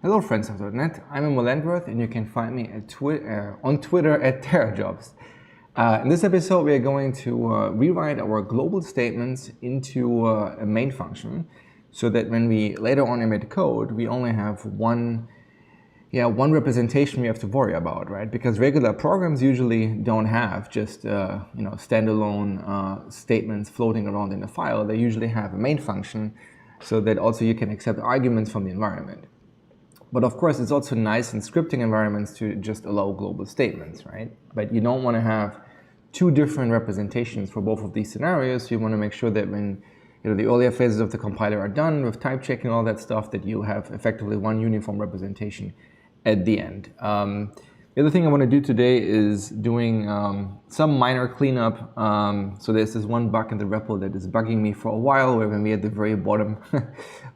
Hello friends of .NET, I'm Emil Landworth and you can find me at on Twitter at TerraJobs. In this episode we are going to rewrite our global statements into a main function so that when we later on emit code we only have one representation we have to worry about, right? Because regular programs usually don't have just standalone statements floating around in a file. They usually have a main function so that also you can accept arguments from the environment. But of course, it's also nice in scripting environments to just allow global statements, right? But you don't want to have two different representations for both of these scenarios. You want to make sure that when the earlier phases of the compiler are done with type checking and all that stuff, that you have effectively one uniform representation at the end. The other thing I want to do today is doing some minor cleanup. So there's this one bug in the REPL that is bugging me for a while, where when we at the very bottom,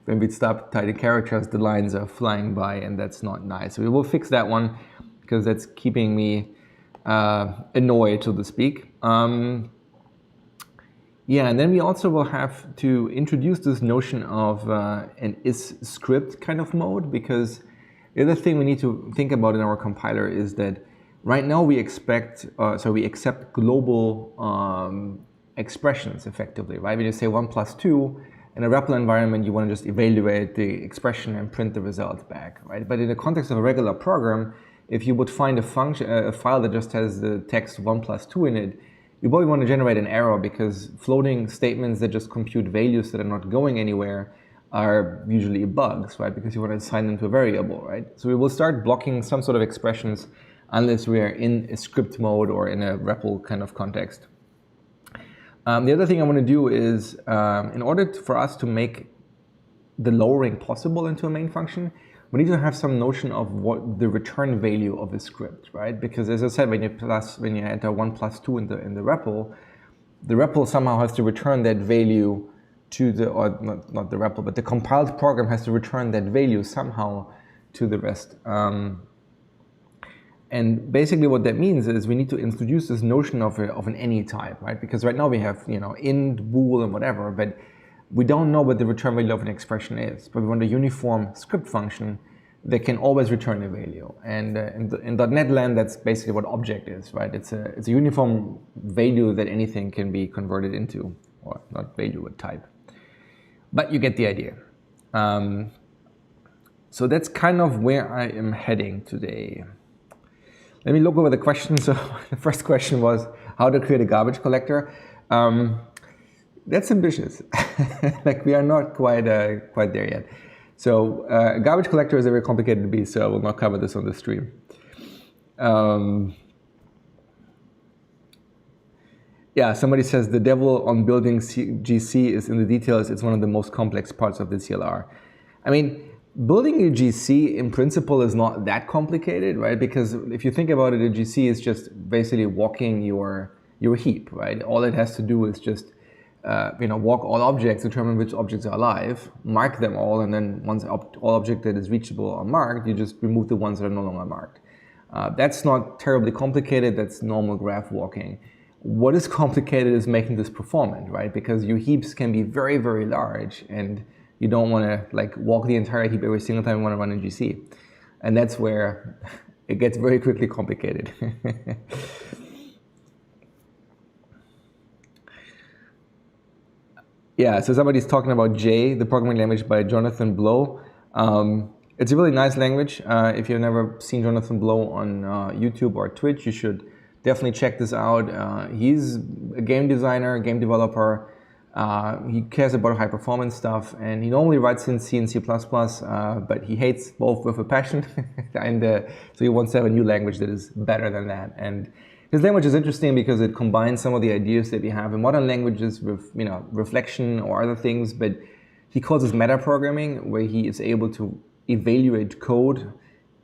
when we stop typing characters, the lines are flying by, and that's not nice. So we will fix that one because that's keeping me annoyed, so to speak. And then we also will have to introduce this notion of an is script kind of mode, because the other thing we need to think about in our compiler is that right now we accept global expressions effectively, right? When you say 1 plus 2, in a REPL environment, you want to just evaluate the expression and print the result back, right? But in the context of a regular program, if you would find a file that just has the text 1 plus 2 in it, you probably want to generate an error, because floating statements that just compute values that are not going anywhere are usually bugs, right? Because you want to assign them to a variable, right? So we will start blocking some sort of expressions unless we are in a script mode or in a REPL kind of context. The other thing I want to do is, in order for us to make the lowering possible into a main function, we need to have some notion of what the return value of a script, right? Because as I said, when you enter 1 plus 2 in the REPL somehow has to return that value to the, or not the REPL, but the compiled program has to return that value somehow to the rest. And basically what that means is we need to introduce this notion of an any type, right? Because right now we have, int, bool, and whatever, but we don't know what the return value of an expression is. But we want a uniform script function that can always return a value. And in .NET land, that's basically what object is, right? It's a uniform value that anything can be converted into, or not value, but type. But you get the idea. So that's kind of where I am heading today. Let me look over the questions. So the first question was how to create a garbage collector. That's ambitious. Like, we are not quite there yet. So a garbage collector is a very complicated beast, so I will not cover this on the stream. Yeah, somebody says the devil on building GC is in the details. It's one of the most complex parts of the CLR. I mean, building a GC in principle is not that complicated, right? Because if you think about it, a GC is just basically walking your heap, right? All it has to do is just walk all objects, determine which objects are alive, mark them all, and then once all objects that is reachable are marked, you just remove the ones that are no longer marked. That's not terribly complicated. That's normal graph walking. What is complicated is making this performant, right? Because your heaps can be very, very large, and you don't want to walk the entire heap every single time you want to run a GC. And that's where it gets very quickly complicated. Yeah, so somebody's talking about J, the programming language by Jonathan Blow. It's a really nice language. If you've never seen Jonathan Blow on YouTube or Twitch, you should definitely check this out. He's a game designer, game developer. He cares about high performance stuff, and he normally writes in C and C++, but he hates both with a passion. And so he wants to have a new language that is better than that. And his language is interesting because it combines some of the ideas that we have in modern languages with reflection or other things, but he calls this metaprogramming, where he is able to evaluate code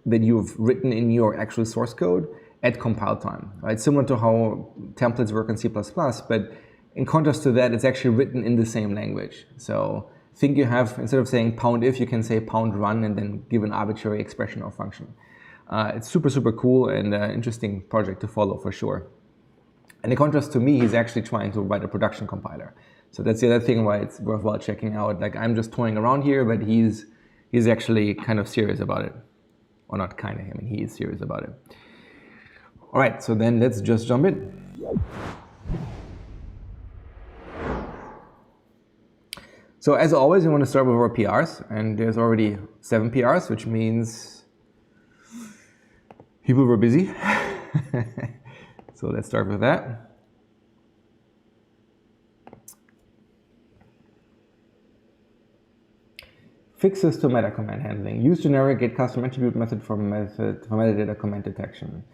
that you've written in your actual source code at compile time, right? Similar to how templates work in C++, but in contrast to that, it's actually written in the same language. So think you have, instead of saying pound if, you can say pound run and then give an arbitrary expression or function. It's super, super cool and interesting project to follow for sure. And in contrast to me, he's actually trying to write a production compiler. So that's the other thing why it's worthwhile checking out. I'm just toying around here, but he's he's actually kind of serious about it. Or not kind of, I mean, he is serious about it. All right, so then let's just jump in. So as always, we want to start with our PRs, and there's already 7 PRs, which means people were busy. So let's start with that. Fixes to meta command handling. Use generic get custom attribute method for metadata command detection.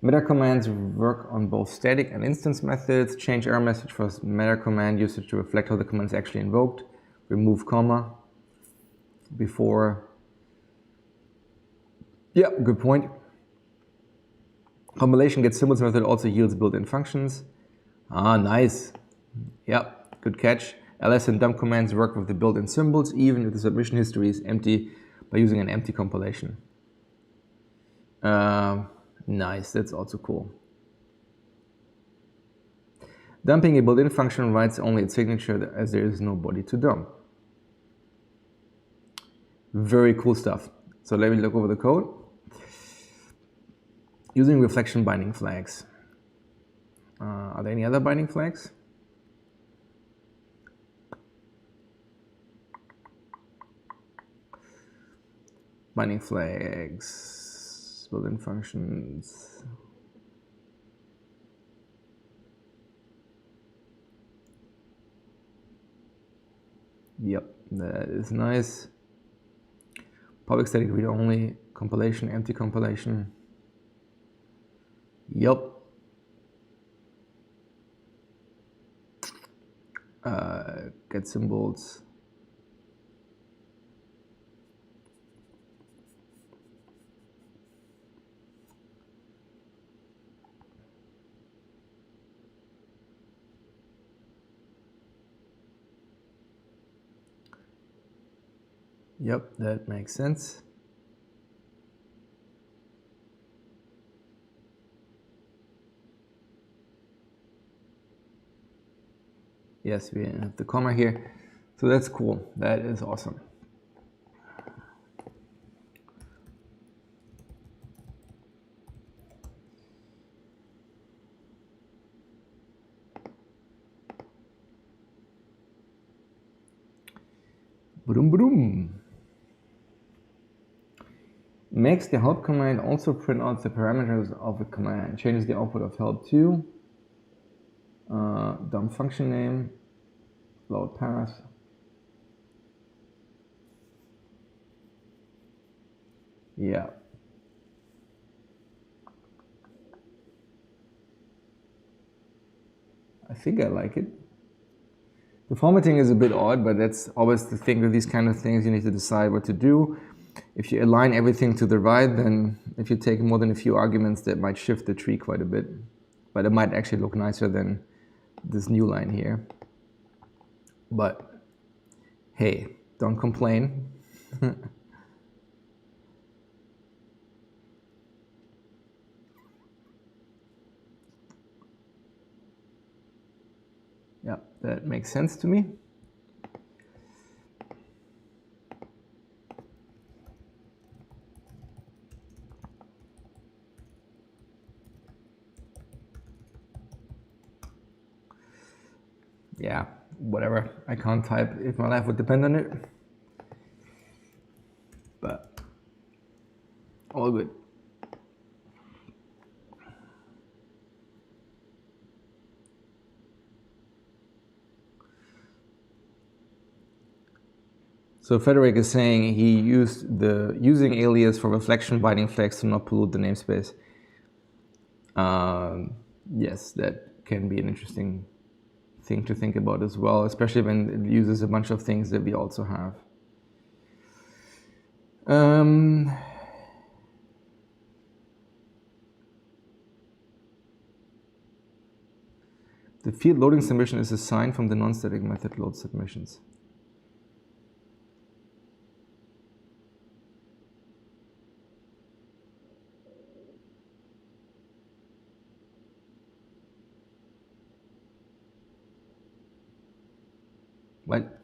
Meta commands work on both static and instance methods. Change error message for meta command usage to reflect how the command is actually invoked. Remove comma before. Yeah, good point. Compilation get symbols method also yields built-in functions. Ah, nice. Yep, good catch. ls and dump commands work with the built-in symbols even if the submission history is empty by using an empty compilation. Nice, that's also cool. Dumping a built-in function writes only its signature as there is no body to dump. Very cool stuff. So let me look over the code. Using reflection binding flags. Are there any other binding flags? Binding flags, built-in functions. Yep, that is nice. Public static read only, compilation, empty compilation. Yep. Get symbols. Yep, that makes sense. Yes, we have the comma here. So that's cool. That is awesome. Boom, boom. Makes the help command also print out the parameters of a command. Changes the output of help to dump function name, load path. Yeah. I think I like it. The formatting is a bit odd, but that's always the thing with these kind of things. You need to decide what to do. If you align everything to the right, then if you take more than a few arguments, that might shift the tree quite a bit. But it might actually look nicer than this new line here. But hey, don't complain. Yeah, that makes sense to me. Yeah, whatever. I can't type if my life would depend on it. But all good. So Frederick is saying he used the using alias for reflection binding flags to not pollute the namespace. Yes, that can be an interesting thing to think about as well, especially when it uses a bunch of things that we also have. The field loading submission is assigned from the non-static method load submissions. What?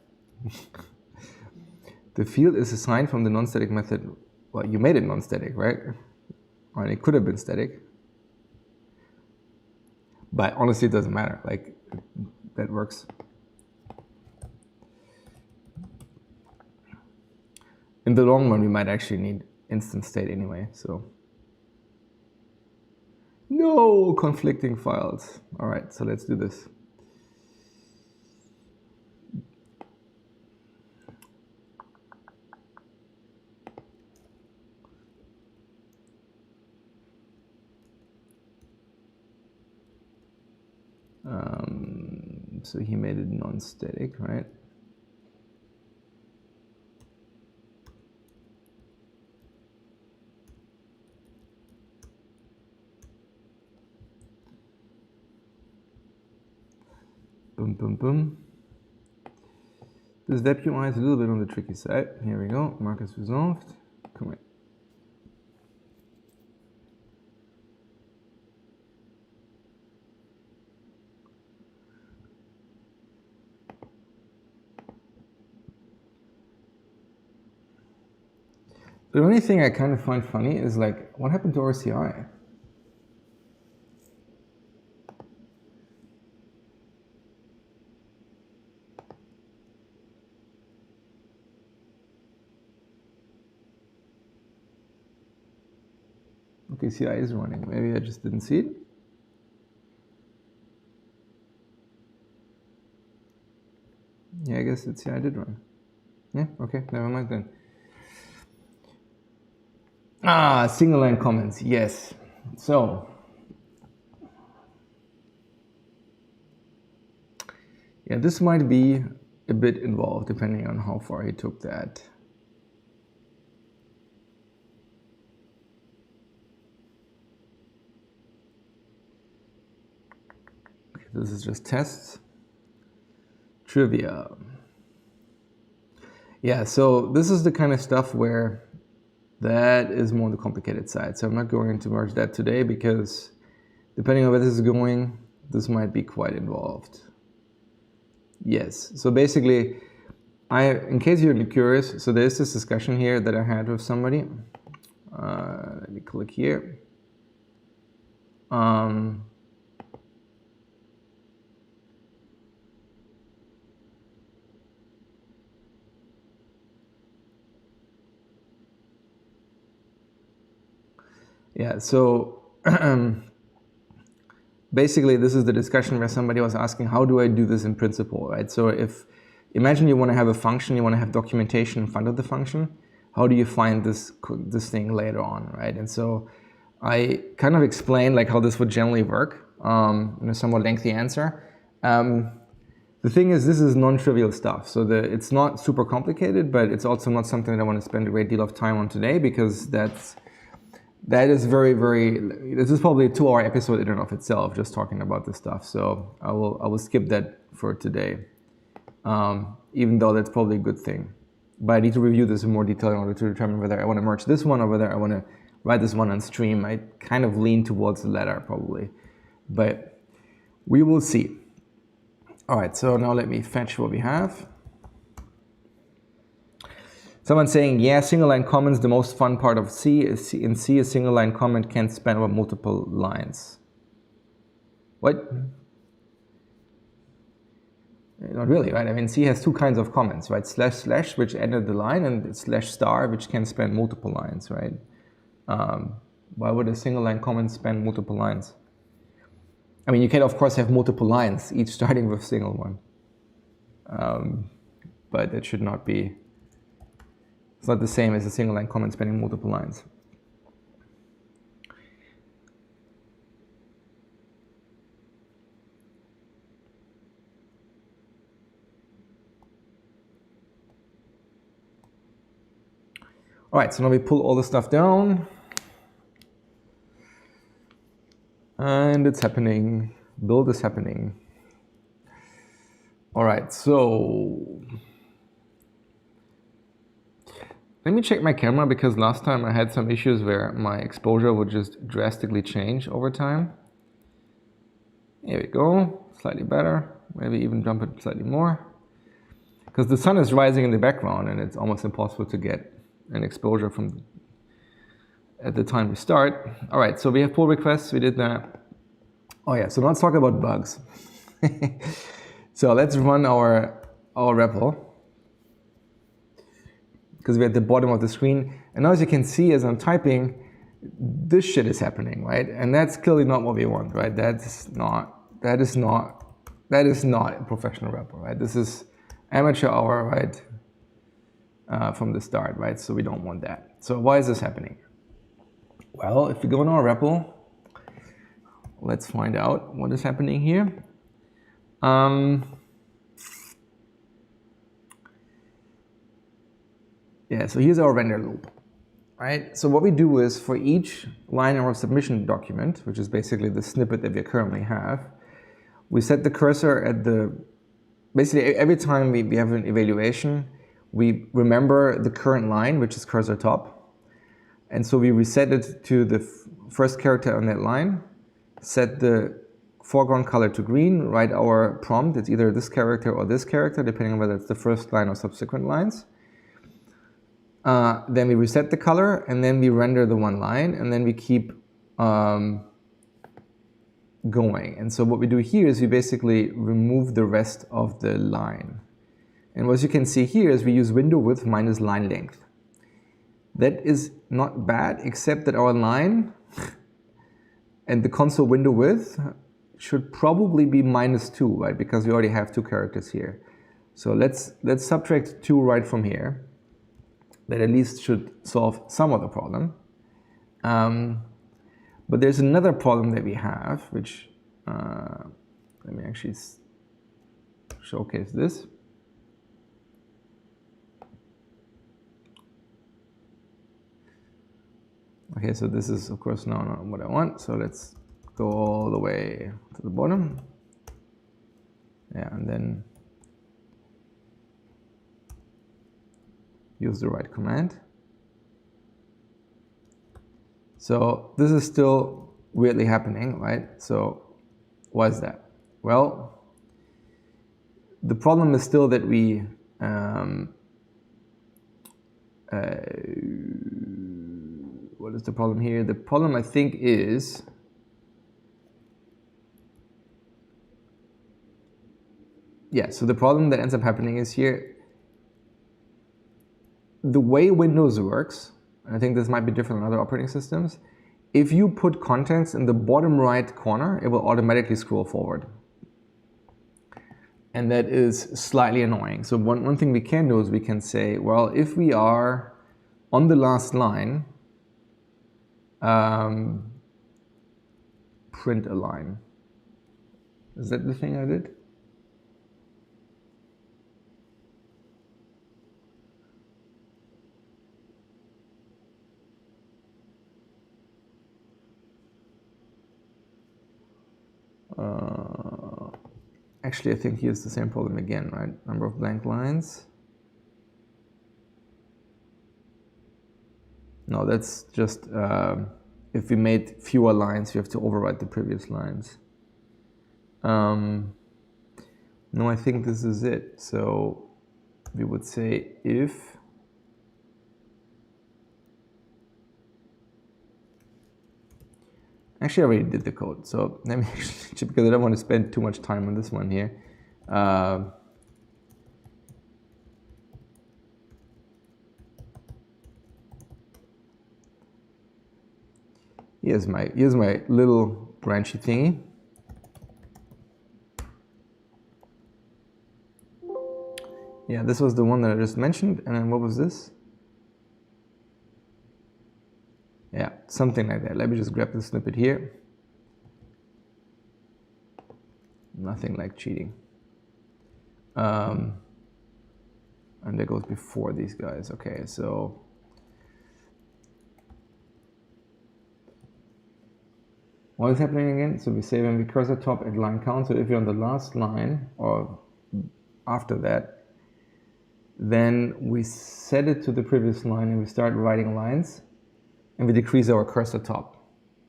The field is assigned from the non-static method. Well, you made it non-static, right? Or it could have been static. But honestly, it doesn't matter. Like, that works. In the long run, we might actually need instant state anyway, so. No conflicting files. All right, so let's do this. So he made it non-static, right? Boom, boom, boom. This web UI is a little bit on the tricky side. Here we go. Markers resolved. Come on. The only thing I kind of find funny is like, what happened to RCI? Okay, CI is running. Maybe I just didn't see it. Yeah, I guess it's CI did run. Yeah, okay, never mind then. Ah, single line comments, yes. So, yeah, this might be a bit involved depending on how far he took that. Okay, this is just tests. Trivia. Yeah, so this is the kind of stuff where that is more on the complicated side. So I'm not going to merge that today because depending on where this is going, this might be quite involved. Yes, so basically, in case you're curious, so there's this discussion here that I had with somebody. Let me click here. Yeah, so basically this is the discussion where somebody was asking, how do I do this in principle, right? So imagine you want to have a function, you want to have documentation in front of the function. How do you find this thing later on, right? And so I kind of explained like how this would generally work in a somewhat lengthy answer. The thing is, this is non-trivial stuff. So it's not super complicated, but it's also not something that I want to spend a great deal of time on today because that is very, this is probably a 2-hour episode in and of itself, just talking about this stuff. So I will skip that for today, even though that's probably a good thing. But I need to review this in more detail in order to determine whether I want to merge this one or whether I want to write this one on stream. I kind of lean towards the latter probably, but we will see. All right, so now let me fetch what we have. Someone's saying, yeah, single line comments, the most fun part of C. In C, a single line comment can span over multiple lines. What? Not really, right? I mean, C has two kinds of comments, right? // which ended the line, and /*, which can span multiple lines, right? Why would a single line comment span multiple lines? I mean, you can, of course, have multiple lines, each starting with a single one. But it should not be... It's not the same as a single line comment spanning multiple lines. All right, so now we pull all the stuff down. And it's happening. Build is happening. All right, so let me check my camera because last time I had some issues where my exposure would just drastically change over time. Here we go, slightly better. Maybe even jump it slightly more. Because because the sun is rising in the background and it's almost impossible to get an exposure from at the time we start. All right, so we have pull requests, we did that. Oh yeah, so let's talk about bugs. So let's run our REPL, because we're at the bottom of the screen. And now as you can see, as I'm typing, this shit is happening, right? And that's clearly not what we want, right? That is not a professional REPL, right? This is amateur hour, right? From the start, right? So we don't want that. So why is this happening? Well, if we go in our REPL, let's find out what is happening here. Yeah, so here's our render loop, right? So what we do is for each line in our submission document, which is basically the snippet that we currently have, we set the cursor at basically every time we have an evaluation, we remember the current line, which is cursor top. And so we reset it to the first character on that line, set the foreground color to green, write our prompt. It's either this character or this character, depending on whether it's the first line or subsequent lines. Then we reset the color, and then we render the one line, and then we keep going. And so what we do here is we basically remove the rest of the line. And what you can see here is we use window width minus line length. That is not bad, except that our line and the console window width should probably be -2, right? Because we already have two characters here. So let's subtract 2 right from here. That at least should solve some of the problem. But there's another problem that we have, which let me actually showcase this. Okay, so this is of course now not what I want. So let's go all the way to the bottom. Yeah, and then use the right command. So this is still weirdly happening, right? So why is that? Well, the problem is still that we what is the problem here? The problem, I think, is so the problem that ends up happening is here, the way Windows works, and I think this might be different in other operating systems, if you put contents in the bottom right corner, it will automatically scroll forward. And that is slightly annoying. So one thing we can do is we can say, well, if we are on the last line, print a line. Is that the thing I did? Actually, I think here's the same problem again, right? Number of blank lines. No, that's just if we made fewer lines, we have to overwrite the previous lines. No, I think this is it. So we would say if actually I already did the code, so let me actually, because I don't want to spend too much time on this one here. Here's my little branchy thingy. Yeah, this was the one that I just mentioned, and then what was this? Yeah, something like that. Let me just grab the snippet here. Nothing like cheating. And that goes before these guys. Okay, so what is happening again? So we say when we cursor top at line count, so if you're on the last line or after that, then we set it to the previous line and we start writing lines and we decrease our cursor top,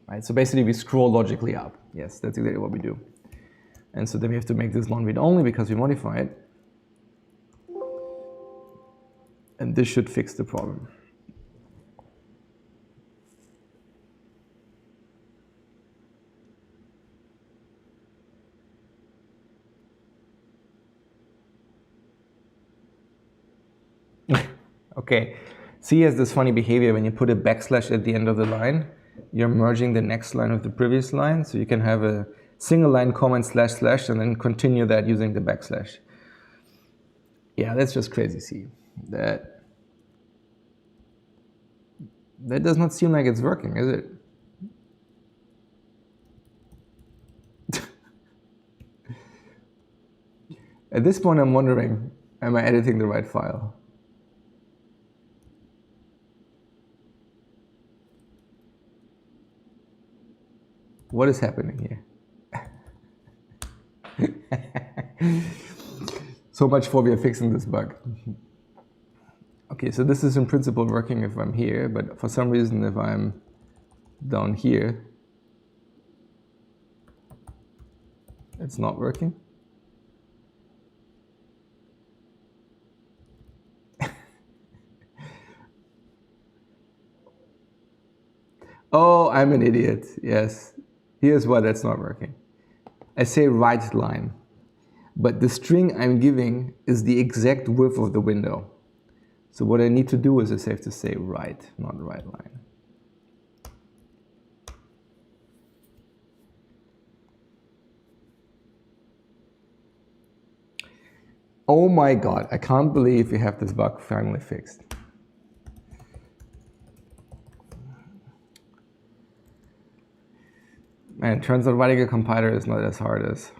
right? So basically we scroll logically up. Yes, that's exactly what we do. And so then we have to make this long read only because we modify it. And this should fix the problem. Okay, C has this funny behavior when you put a backslash at the end of the line, you're merging the next line with the previous line, so you can have a single line comment slash slash and then continue that using the backslash. Yeah, that's just crazy, C. That does not seem like it's working, is it? At this point, I'm wondering, am I editing the right file? What is happening here? So much for we are fixing this bug. Okay, so this is in principle working if I'm here, but for some reason if I'm down here, it's not working. Oh, I'm an idiot, yes. Here's why that's not working. I say right line, but the string I'm giving is the exact width of the window. So what I need to do is I have to say right, not right line. Oh my God, I can't believe we have this bug finally fixed. And it turns out writing a compiler is not as hard as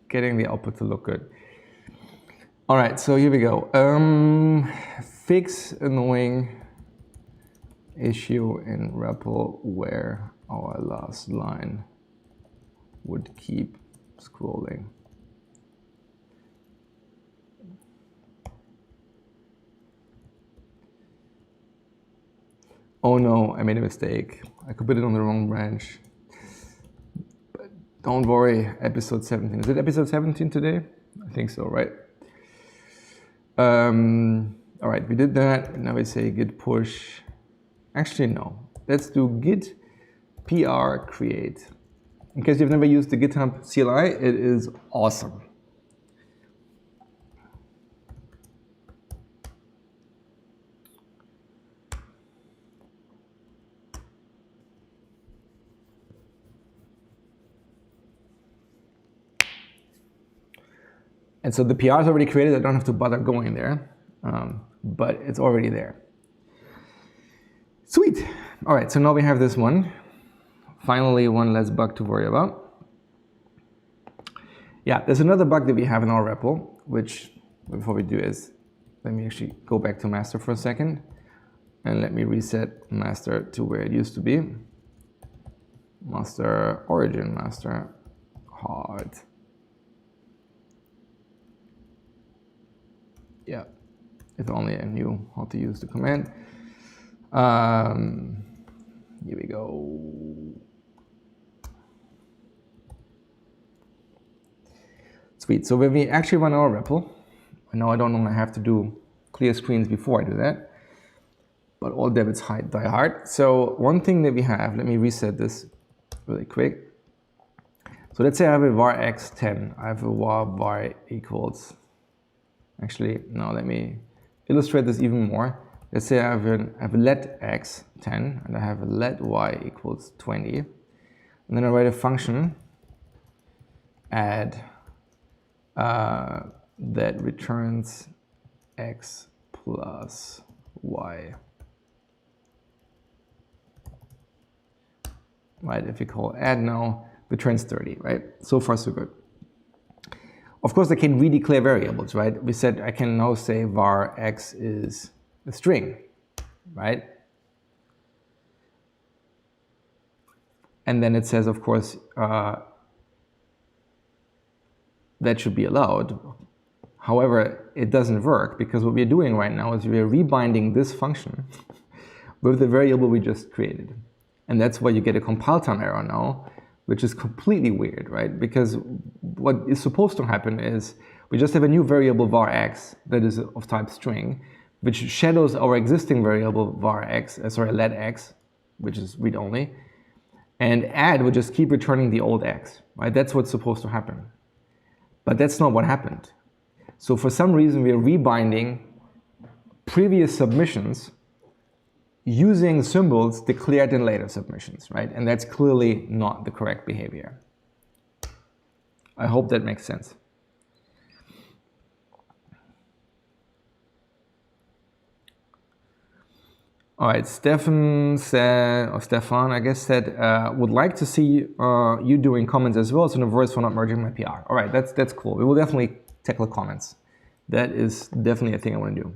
getting the output to look good. All right, so here we go. Fix annoying issue in REPL where our last line would keep scrolling. Oh no, I made a mistake. I could put it on the wrong branch. But don't worry, episode 17. Is it episode 17 today? I think so, right? All right, we did that. Now we say git push. Actually, no. Let's do git pr create. In case you've never used the GitHub CLI, it is awesome. And so the PR is already created. I don't have to bother going there, but it's already there. Sweet. All right, so now we have this one. Finally, one less bug to worry about. Yeah, there's another bug that we have in our REPL, which before we do is, let me actually go back to master for a second, and let me reset master to where it used to be. Master origin, master hard. Yeah, if only I knew how to use the command. Here we go. Sweet, so when we actually run our REPL, I know I don't normally have to do clear screens before I do that, but all debits die hard. So one thing that we have, let me reset this really quick. So let's say I have a var x10, I have a var equals, actually, no, let me illustrate this even more. Let's say I have a let x 10 and I have a let y equals 20. And then I write a function add that returns x plus y. Right, if you call add now, returns 30, right? So far so good. Of course, I can redeclare variables, right? We said I can now say var x is a string, right? And then it says, of course, that should be allowed. However, it doesn't work because what we're doing right now is we're rebinding this function with the variable we just created. And that's why you get a compile time error now, which is completely weird, right? Because what is supposed to happen is we just have a new variable var x that is of type string, which shadows our existing variable var x, let x, which is read only, and add would just keep returning the old x, right? That's what's supposed to happen. But that's not what happened. So for some reason, we are rebinding previous submissions using symbols declared in later submissions, right? And that's clearly not the correct behavior. I hope that makes sense. All right, Stefan said, or Stefan, I guess, said, would like to see you doing comments as well, so no worries for not merging my PR. All right, that's cool. We will definitely tackle comments. That is definitely a thing I want to do.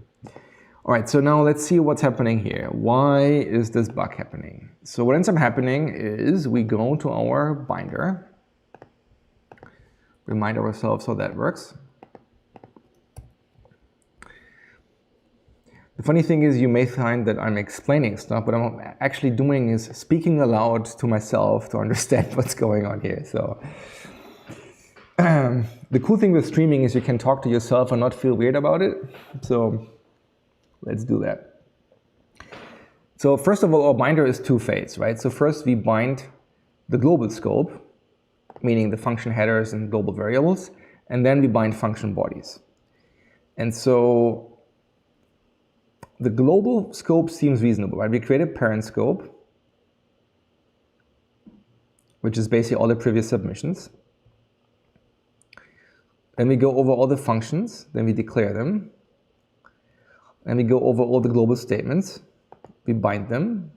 All right, so now let's see what's happening here. Why is this bug happening? So what ends up happening is we go to our binder, remind ourselves how that works. The funny thing is you may find that I'm explaining stuff, but what I'm actually doing is speaking aloud to myself to understand what's going on here. So the cool thing with streaming is you can talk to yourself and not feel weird about it. So let's do that. So first of all, our binder is two-phase, right? So first we bind the global scope, meaning the function headers and global variables, and then we bind function bodies. And so the global scope seems reasonable, right? We create a parent scope, which is basically all the previous submissions. Then we go over all the functions, then we declare them. Then we go over all the global statements, we bind them,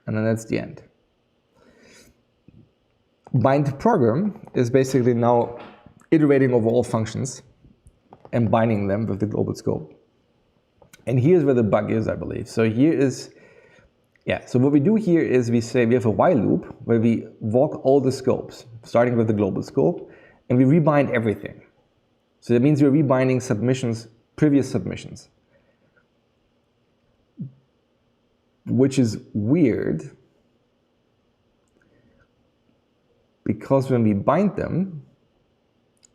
and then that's the end. Bind program is basically now iterating over all functions and binding them with the global scope. And here's where the bug is, I believe. So here is, so what we do here is we say we have a while loop where we walk all the scopes, starting with the global scope, and we rebind everything. So that means we're rebinding submissions, previous submissions, which is weird because when we bind them,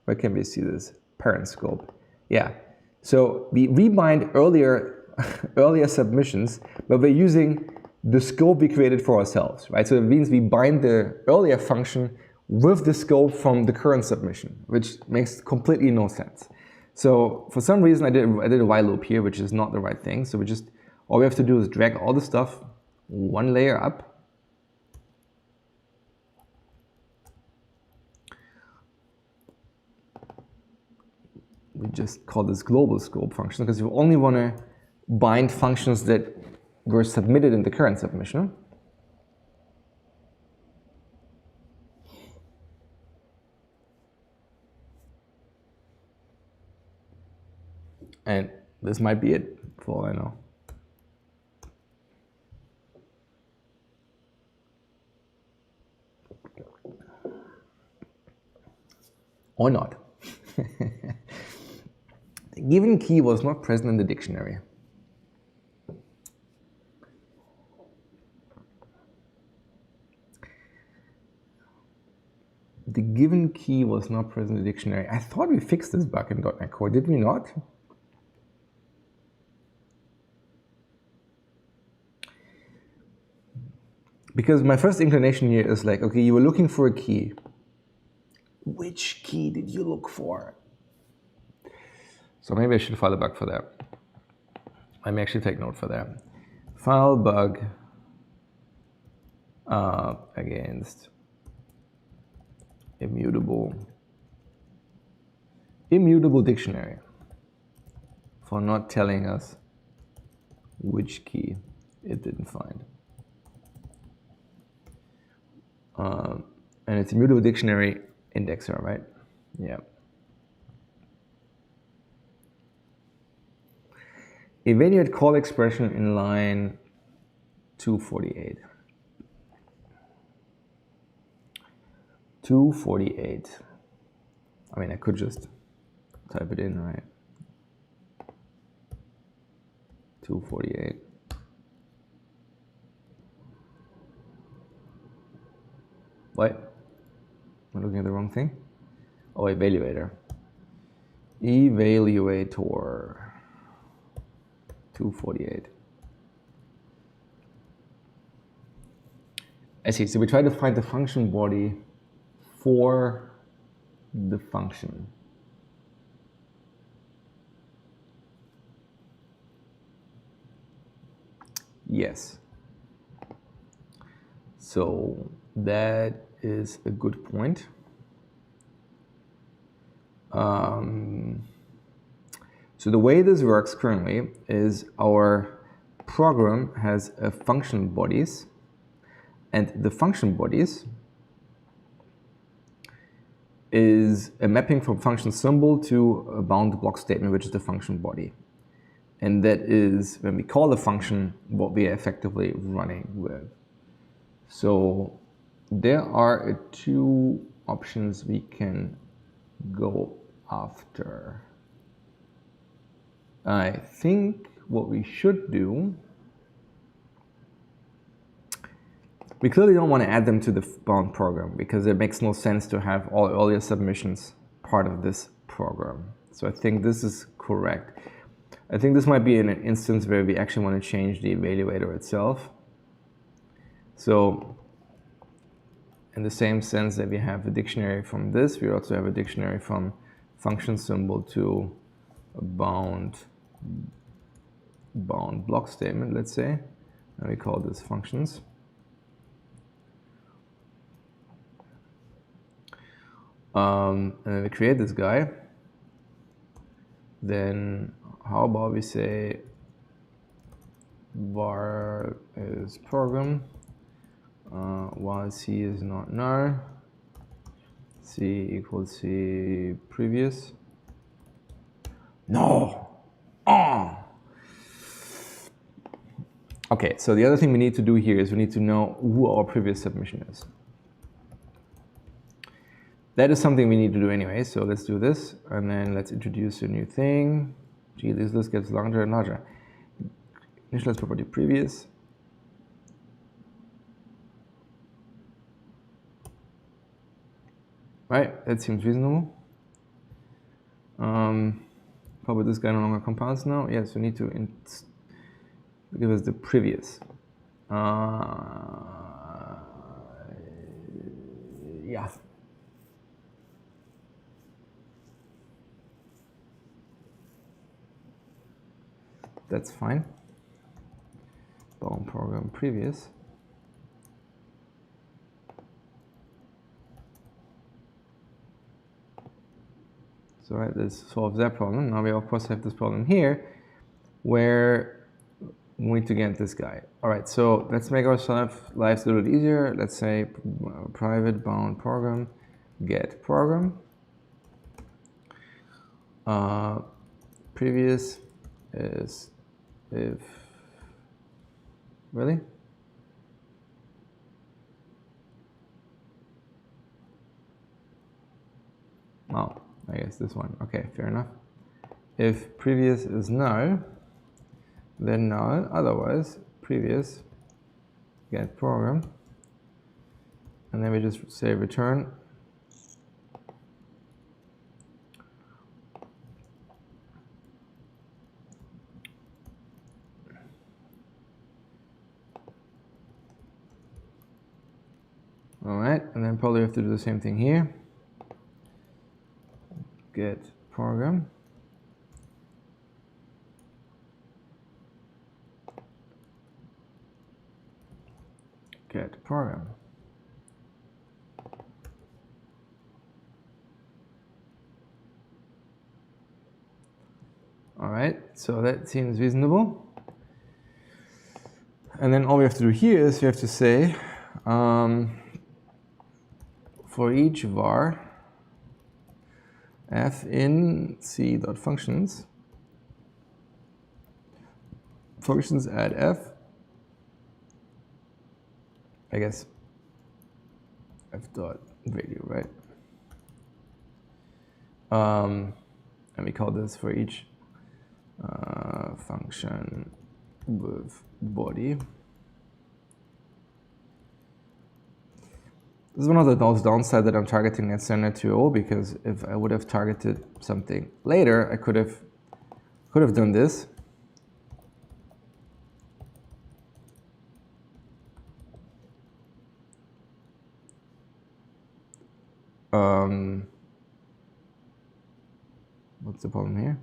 where can we see this? Parent scope. Yeah. So we rebind earlier submissions, but we're using the scope we created for ourselves, right? So it means we bind the earlier function with the scope from the current submission, which makes completely no sense. So for some reason I did a while loop here, which is not the right thing. So all we have to do is drag all the stuff one layer up. We just call this global scope function because you only want to bind functions that were submitted in the current submission. And this might be it, for all I know. Or not. The given key was not present in the dictionary. The given key was not present in the dictionary. I thought we fixed this bug in .NET Core, did we not? Because my first inclination here is like, okay, you were looking for a key. Which key did you look for? So maybe I should file a bug for that. Let me actually take note for that. File bug against immutable dictionary for not telling us which key it didn't find. And it's immutable dictionary indexer, right? Yeah. Evaluate call expression in line 248. 248. I mean, I could just type it in, right? 248. What? Am I looking at the wrong thing? Oh, evaluator. Evaluator. 248. I see. So we try to find the function body for the function. Yes. So that is a good point. So the way this works currently is our program has a function bodies, and the function bodies is a mapping from function symbol to a bound block statement, which is the function body. And that is, when we call the function, what we are effectively running with. So there are two options we can go after. I think what we should do, we clearly don't want to add them to the bound program because it makes no sense to have all earlier submissions part of this program. So I think this is correct. I think this might be an instance where we actually want to change the evaluator itself. So in the same sense that we have a dictionary from this, we also have a dictionary from function symbol to a bound block statement, let's say, and we call this functions. And then we create this guy. Then how about we say var is program, while c is not null, c equals c previous. No! Oh! Okay, so the other thing we need to do here is we need to know who our previous submission is. That is something we need to do anyway, so let's do this, and then let's introduce a new thing. Gee, this list gets larger and larger. Initialize property previous. Right, that seems reasonable. Probably this guy no longer compounds now. Yes, we need to give us the previous. Yeah. That's fine. Bound program previous. So right, this solves that problem. Now we of course have this problem here where we need to get this guy. All right, so let's make our lives a little bit easier. Let's say private bound program get program. Previous is if, really? Oh, I guess this one. Okay, fair enough. If previous is null, then null, otherwise previous get program. And then we just say return. All right, and then probably have to do the same thing here. Get program. Get program. All right, so that seems reasonable. And then all we have to do here is we have to say for each var f in c.functions, functions add f, I guess f dot value, right? And we call this for each function with body. This is one of the downsides that I'm targeting that standard 2.0, because if I would have targeted something later, I could have done this. What's the problem here?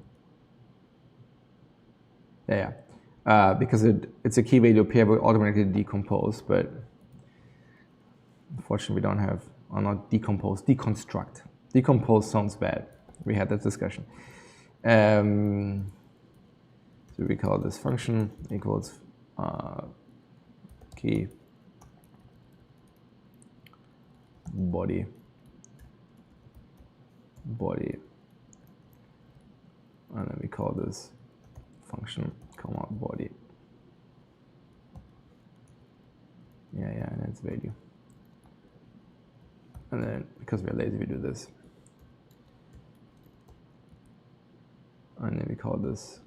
Yeah. Because it's a key value pair will automatically decompose, but unfortunately we don't have, or not decompose, deconstruct. Decompose sounds bad. We had that discussion. So we call this function equals key body, and then we call this function comma body. Yeah, and its value. And then because we're lazy, we do this. And then we call this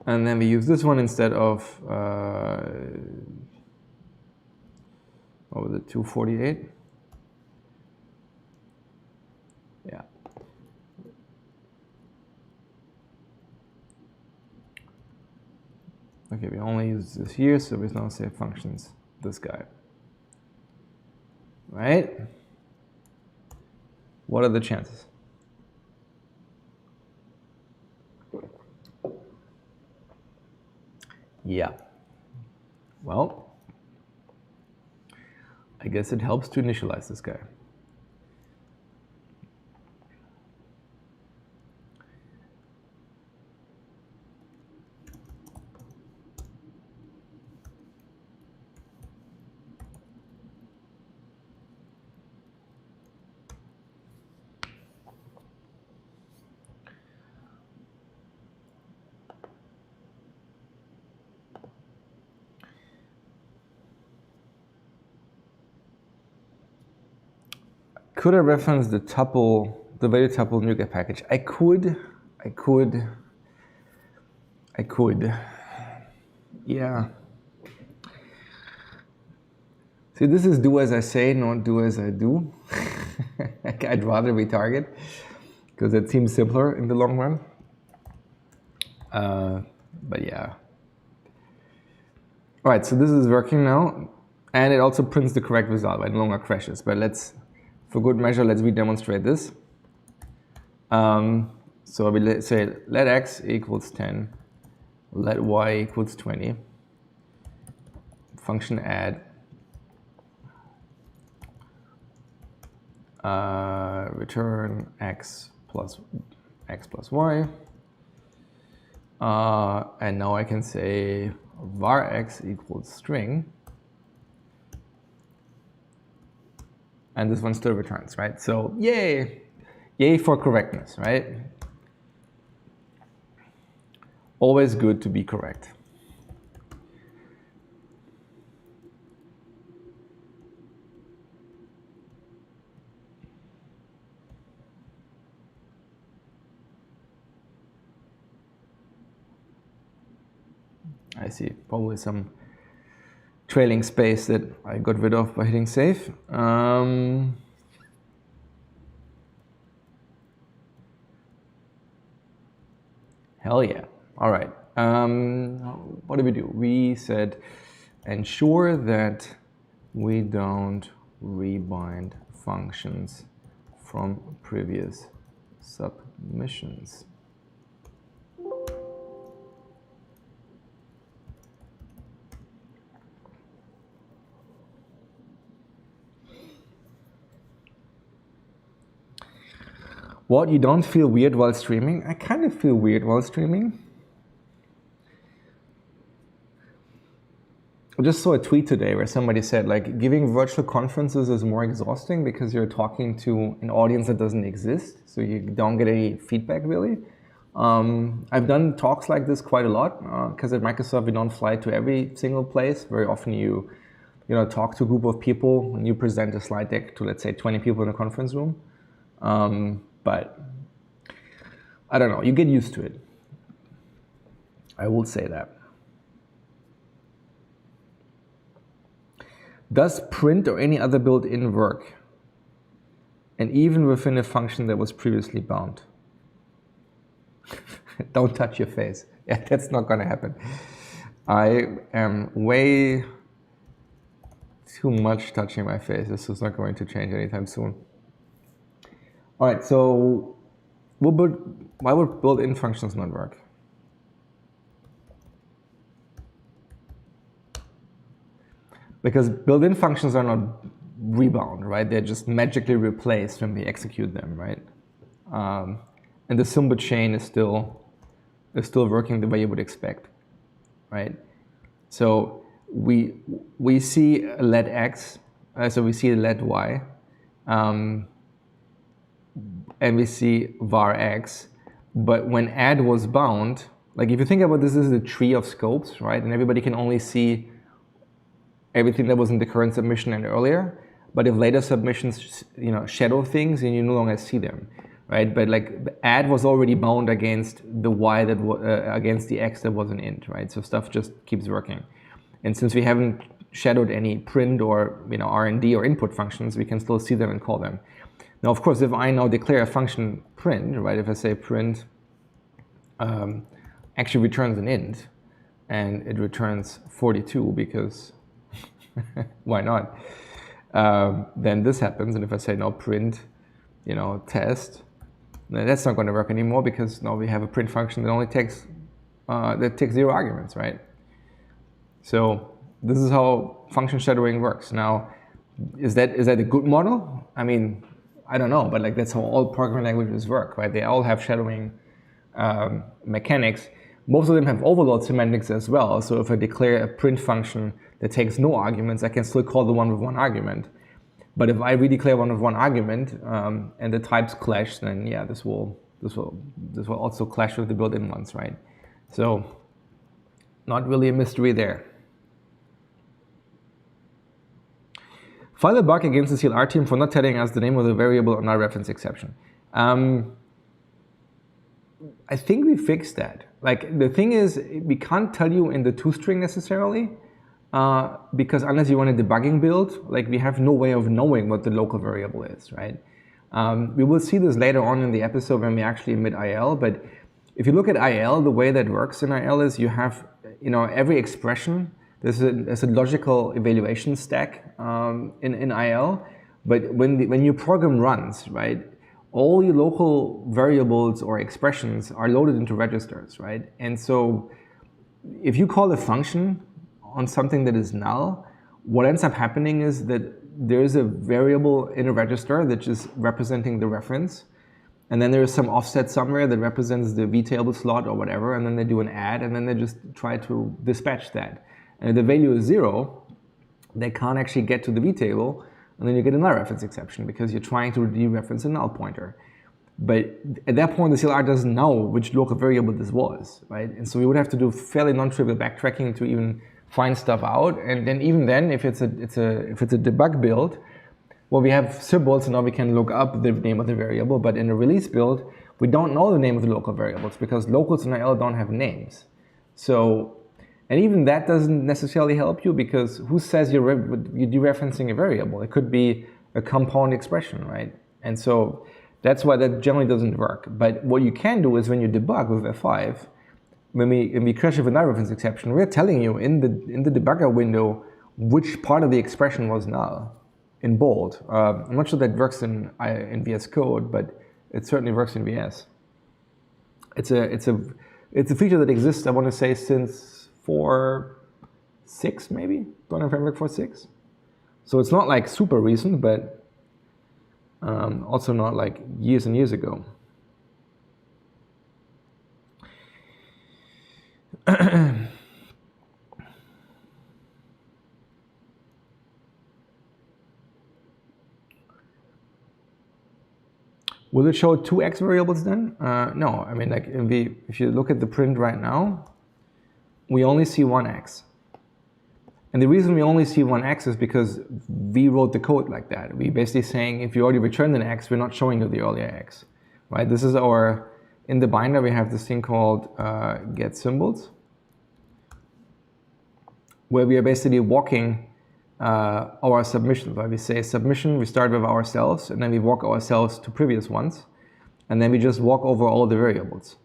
and then we use this one instead of what was it, 248? Yeah. Okay, we only use this here, so we now say functions this guy. Right? What are the chances? Yeah. Well, I guess it helps to initialize this guy. Could I reference the tuple, the value tuple NuGet package? I could. Yeah. See, this is do as I say, not do as I do. I'd rather retarget because it seems simpler in the long run. But yeah. All right, so this is working now. And it also prints the correct result, right? No longer crashes. But let's, for good measure, let's redemonstrate this. So we say let x equals 10, let y equals 20. Function add. Return x plus y. And now I can say var x equals string. And this one still returns, right? So yay for correctness, right? Always good to be correct. I see, probably some trailing space that I got rid of by hitting save. Hell yeah. All right. What do? We said ensure that we don't rebind functions from previous submissions. What, you don't feel weird while streaming? I kind of feel weird while streaming. I just saw a tweet today where somebody said, like, giving virtual conferences is more exhausting because you're talking to an audience that doesn't exist, so you don't get any feedback, really. I've done talks like this quite a lot because at Microsoft we don't fly to every single place. Very often you talk to a group of people and you present a slide deck to, let's say, 20 people in a conference room. But I don't know, you get used to it. I will say that. Does print or any other built-in work? And even within a function that was previously bound? Don't touch your face. Yeah, that's not gonna happen. I am way too much touching my face. This is not going to change anytime soon. All right, so why would built-in functions not work? Because built-in functions are not rebound, right? They're just magically replaced when we execute them, right? And the Sumba chain is still working the way you would expect, right? So we see let x, so we see let y, and we see var x. But when add was bound, like if you think about this is the tree of scopes, right? And everybody can only see everything that was in the current submission and earlier. But if later submissions, shadow things, then you no longer see them, right? But like the add was already bound against the y that against the x that was an int, right? So stuff just keeps working. And since we haven't shadowed any print or R&D or input functions, we can still see them and call them. Now, of course, if I now declare a function print, right? If I say print actually returns an int, and it returns 42 because why not? Then this happens, and if I say now print, test, then that's not going to work anymore because now we have a print function that only takes 0 arguments, right? So this is how function shadowing works. Now, is that a good model? I mean, I don't know, but like that's how all programming languages work, right? They all have shadowing mechanics. Most of them have overload semantics as well. So if I declare a print function that takes no arguments, I can still call the one with one argument. But if I redeclare one with one argument and the types clash, then yeah, this will also clash with the built-in ones, right? So not really a mystery there. File a bug against the CLR team for not telling us the name of the variable on our reference exception. I think we fixed that. Like the thing is, we can't tell you in the toString necessarily, because unless you run a debugging build, like we have no way of knowing what the local variable is, right? We will see this later on in the episode when we actually emit IL, but if you look at IL, the way that works in IL is you have, every expression, there's a logical evaluation stack in IL, but when your program runs, right, all your local variables or expressions are loaded into registers, right? And so if you call a function on something that is null, what ends up happening is that there's a variable in a register that is representing the reference, and then there's some offset somewhere that represents the vtable slot or whatever, and then they do an add, and then they just try to dispatch that. And if the value is 0, they can't actually get to the vtable, and then you get a null reference exception because you're trying to dereference a null pointer. But at that point, the CLR doesn't know which local variable this was, right? And so we would have to do fairly non-trivial backtracking to even find stuff out. And then even then, if it's a debug build, well, we have symbols, and now we can look up the name of the variable. But in a release build, we don't know the name of the local variables because locals in IL don't have names. So, and even that doesn't necessarily help you because who says you're dereferencing a variable? It could be a compound expression, right? And so that's why that generally doesn't work. But what you can do is when you debug with F5, when we crash with a null reference exception, we're telling you in the debugger window which part of the expression was null in bold. I'm not sure that works in VS Code, but it certainly works in VS. It's a feature that exists, I want to say, since 4.6 maybe, .NET Framework 4.6. So it's not like super recent, but also not like years and years ago. Will it show 2x variables then? No, I mean, like if you look at the print right now, we only see 1x. And the reason we only see 1x is because we wrote the code like that. We basically saying if you already returned an x, we're not showing you the earlier x, right? This is our, in the binder we have this thing called get symbols, where we are basically walking our submissions, right? We say submission, we start with ourselves, and then we walk ourselves to previous ones, and then we just walk over all the variables.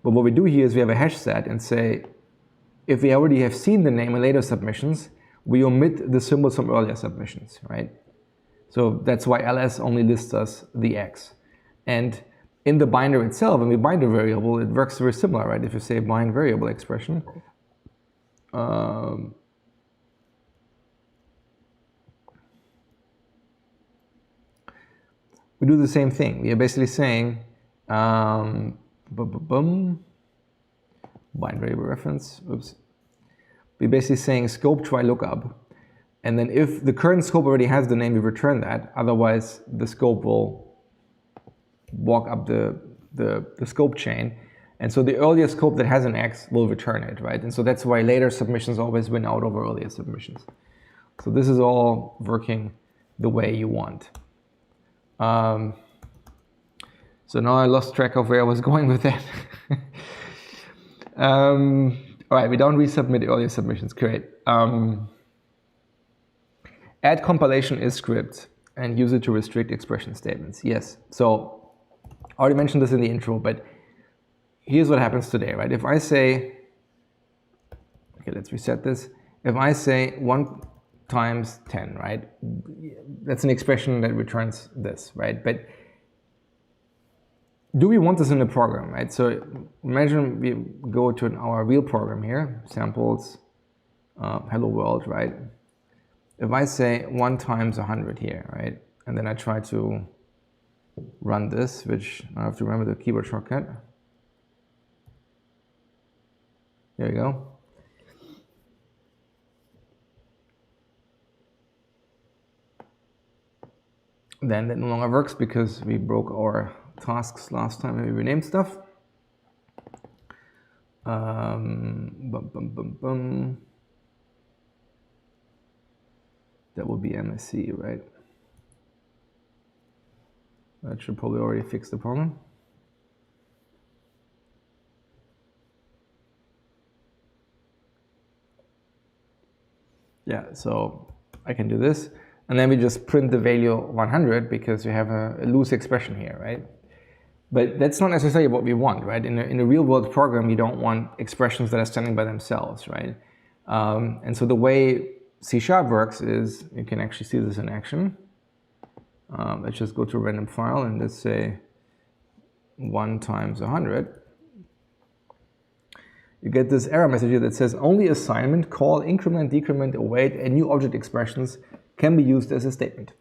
But what we do here is we have a hash set and say, if we already have seen the name in later submissions, we omit the symbols from earlier submissions, right? So that's why ls only lists us the x. And in the binder itself, in the binder variable, it works very similar, right? If you say bind variable expression, we do the same thing. We are basically saying bind variable reference, oops. We're basically saying scope try lookup. And then if the current scope already has the name, we return that. Otherwise, the scope will walk up the scope chain. And so the earlier scope that has an X will return it, right? And so that's why later submissions always win out over earlier submissions. So this is all working the way you want. So now I lost track of where I was going with that. All right, we don't resubmit earlier submissions, great. Add compilation is script and use it to restrict expression statements. Yes, so I already mentioned this in the intro, but here's what happens today, right? If I say, okay, let's reset this. If I say 1 times 10, right? That's an expression that returns this, right? But do we want this in the program, right? So imagine we go to our real program here, samples, hello world, right? If I say 1 times 100 here, right? And then I try to run this, which I have to remember the keyboard shortcut. There you go. Then that no longer works because we broke our tasks last time and we renamed stuff. That would be MSC, right? That should probably already fix the problem. Yeah, so I can do this. And then we just print the value 100 because we have a loose expression here, right? But that's not necessarily what we want, right? In a real world program, you don't want expressions that are standing by themselves, right? And so the way C# works is, you can actually see this in action. Let's just go to a random file and let's say 1 times 100. You get this error message here that says only assignment, call, increment, decrement, await, and new object expressions can be used as a statement,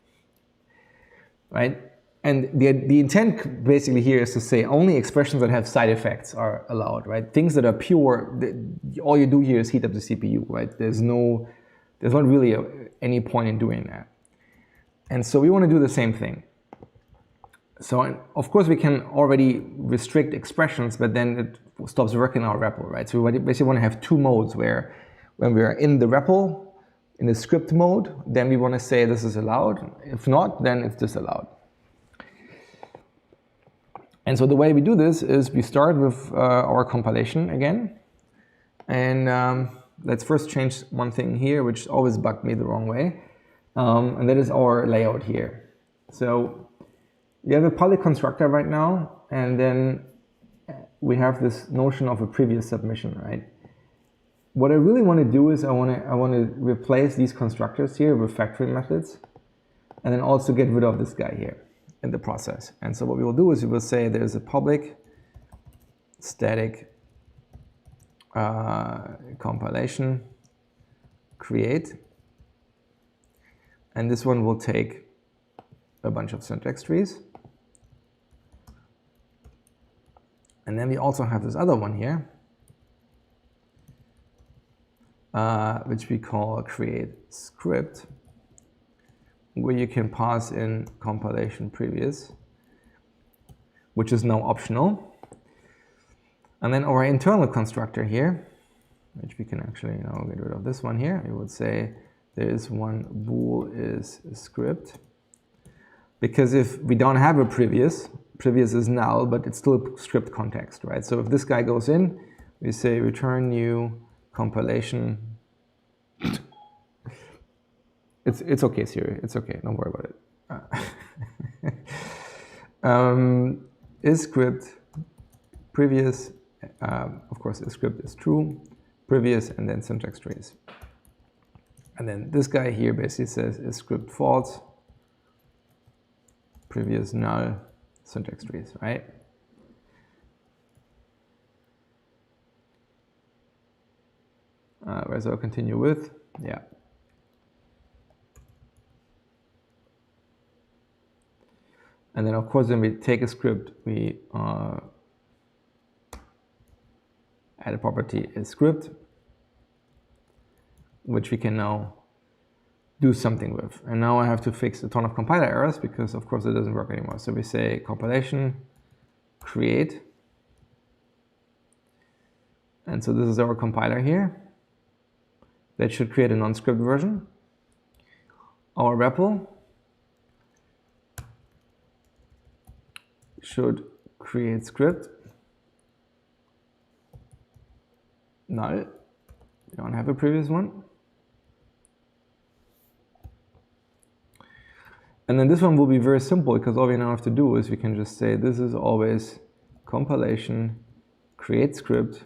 right? And the intent basically here is to say only expressions that have side effects are allowed, right? Things that are pure, all you do here is heat up the CPU, right? There's not really any point in doing that. And so we want to do the same thing. So of course we can already restrict expressions, but then it stops working in our REPL, right? So we basically want to have 2 modes where when we are in the REPL, in the script mode, then we want to say this is allowed. If not, then it's disallowed. And so the way we do this is we start with our compilation again. And let's first change one thing here, which always bugged me the wrong way. And that is our layout here. So we have a public constructor right now, and then we have this notion of a previous submission, right? What I really want to do is I want to replace these constructors here with factory methods, and then also get rid of this guy here in the process. And so what we will do is we will say there's a public static compilation create, and this one will take a bunch of syntax trees. And then we also have this other one here, which we call create script, where you can pass in compilation previous, which is now optional. And then our internal constructor here, which we can actually get rid of this one here. We would say there is one bool is script, because if we don't have a previous is null, but it's still a script context, right? So if this guy goes in, we say return new compilation. It's okay, Siri. It's okay. Don't worry about it. Is script previous? Of course, is script is true. previous, and then syntax trees. And then this guy here basically says is script false, previous null, syntax trees, right? Whereas I'll continue with, yeah. And then of course, when we take a script, we add a property is script, which we can now do something with. And now I have to fix a ton of compiler errors because of course it doesn't work anymore. So we say compilation, create. And so this is our compiler here. That should create a non-script version. Our REPL should create script. Null. We don't have a previous one. And then this one will be very simple because all we now have to do is we can just say this is always compilation, create script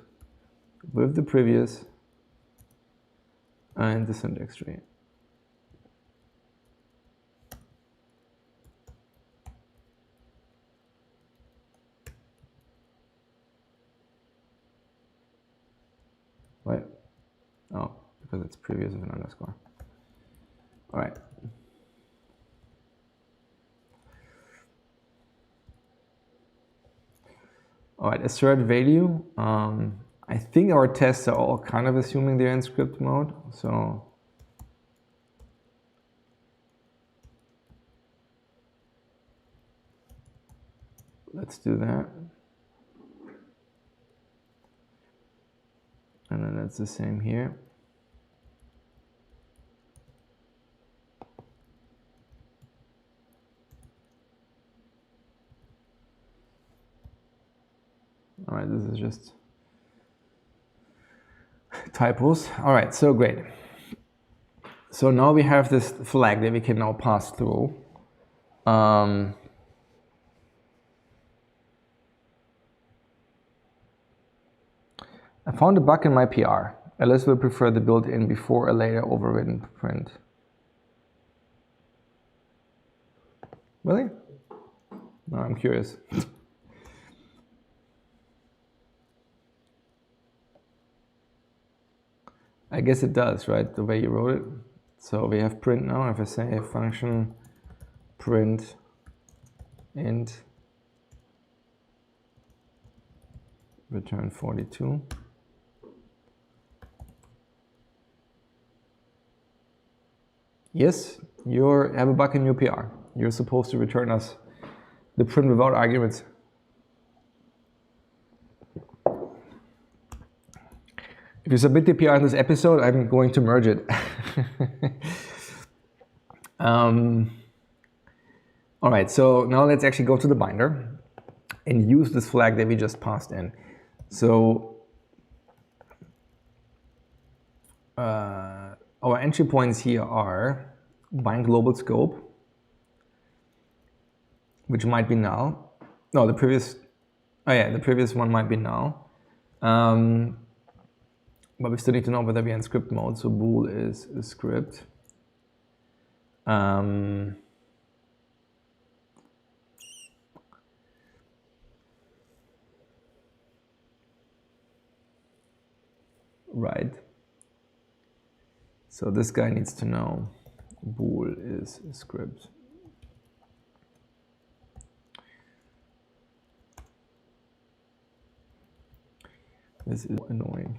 with the previous and the syntax tree. Right? Oh, because it's previous with an underscore. All right. All right, assert value. I think our tests are all kind of assuming they're in script mode. So let's do that. And then that's the same here. All right, this is just typos. All right, so great. So now we have this flag that we can now pass through. I found a bug in my PR. Alice will prefer the built-in before a later overridden print. Really? No, I'm curious. I guess it does, right? The way you wrote it. So we have print now. If I say function print int return 42. Yes, you have a bug in your PR. You're supposed to return us the print without arguments. If you submit the PR in this episode, I'm going to merge it. All right, so now let's actually go to the binder and use this flag that we just passed in. So our entry points here are bind global scope, which might be null. No, the previous one might be null. But we still need to know whether we're in script mode. So bool is a script. Right. So this guy needs to know bool is a script. This is annoying.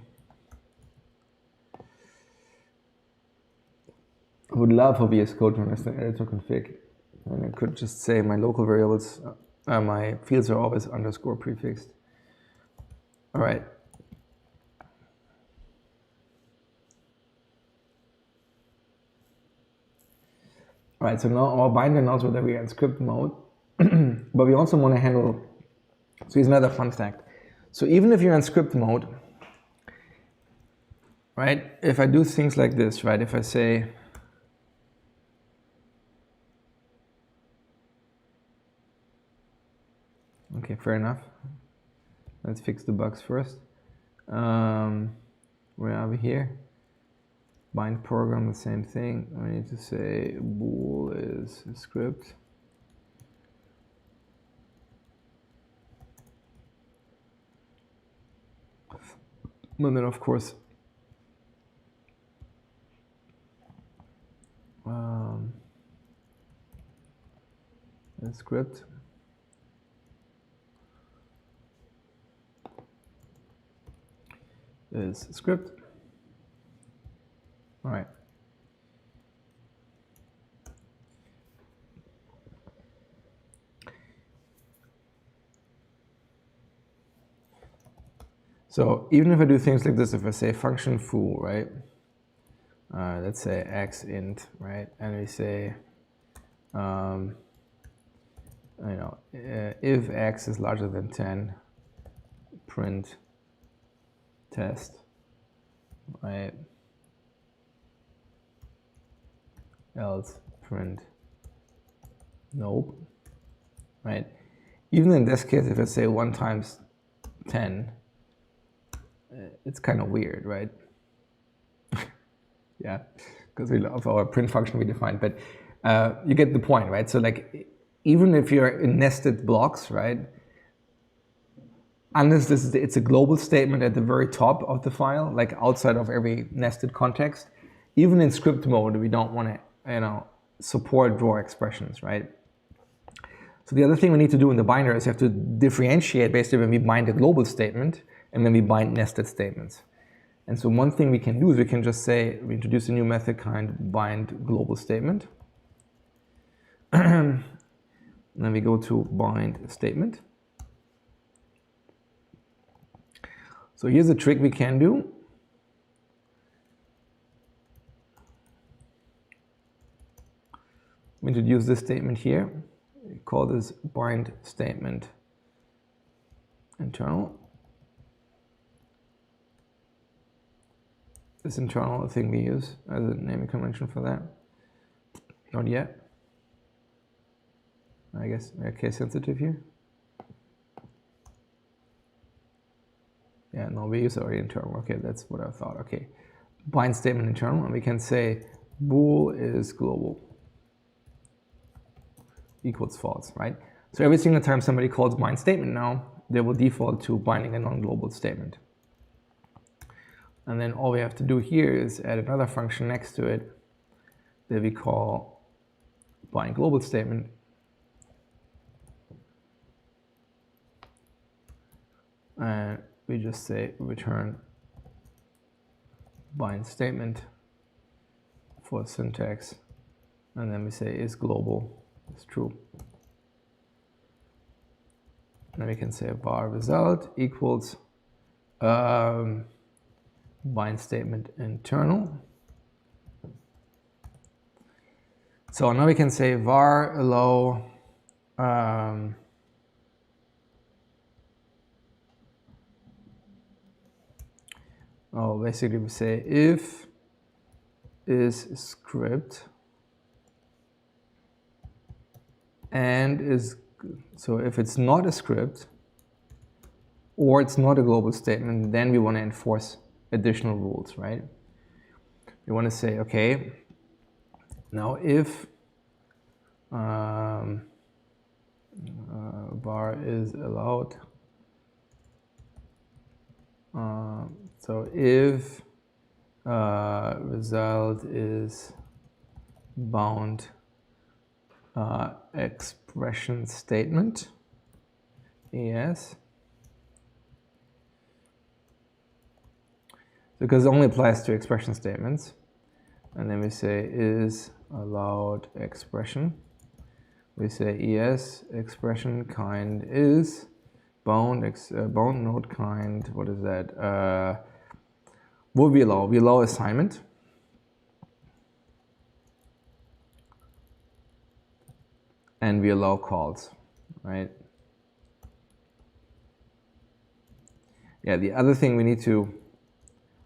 I would love for VS Code to understand editor config. And I could just say my local variables, my fields are always underscore prefixed. All right. All right, so now our binder knows whether we are in script mode, but we also want to handle, so here's another fun fact. So even if you're in script mode, right, if I do things like this, right, if I say, okay, fair enough. Let's fix the bugs first. Where are we here? Bind program, the same thing. I need to say bool is a script. And then of course a script. Is script. All right. So even if I do things like this, if I say function foo, right? Let's say x int, right? And we say, if x is larger than 10, print test, right? Else print nope, right? Even in this case, if I say 1 times 10, it's kind of weird, right? Yeah, because we love our print function we defined, but you get the point, right? So like, even if you're in nested blocks, right? Unless it's a global statement at the very top of the file, like outside of every nested context, even in script mode, we don't want to, support draw expressions, right? So the other thing we need to do in the binder is you have to differentiate basically when we bind a global statement and when we bind nested statements. And so one thing we can do is we can just say, we introduce a new method kind bind global statement. Then we go to bind statement. So here's a trick we can do. We introduce this statement here. We call this bind statement internal. This internal thing we use as a naming convention for that. Not yet. I guess we're case sensitive here. Yeah, no, we use already internal. Okay, that's what I thought. Okay, bind statement internal, and we can say bool is global equals false, right? So every single time somebody calls bind statement now, they will default to binding a non-global statement. And then all we have to do here is add another function next to it that we call bind global statement. And we just say return bind statement for syntax. And then we say is global, is true. And then we can say var result equals bind statement internal. So now we can say var allow basically we say if is script and is, so if it's not a script or it's not a global statement, then we want to enforce additional rules, right? We want to say, okay, now if var is allowed, so if result is bound expression statement, yes, because it only applies to expression statements. And then we say is allowed expression. We say yes, expression kind is bound node kind. What is that? What we allow? We allow assignment. And we allow calls, right? Yeah, the other thing we need to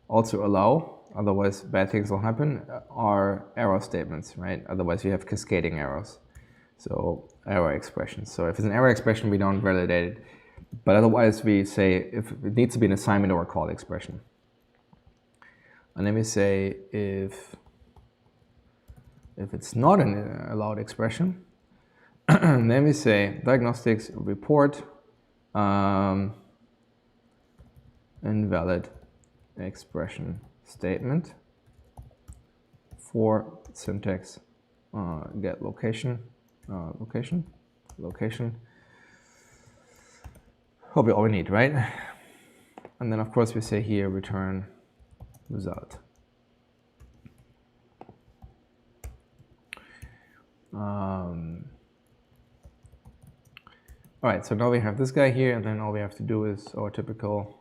also allow, otherwise bad things will happen, are error statements, right? Otherwise you have cascading errors. So error expressions. So if it's an error expression, we don't validate it. But otherwise we say if it needs to be an assignment or a call expression. And then we say if it's not an allowed expression, then we say diagnostics report invalid expression statement for syntax get location. Probably all we need, right? And then of course we say here return result. All right, so now we have this guy here, and then all we have to do is our typical.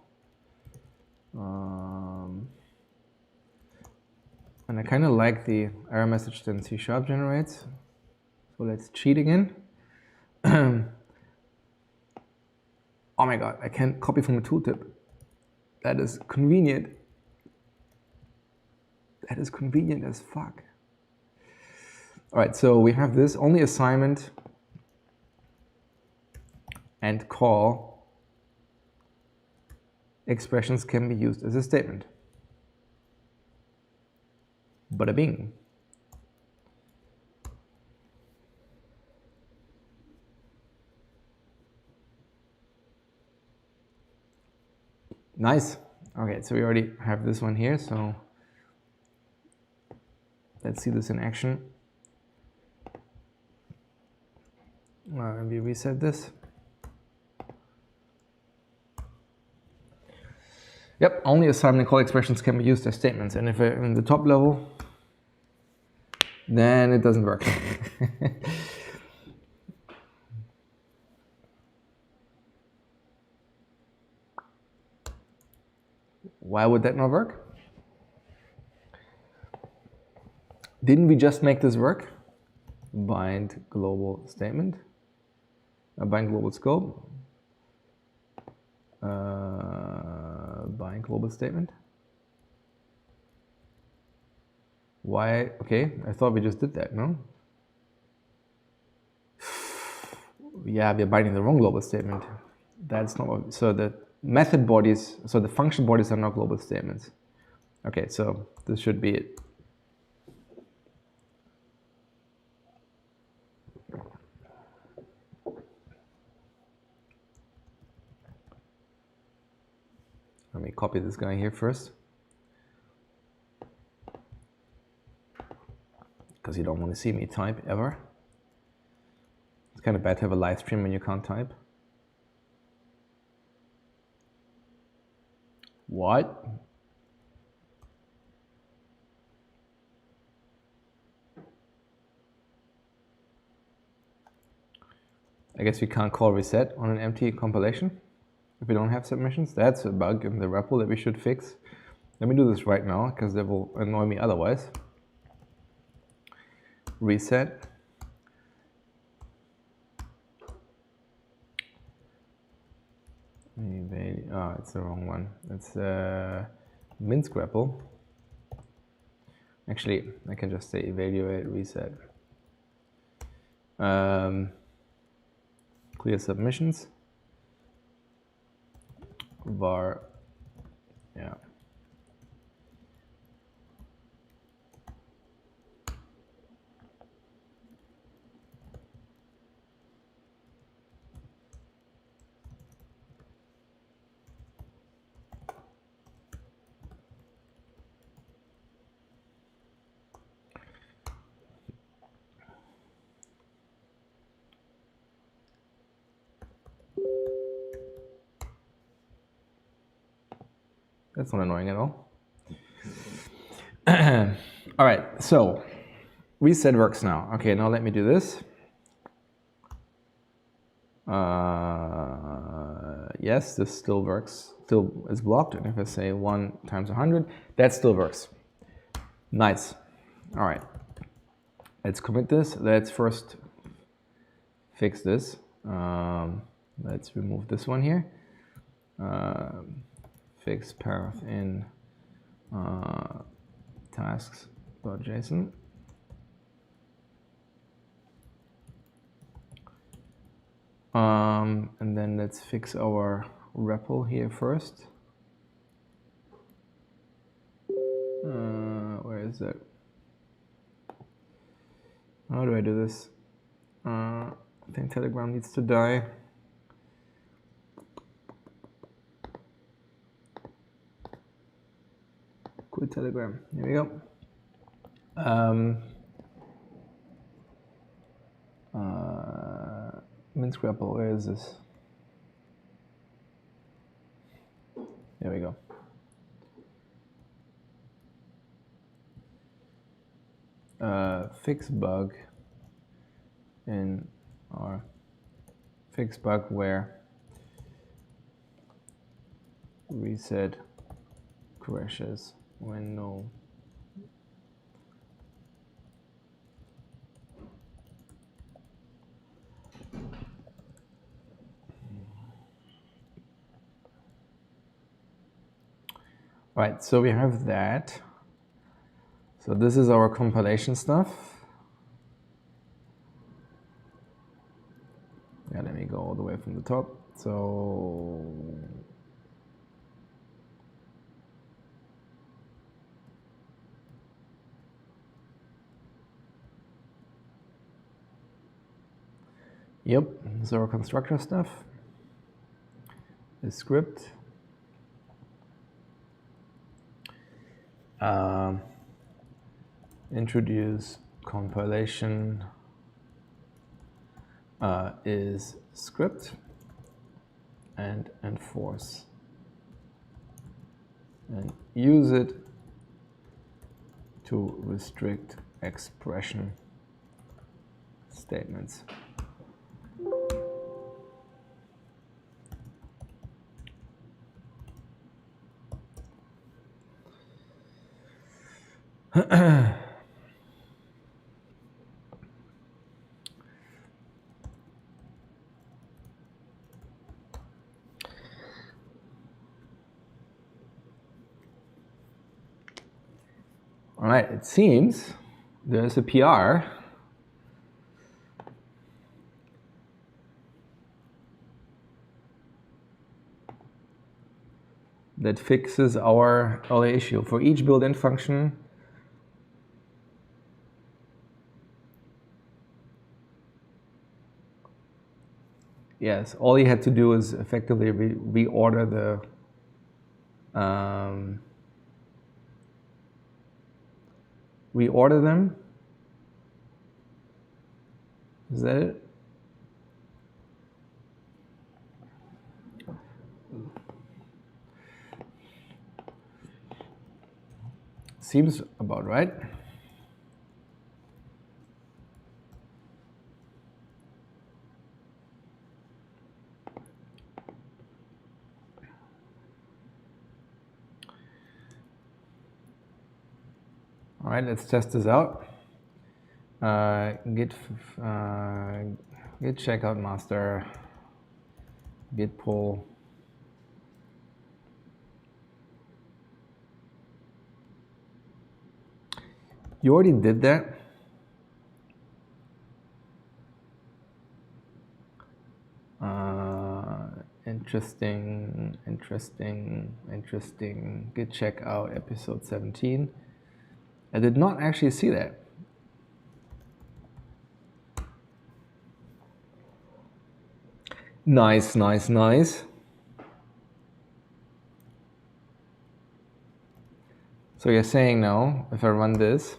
And I kind of like the error message that C# generates. So let's cheat again. Oh my god, I can't copy from a tooltip. That is convenient. That is convenient as fuck. All right, so we have this only assignment and call expressions can be used as a statement. Bada bing. Nice. Okay, so we already have this one here, so let's see this in action. And we reset this. Yep, only assignment and call expressions can be used as statements. And if we're in the top level, then it doesn't work. Why would that not work? Didn't we just make this work? Bind global statement, bind global scope, bind global statement. Why? Okay, I thought we just did that, no? Yeah, we're binding the wrong global statement. That's not what, so the method bodies, so the function bodies are not global statements. Okay, so this should be it. Let me copy this guy here first, because you don't want to see me type ever. It's kind of bad to have a live stream when you can't type. What? I guess we can't call reset on an empty compilation if we don't have submissions. That's a bug in the REPL that we should fix. Let me do this right now, because that will annoy me otherwise. Reset. Oh, it's the wrong one. It's Minsk REPL. Actually, I can just say evaluate reset. Clear submissions. Var, yeah. That's not annoying at all. All right, so reset works now. Okay, now let me do this. Yes, this still works, still is blocked. And if I say 1 times 100, that still works. Nice. All right, let's commit this. Let's first fix this. Let's remove this one here. Fix path in tasks.json. And then let's fix our REPL here first. is that? How do I do this? I think Telegram needs to die. Quit Telegram. Here we go. Mint Grapple, where is this? There we go. Fix bug in our fix bug where reset crashes when no Right, so we have that. So this is our compilation stuff. Yeah, let me go all the way from the top. So yep, this is our constructor stuff. The script. Introduce compilation is script and enforce and use it to restrict expression statements. All right, it seems there's a PR that fixes our early issue. For each built-in function, yes, all you had to do is effectively reorder the reorder them. Is that it? Seems about right. All right, let's test this out. Git checkout master, git pull. You already did that. Interesting. Git checkout episode 17. I did not actually see that. Nice. So you're saying now, if I run this,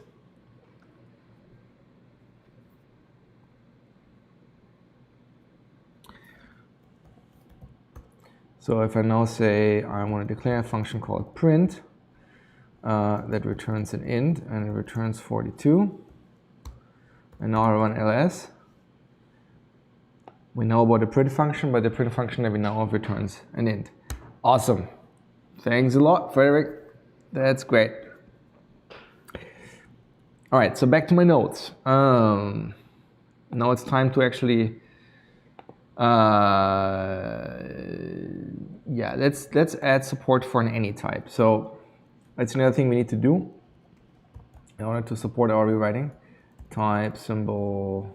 so if I now say I want to declare a function called print that returns an int and it returns 42, and now I run ls, we know about the print function, but the print function that we know of returns an int. Awesome. Thanks a lot, Frederick. That's great. All right, so back to my notes. Now it's time to actually, let's add support for an any type. So that's another thing we need to do in order to support our rewriting. Type, symbol.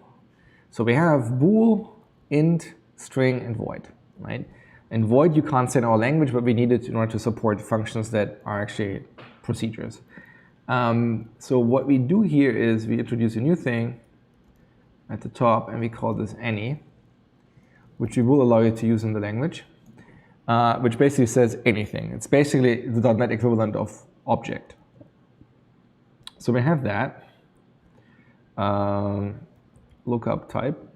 So we have bool, int, string, and void, right? And void you can't say in our language, but we need it in order to support functions that are actually procedures. So what we do here is we introduce a new thing at the top, and we call this any, which we will allow you to use in the language, which basically says anything. It's basically the .NET equivalent of object. So we have that. Lookup type.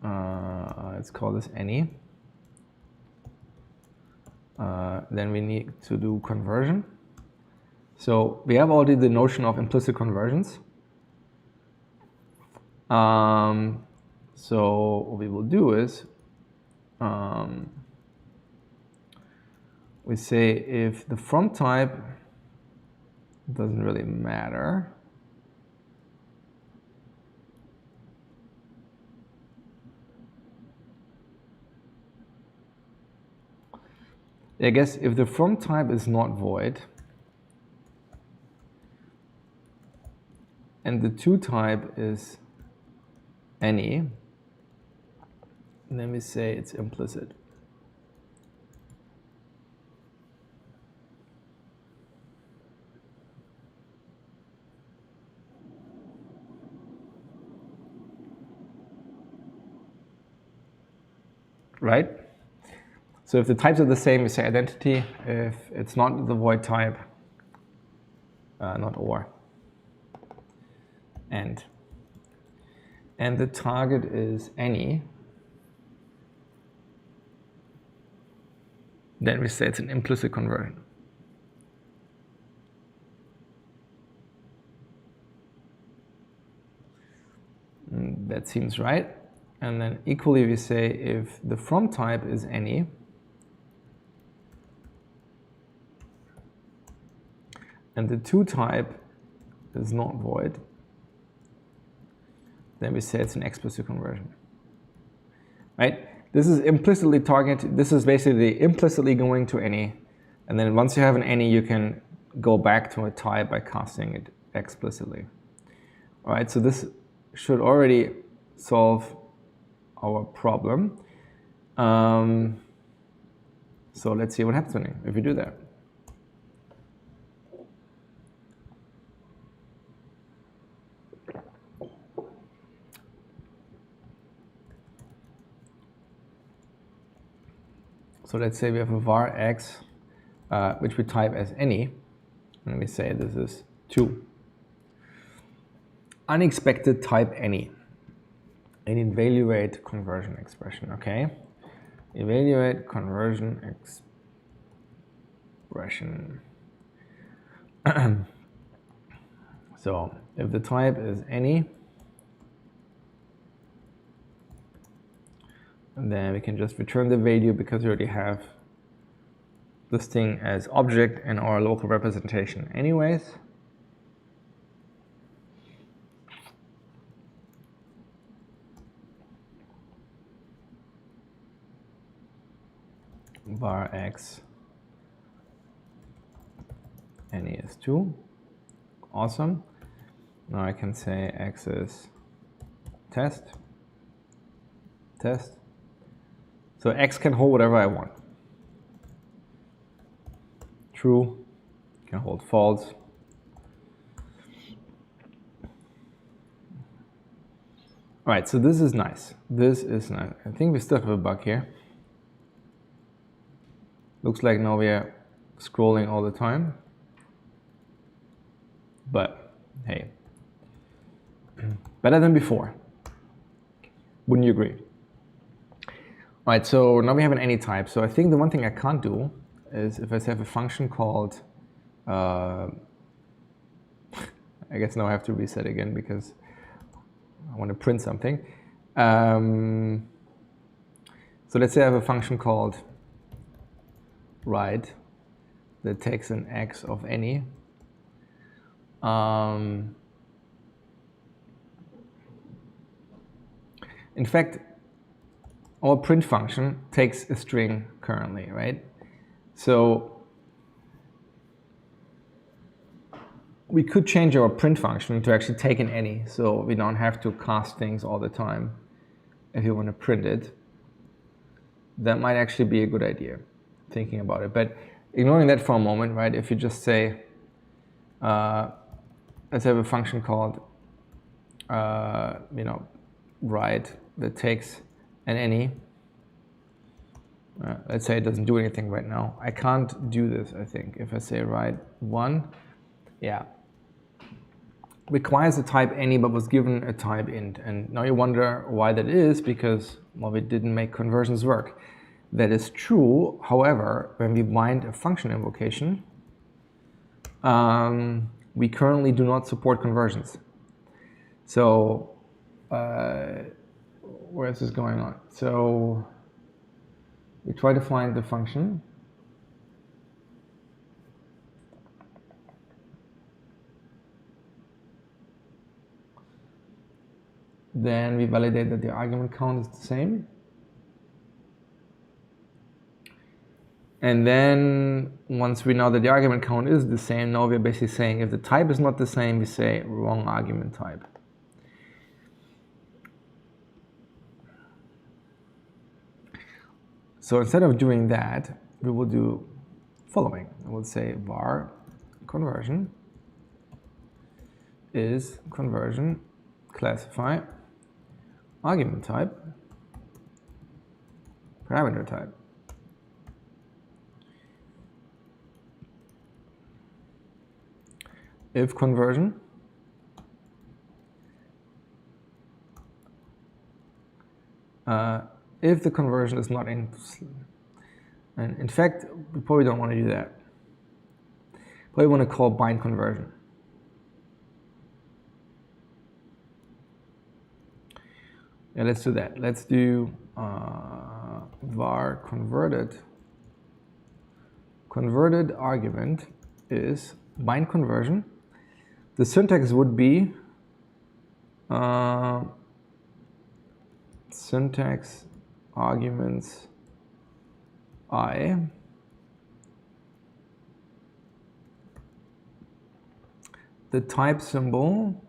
Let's call this any. Then we need to do conversion. So we have already the notion of implicit conversions. So what we will do is we say if the from type doesn't really matter, I guess if the from type is not void and the to type is any, then we say it's implicit. Right? So if the types are the same, we say identity. If it's not the void type, not or. And the target is any, then we say it's an implicit conversion. That seems right. And then equally we say if the from type is any, and the to type is not void, then we say it's an explicit conversion. Right? This is implicitly targeted. This is basically implicitly going to any, and then once you have an any, you can go back to a type by casting it explicitly. All right, so this should already solve our problem. So let's see what happens if we do that. So let's say we have a var x, which we type as any, and we say this is 2. Unexpected type any. An evaluate conversion expression, okay? Evaluate conversion expression. So if the type is any, and then we can just return the value because we already have this thing as object in our local representation anyways. Var x any is 2. Awesome. Now I can say x is test. So x can hold whatever I want. True, can hold false. All right, so this is nice. This is nice. I think we still have a bug here. Looks like now we are scrolling all the time. But hey, better than before. Wouldn't you agree? All right, so now we have an any type. So I think the one thing I can't do is if I have a function called, I guess now I have to reset again because I want to print something. So let's say I have a function called write that takes an x of any. In fact, our print function takes a string currently, right? So we could change our print function to actually take an any, so we don't have to cast things all the time if you want to print it. That might actually be a good idea. thinking about it. But ignoring that for a moment, right? If you just say, let's have a function called, write, that takes an any. Let's say it doesn't do anything right now. I can't do this, I think. If I say write 1, yeah. Requires a type any, but was given a type int. And now you wonder why that is, because, well, we didn't make conversions work. That is true. However, when we bind a function invocation, we currently do not support conversions. So where is this going on? So we try to find the function. Then we validate that the argument count is the same. And then once we know that the argument count is the same, now we're basically saying if the type is not the same, we say wrong argument type. So instead of doing that, we will do following. I will say var conversion is conversion classify argument type parameter type. If conversion if the conversion is not in, and in fact, we probably don't want to do that. Probably want to call bind conversion. Yeah, let's do that. Let's do var converted argument is bind conversion. The syntax would be syntax arguments I the type symbol.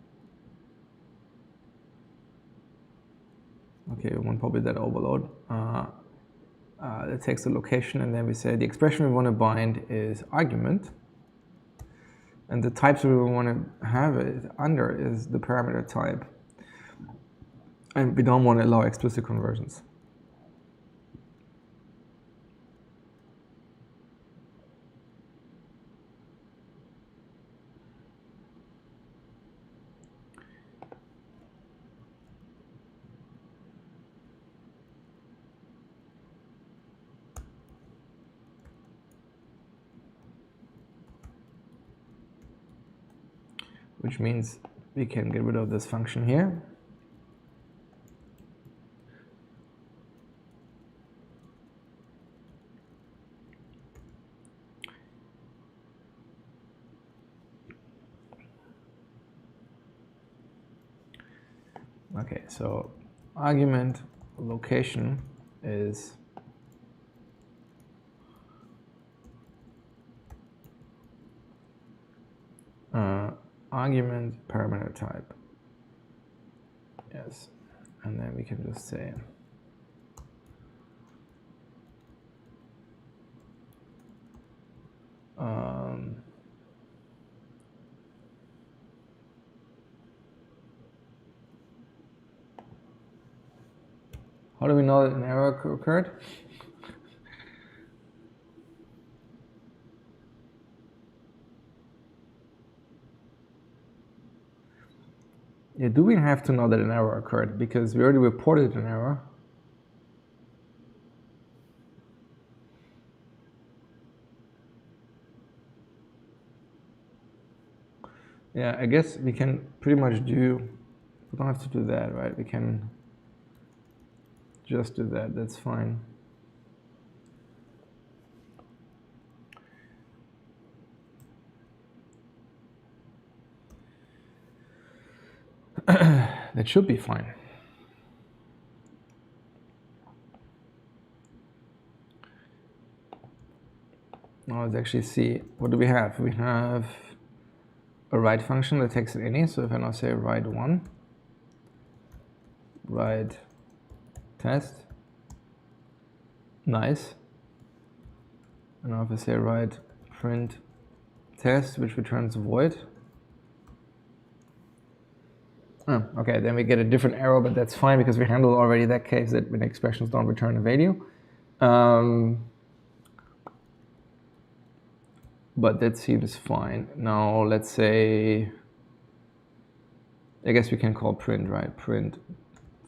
Okay, we want probably that overload. That takes the location, and then we say the expression we want to bind is argument, and the types we want to have it under is the parameter type, and we don't want to allow explicit conversions. Which means we can get rid of this function here. Okay, so argument location is argument parameter type. Yes, and then we can just say how do we know that an error occurred? Yeah, do we have to know that an error occurred? Because we already reported an error. Yeah, I guess we can pretty much do, we don't have to do that, right? We can just do that, that's fine. That should be fine. Now let's actually see, what do we have? We have a write function that takes any, so if I now say write 1, write test, nice. And now if I say write print test, which returns void. Oh, okay, then we get a different error, but that's fine because we handled already that case that when expressions don't return a value. But that seems fine. Now let's say, I guess we can call print, right? Print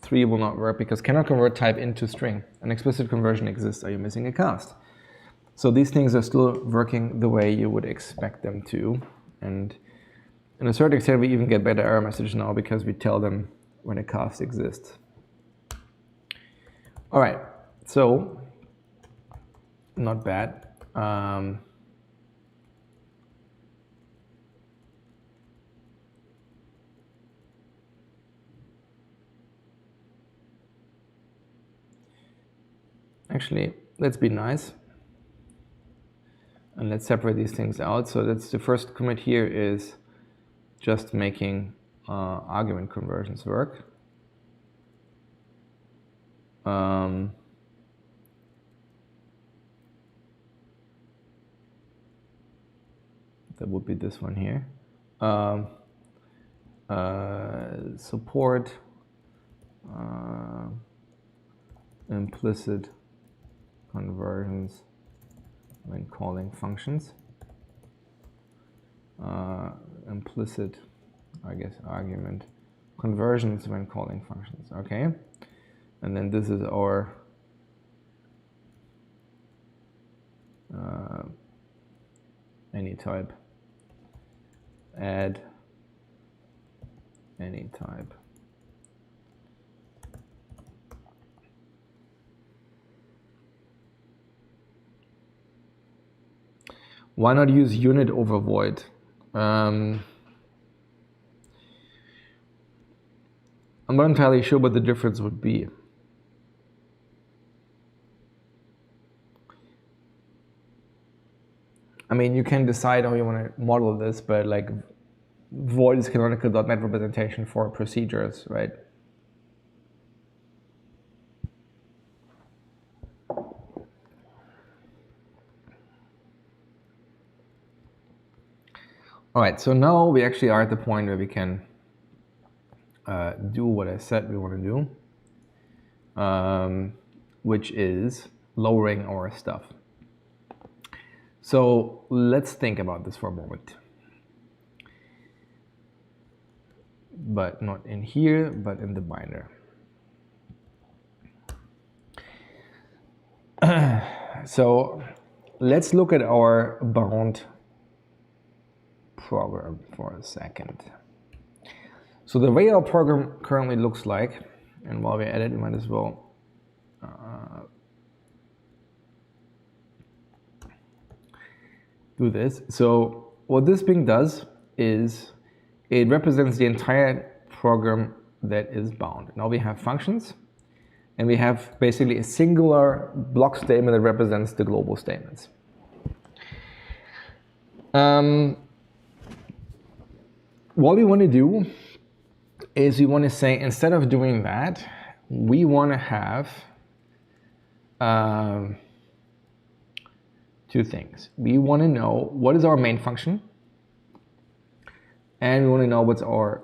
3 will not work because cannot convert type into string. An explicit conversion exists. Are you missing a cast? So these things are still working the way you would expect them to. And in a certain extent, we even get better error messages now because we tell them when a cast exists. All right, so not bad. Actually, let's be nice. And let's separate these things out. So that's the first commit here is just making argument conversions work. That would be this one here. Support implicit conversions when calling functions. Implicit, I guess, argument conversions when calling functions. Okay, and then this is our any type. Add any type. Why not use unit over void? I'm not entirely sure what the difference would be. I mean, you can decide how you want to model this, but like void is canonical.NET representation for procedures, right? All right, so now we actually are at the point where we can do what I said we want to do, which is lowering our stuff. So let's think about this for a moment. But not in here, but in the binder. So let's look at our bound program for a second. So the way our program currently looks like, and while we're at it, we might as well do this. So what this thing does is it represents the entire program that is bound. Now we have functions, and we have basically a singular block statement that represents the global statements. What we want to do is we want to say, instead of doing that, we want to have two things. We want to know what is our main function, and we want to know what's our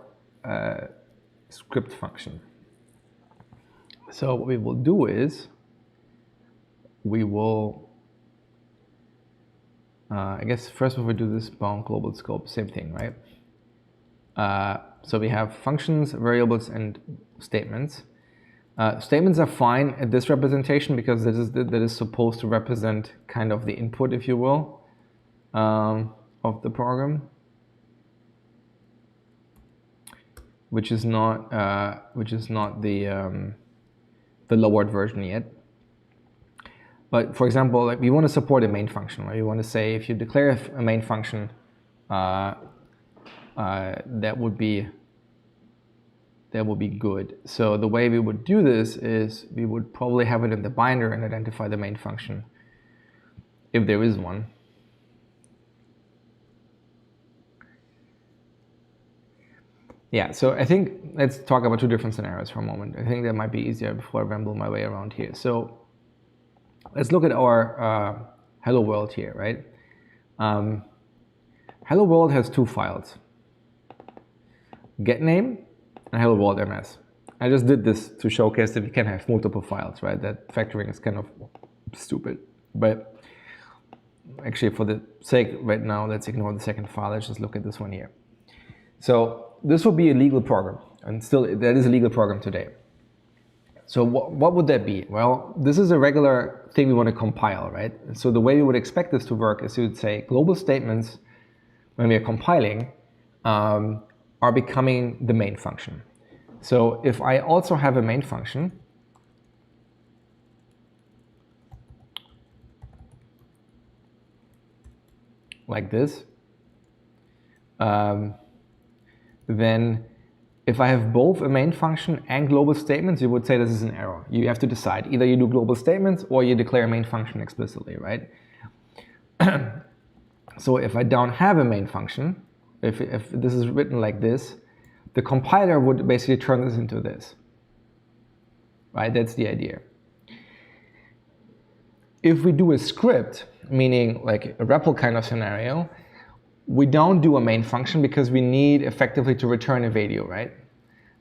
script function. So what we will do is we will, I guess first before we do this bound global scope, same thing, right? So we have functions, variables, and statements. Statements are fine at this representation because that is supposed to represent kind of the input, if you will, of the program, which is not the lowered version yet. But for example, like we want to support a main function, right? You want to say if you declare a main function, that would be good. So the way we would do this is we would probably have it in the binder and identify the main function if there is one. Yeah, so I think let's talk about two different scenarios for a moment. I think that might be easier before I ramble my way around here. So let's look at our hello world here, right? Hello world has two files, get name and hello world ms. I just did this to showcase that we can have multiple files, right? That factoring is kind of stupid, but actually for the sake right now, let's ignore the second file. Let's just look at this one here. So this would be a legal program, and still that is a legal program today. So what would that be? Well, this is a regular thing we want to compile, right? So the way we would expect this to work is you would say global statements, when we are compiling, are becoming the main function. So if I also have a main function, like this, then if I have both a main function and global statements, you would say this is an error. You have to decide. Either you do global statements or you declare a main function explicitly, right? So if I don't have a main function, if this is written like this, the compiler would basically turn this into this, right? That's the idea. If we do a script, meaning like a REPL kind of scenario, we don't do a main function because we need effectively to return a value, right?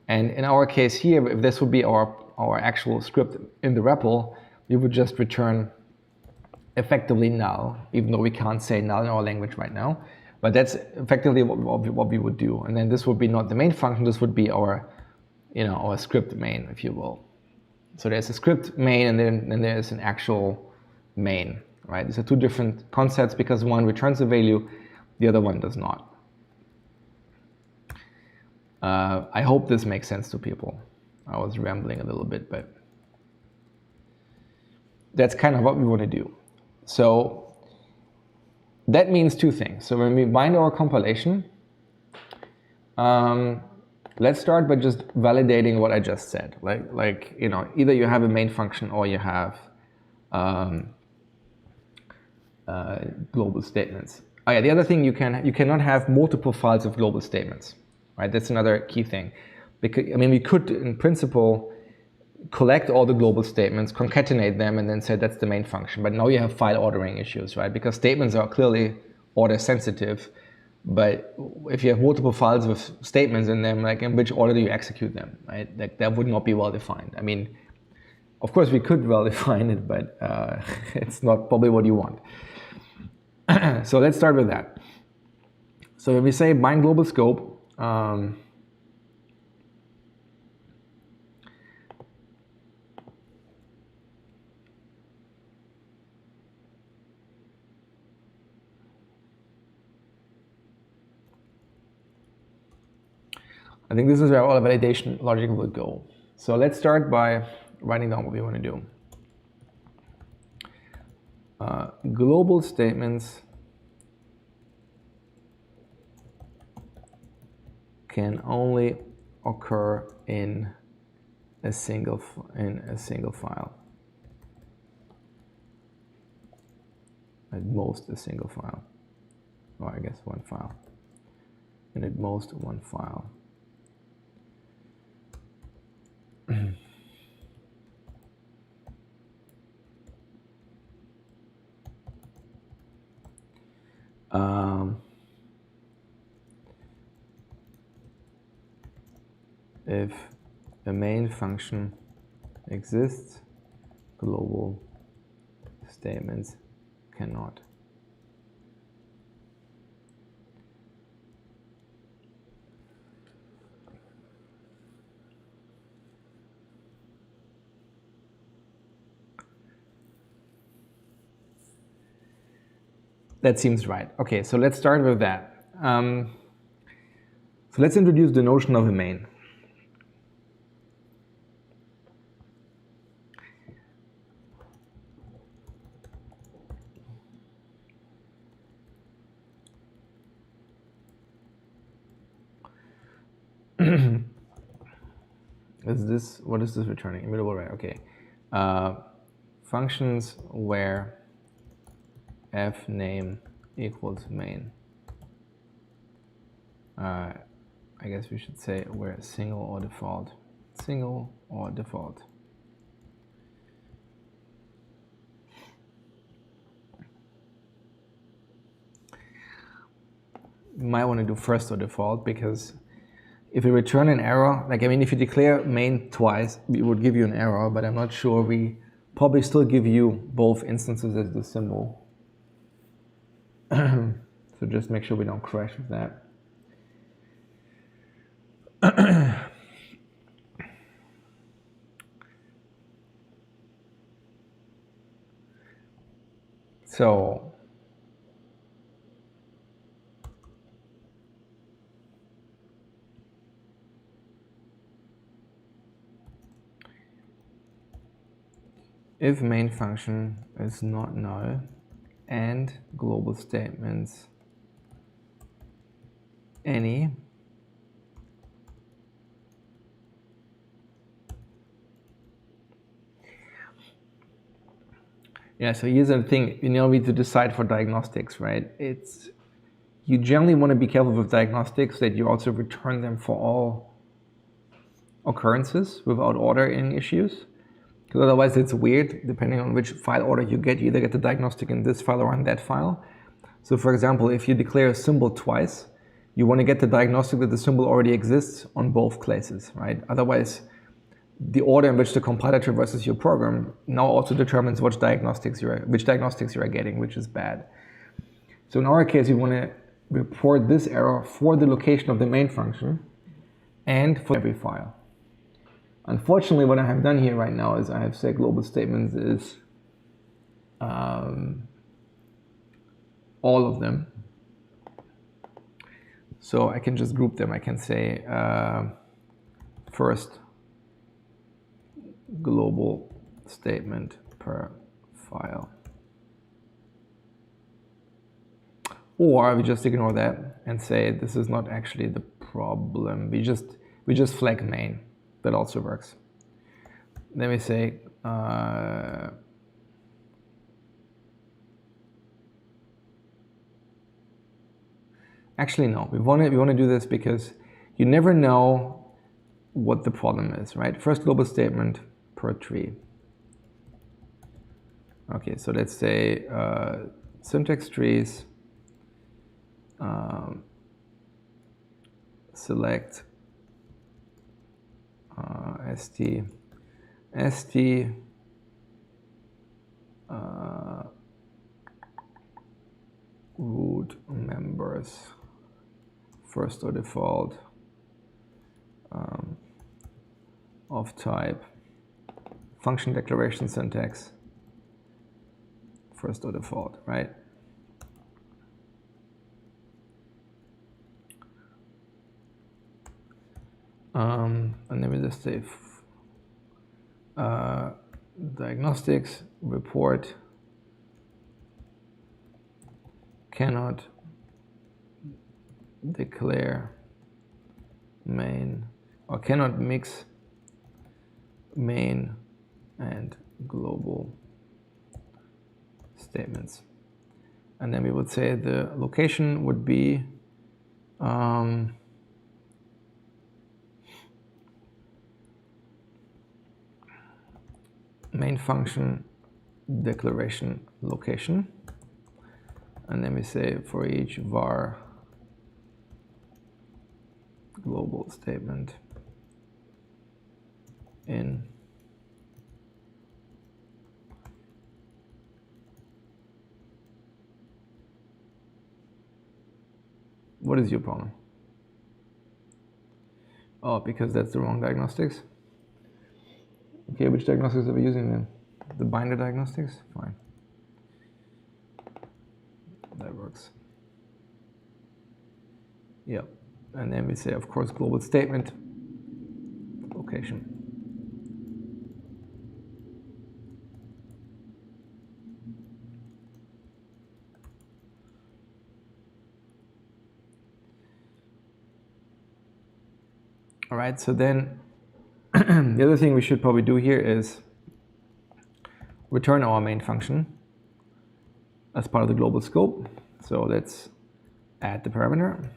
And in our case here, if this would be our actual script in the REPL, we would just return effectively null, even though we can't say null in our language right now. But that's effectively what we would do. And then this would be not the main function, this would be our, our script main, if you will. So there's a script main and then there's an actual main, right? These are two different concepts because one returns a value, the other one does not. I hope this makes sense to people. I was rambling a little bit, but that's kind of what we want to do. So that means two things. So when we bind our compilation, let's start by just validating what I just said. Like either you have a main function or you have global statements. Oh yeah, the other thing you cannot have multiple files of global statements, right? That's another key thing. Because we could in principle collect all the global statements, concatenate them, and then say that's the main function. But now you have file ordering issues, right? Because statements are clearly order sensitive. But if you have multiple files with statements in them, like in which order do you execute them, right? That would not be well defined. Of course we could well define it, but it's not probably what you want. So let's start with that. So when we say bind global scope, I think this is where all the validation logic will go. So let's start by writing down what we want to do. Global statements can only occur in a single file. At most a single file, or I guess one file, and at most one file. If a main function exists, global statements cannot. That seems right. Okay, so let's start with that. So let's introduce the notion of a main. What is this returning? Immutable, right? Okay. Functions where f name equals main. I guess we should say where single or default. Single or default. you might want to do first or default, because if we return an error, like, I mean, if you declare main twice, it would give you an error, but I'm not sure. We probably still give you both instances as the symbol. So just make sure we don't crash with that. So if main function is not null and global statements any, yeah, so here's the thing, you know, we need to decide for diagnostics, right? You generally want to be careful with diagnostics that you also return them for all occurrences without ordering issues, because otherwise it's weird. Depending on which file order you get, you either get the diagnostic in this file or in that file. So for example, if you declare a symbol twice, you want to get the diagnostic that the symbol already exists on both places, right? Otherwise, the order in which the compiler traverses your program now also determines which diagnostics you are getting, which is bad. So in our case, we want to report this error for the location of the main function and for every file. Unfortunately, what I have done here right now is I have said global statements is all of them. So I can just group them. I can say first global statement per file. Or we just ignore that and say this is not actually the problem. We just flag main. That also works. Then we say actually no. We want to do this because you never know what the problem is, right? First global statement per tree. Okay, so let's say syntax trees. Select st root members first or default of type function declaration syntax first or default, right? And then we just say diagnostics report cannot declare main or cannot mix main and global statements. And then we would say the location would be main function declaration location, and then we say for each var global statement in what is your problem? Oh, because that's the wrong diagnostics. Okay, which diagnostics are we using then? The binder diagnostics? Fine. That works. Yep. And then we say, of course, global statement location. All right, so then the other thing we should probably do here is return our main function as part of the global scope. So let's add the parameter.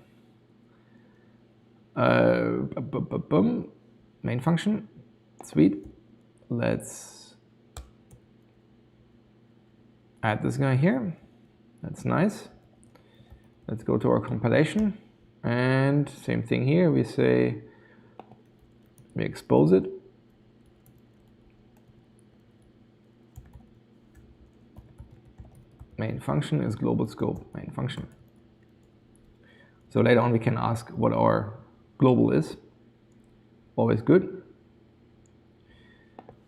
Main function, sweet. Let's add this guy here. That's nice. Let's go to our compilation, and same thing here. We say, we expose it. Main function is global scope main function. So later on we can ask what our global is. Always good.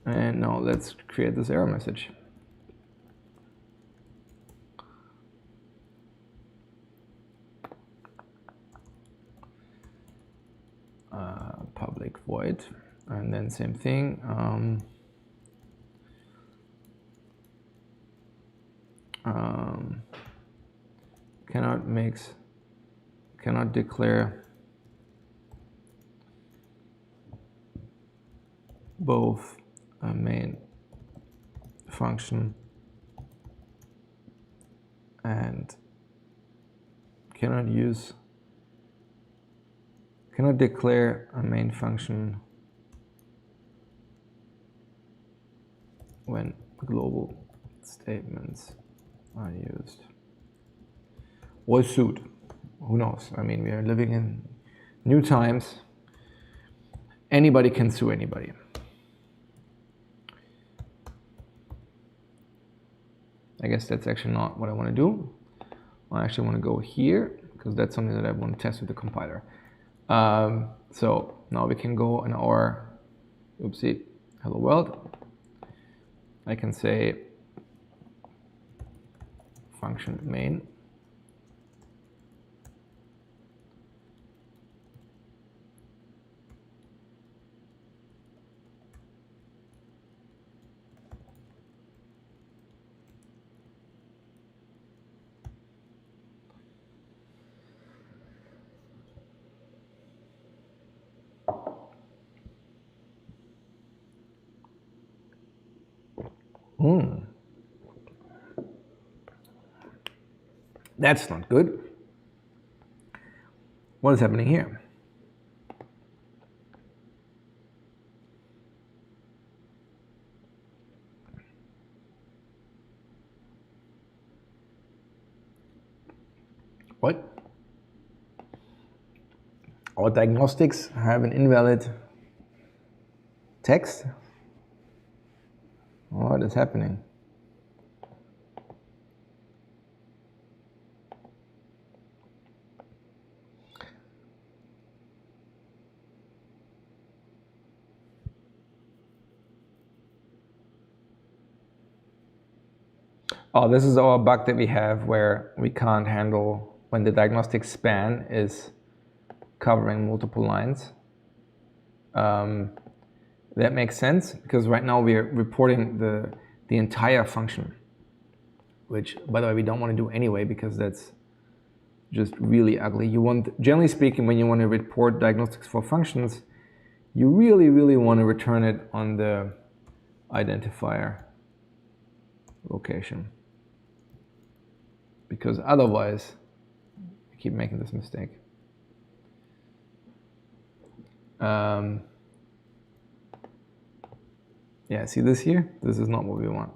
And now let's create this error message. Public void, and then same thing. Cannot declare both a main function and cannot declare a main function when global statements are used. Or sued. Who knows? I mean, we are living in new times. Anybody can sue anybody. I guess that's actually not what I want to do. I actually want to go here because that's something that I want to test with the compiler. So now we can go in our, oopsie, hello world. I can say function main. That's not good. What is happening here? What? Our diagnostics have an invalid text? What is happening? Oh, this is our bug that we have where we can't handle when the diagnostic span is covering multiple lines. That makes sense because right now we are reporting the entire function, which, by the way, we don't want to do anyway because that's just really ugly. You want, generally speaking, when you want to report diagnostics for functions, you really, really want to return it on the identifier location, because otherwise you keep making this mistake. Yeah, see this here? This is not what we want.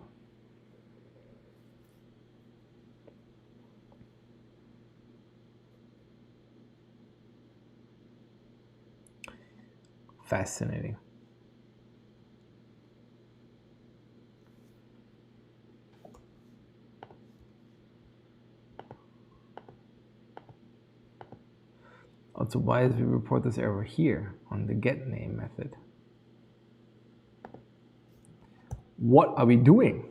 Fascinating. Also, why did we report this error here on the getName method? What are we doing?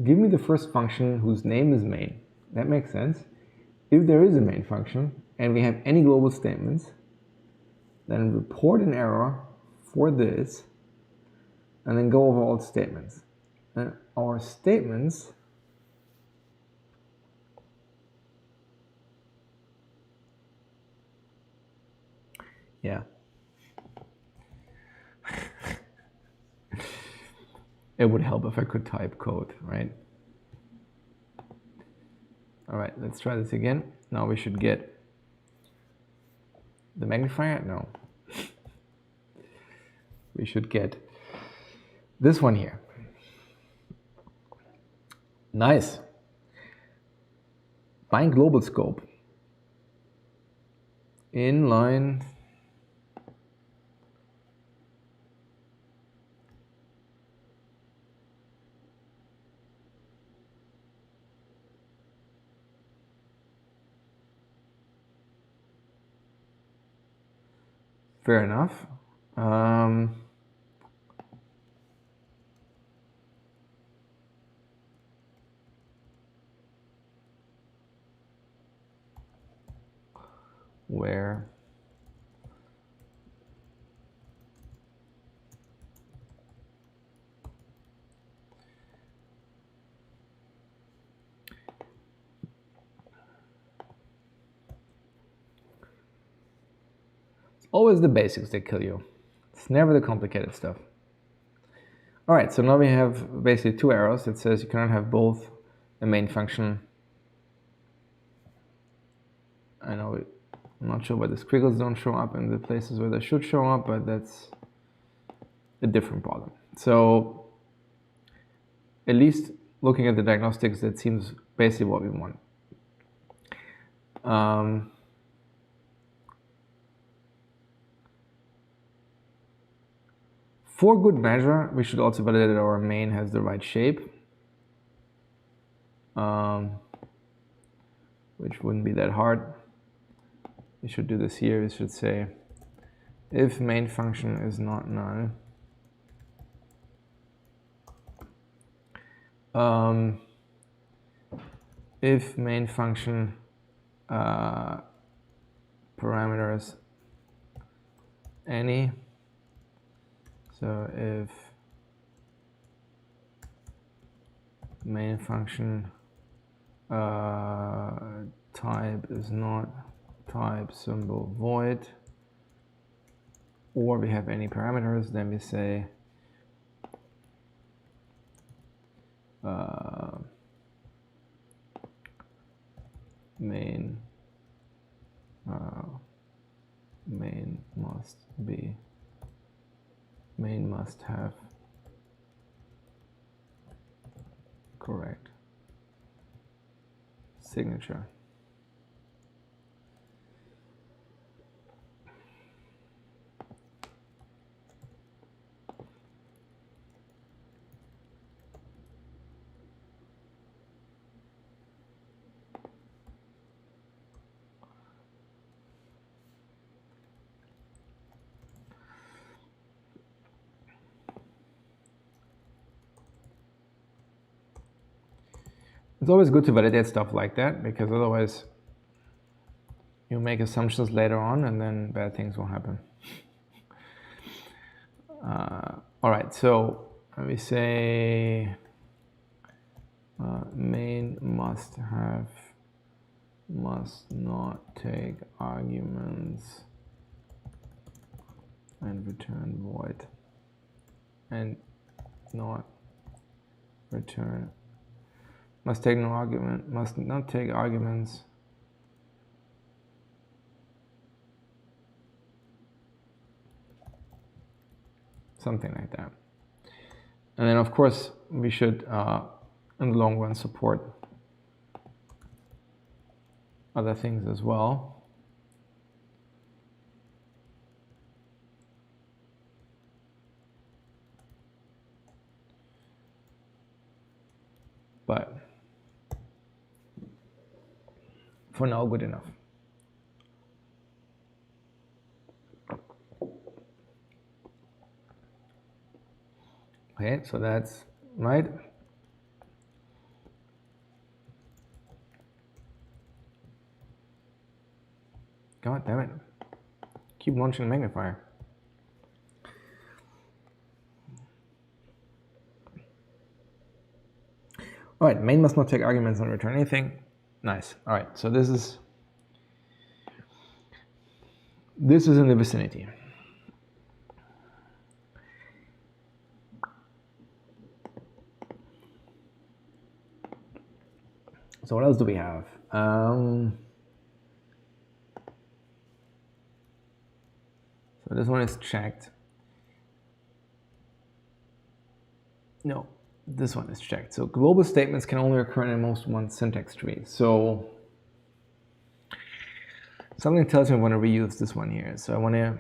Give me the first function whose name is main. That makes sense. If there is a main function and we have any global statements, then report an error for this and then go over all statements. And our statements yeah. It would help if I could type code, right? All right, let's try this again. Now we should get the magnifier. No. We should get this one here. Nice. Bind global scope. Inline. Fair enough. Where it's always the basics that kill you. It's never the complicated stuff. All right, so now we have basically two arrows that says you cannot have both a main function. I know I'm not sure why the squiggles don't show up in the places where they should show up, but that's a different problem. So at least looking at the diagnostics, that seems basically what we want. For good measure, we should also validate that our main has the right shape, which wouldn't be that hard. We should do this here. We should say if main function is not null, if main function parameters any, so if main function type is not type symbol void, or we have any parameters, then we say main must have correct signature. It's always good to validate stuff like that, because otherwise you make assumptions later on and then bad things will happen. All right, so we say main must not take arguments and return void, and not return, must take no argument, must not take arguments something like that. And then of course we should in the long run support other things as well. But for now, good enough. Okay, so that's right. God damn it. Keep launching the magnifier. All right, main must not take arguments and return anything. Nice. All right, so this is in the vicinity. So what else do we have? So this one is checked. No, this one is checked. So global statements can only occur in most one syntax tree. So something tells me I want to reuse this one here. So I want to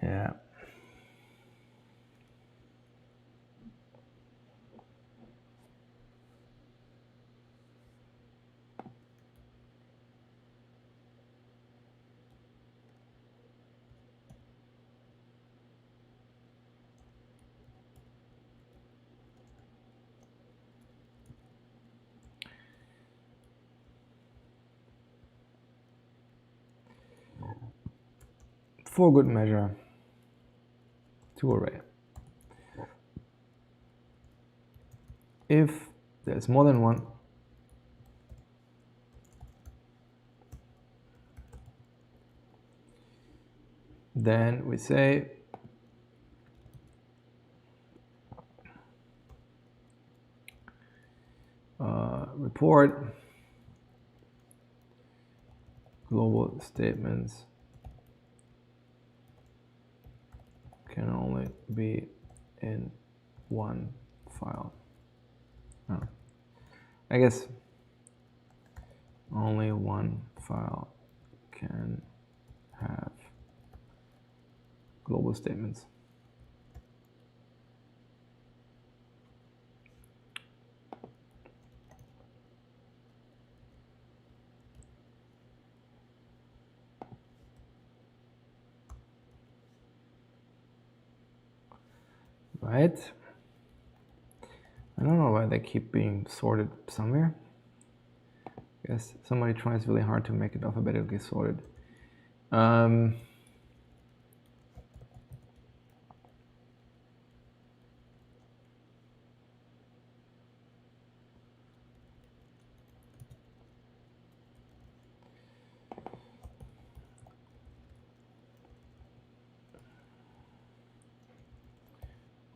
yeah. For good measure, to array. If there's more than one, then we say report global statements can only be in one file. Oh. I guess only one file can have global statements. Right? I don't know why they keep being sorted somewhere. I guess somebody tries really hard to make it alphabetically sorted.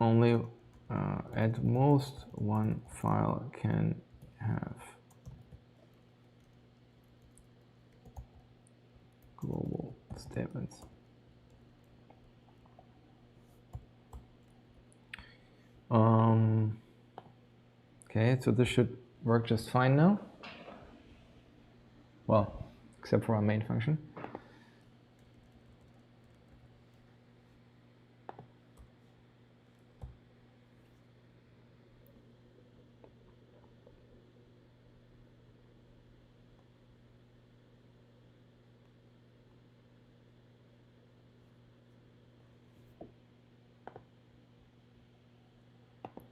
Only at most one file can have global statements. Okay, so this should work just fine now. Well, except for our main function.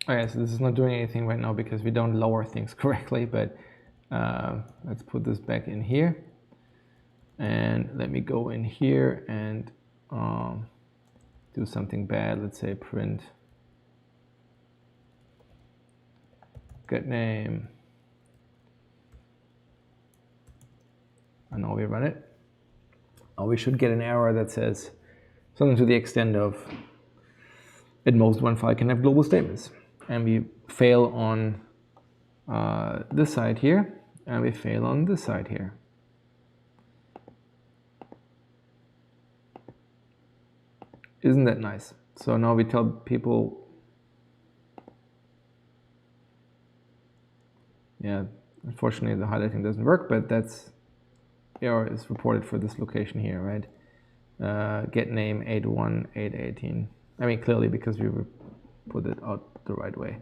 Okay, so this is not doing anything right now because we don't lower things correctly, but let's put this back in here. And let me go in here and do something bad. Let's say print get name. And now we run it. Now we should get an error that says something to the extent of at most one file can have global statements. And we fail on this side here, and we fail on this side here. Isn't that nice? So now we tell people, yeah, unfortunately the highlighting doesn't work, but that's error is reported for this location here, right? Get name 81818. I mean, clearly because we put it out the right way.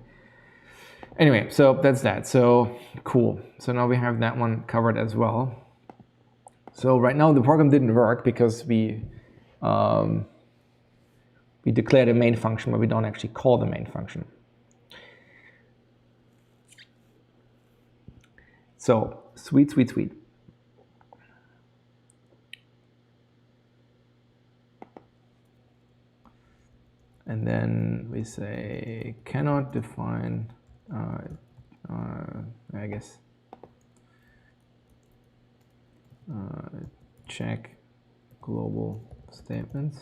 Anyway, so that's that. So cool. So now we have that one covered as well. So right now the program didn't work because we declared a main function, but we don't actually call the main function. So sweet, sweet, sweet. And then we say cannot define, I guess, check global statements,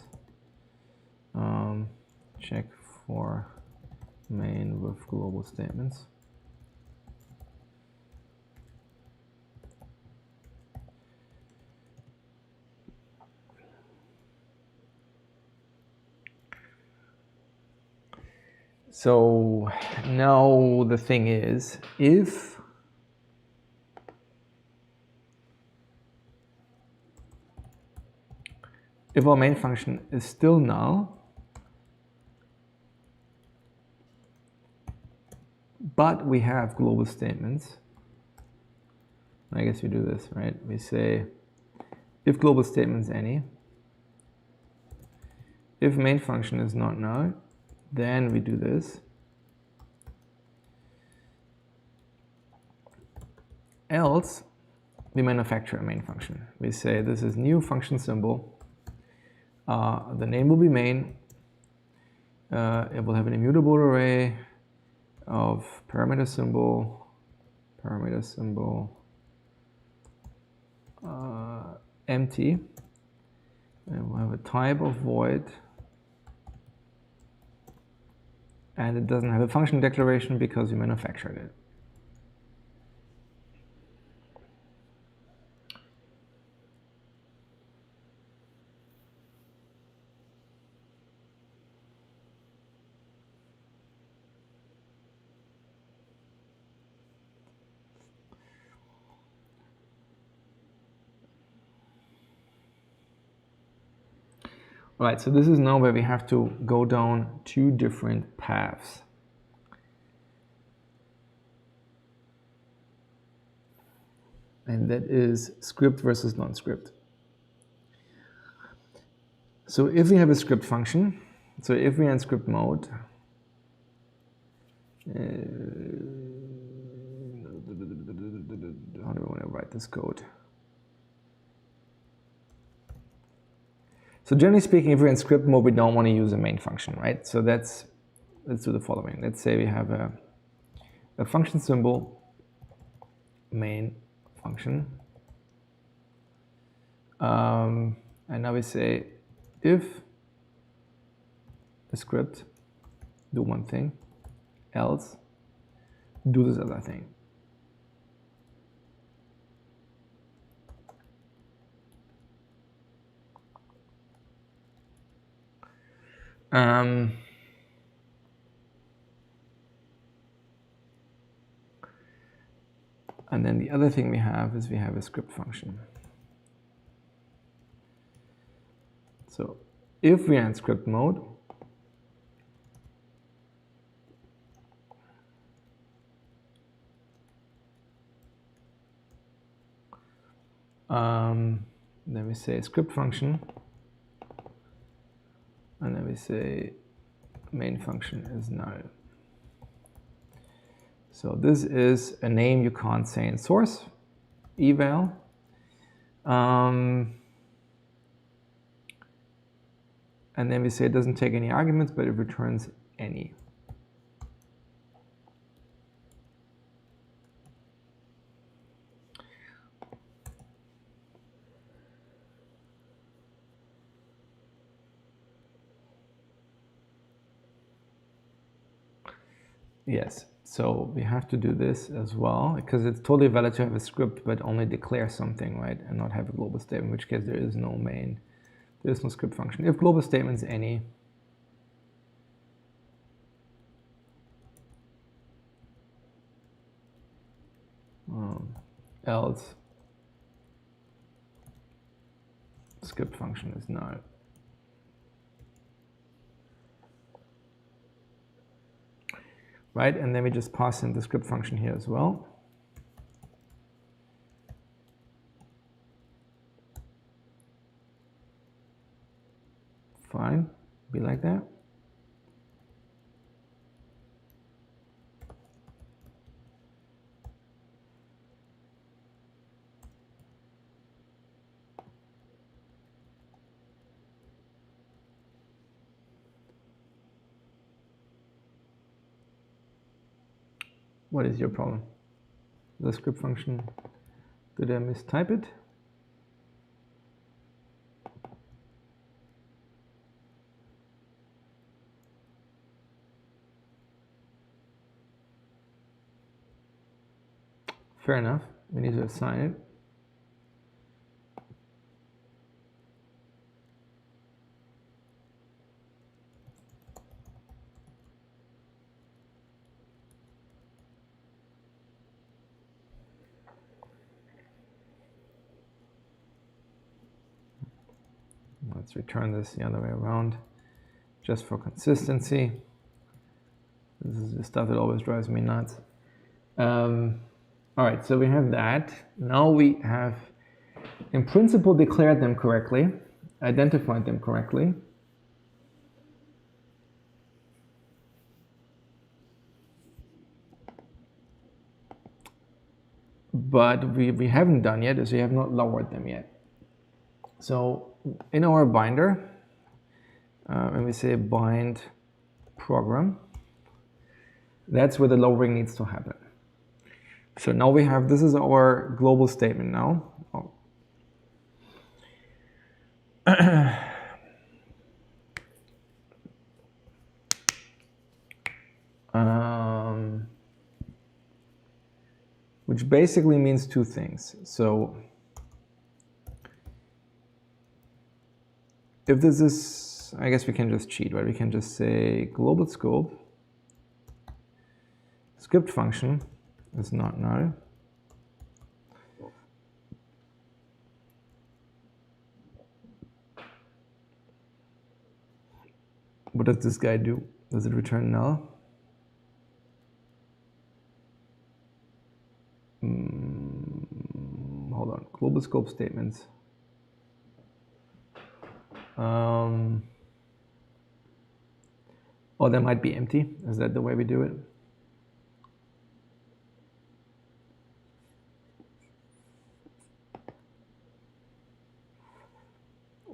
check for main with global statements. So now the thing is, if our main function is still null, but we have global statements, I guess we do this, right? We say if global statements any, if main function is not null, then we do this. Else, we manufacture a main function. We say this is new function symbol. The name will be main. It will have an immutable array of parameter symbol, empty. And we'll have a type of void. And it doesn't have a function declaration because we manufactured it. Right, so this is now where we have to go down two different paths. And that is script versus non-script. So if we have a script function, so if we are in script mode, how do we want to write this code? So generally speaking, if we're in script mode, we don't want to use a main function, right? So let's do the following. Let's say we have a function symbol, main function. And now we say if the script do one thing, else do this other thing. And then the other thing we have is we have a script function. So if we are in script mode, then we say script function, and then we say main function is null. So this is a name you can't say in source eval. And then we say it doesn't take any arguments, but it returns any. Yes, so we have to do this as well, because it's totally valid to have a script, but only declare something, right, and not have a global statement, in which case there is no main, there is no script function. If global statement is any, else script function is null. Right, and then we just pass in the script function here as well. Fine, be like that. What is your problem? The script function, did I mistype it? Fair enough. We need to assign it. Let's return this the other way around, just for consistency. This is the stuff that always drives me nuts. All right, so we have that. Now we have, in principle, declared them correctly, identified them correctly. But we haven't done yet is we have not lowered them yet. So in our binder, when we say bind program, that's where the lowering needs to happen. So now we have, this is our global statement now. Which basically means two things. So if this is, I guess we can just cheat, right? We can just say global scope, script function is not null. What does this guy do? Does it return null? Hold on, global scope statements. Oh, that might be empty. Is that the way we do it?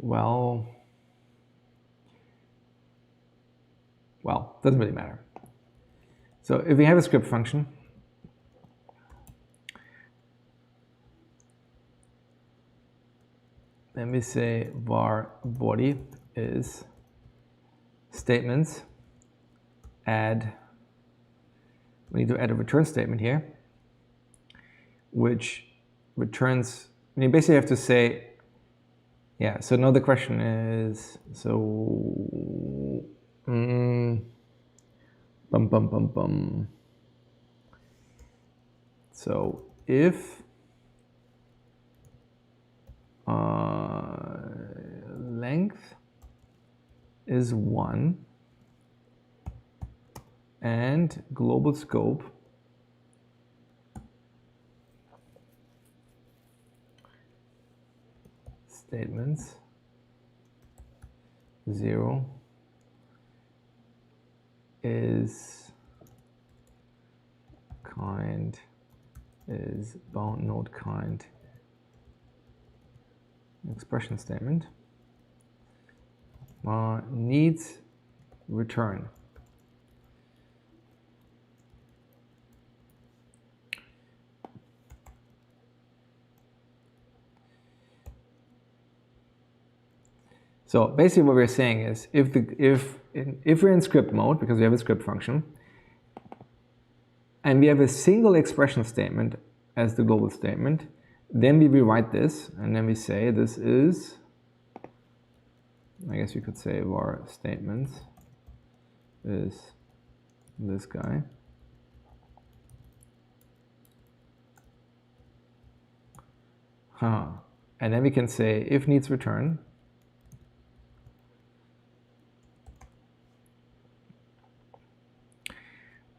Well, doesn't really matter. So if we have a script function, then we say var body is statements, add, we need to add a return statement here, which returns, you basically have to say, yeah, so now the question is, so, So if length is 1 and global scope statements 0 is kind is bound node kind expression statement needs return. So basically what we're saying is if we're in script mode because we have a script function and we have a single expression statement as the global statement, then we rewrite this and then we say this is, I guess you could say var statements is this guy. And then we can say if needs return,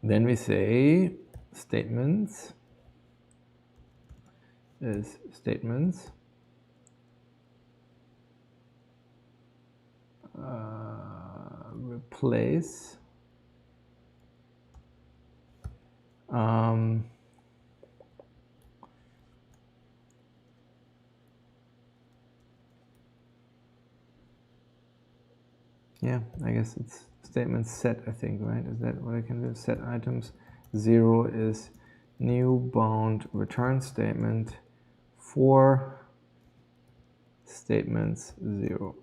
then we say statements is statements replace yeah, I guess it's statement set, I think, right? Is that what I can do? Set items 0 is new bound return statement for statements 0.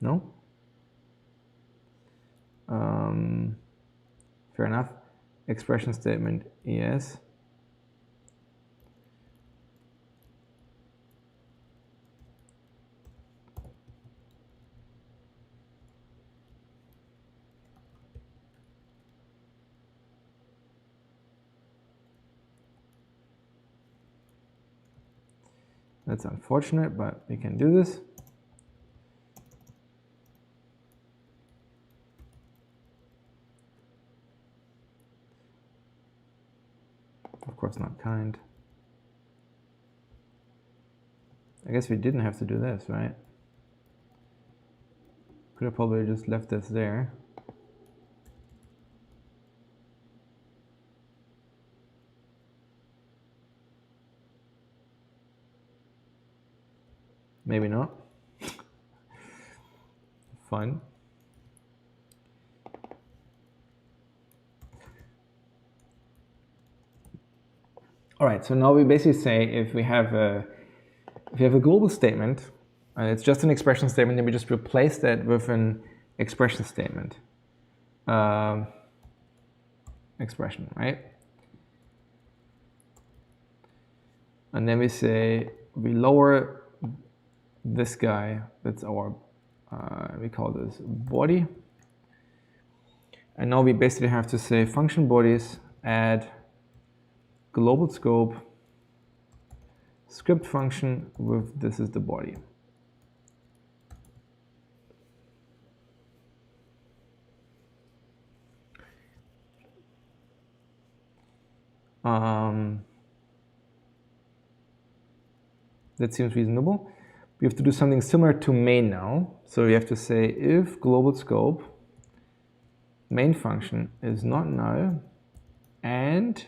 No? Fair enough. expression statement ES. That's unfortunate, but we can do this. Of course, not kind. I guess we didn't have to do this, right? Could have probably just left this there. Maybe not. Fun. All right, so now we basically say if we have a global statement, and it's just an expression statement, then we just replace that with an expression statement. Expression, right? And then we say we lower this guy, that's our, we call this body. And now we basically have to say function bodies add global scope script function with this is the body. That seems reasonable. We have to do something similar to main now. So we have to say if global scope main function is not null and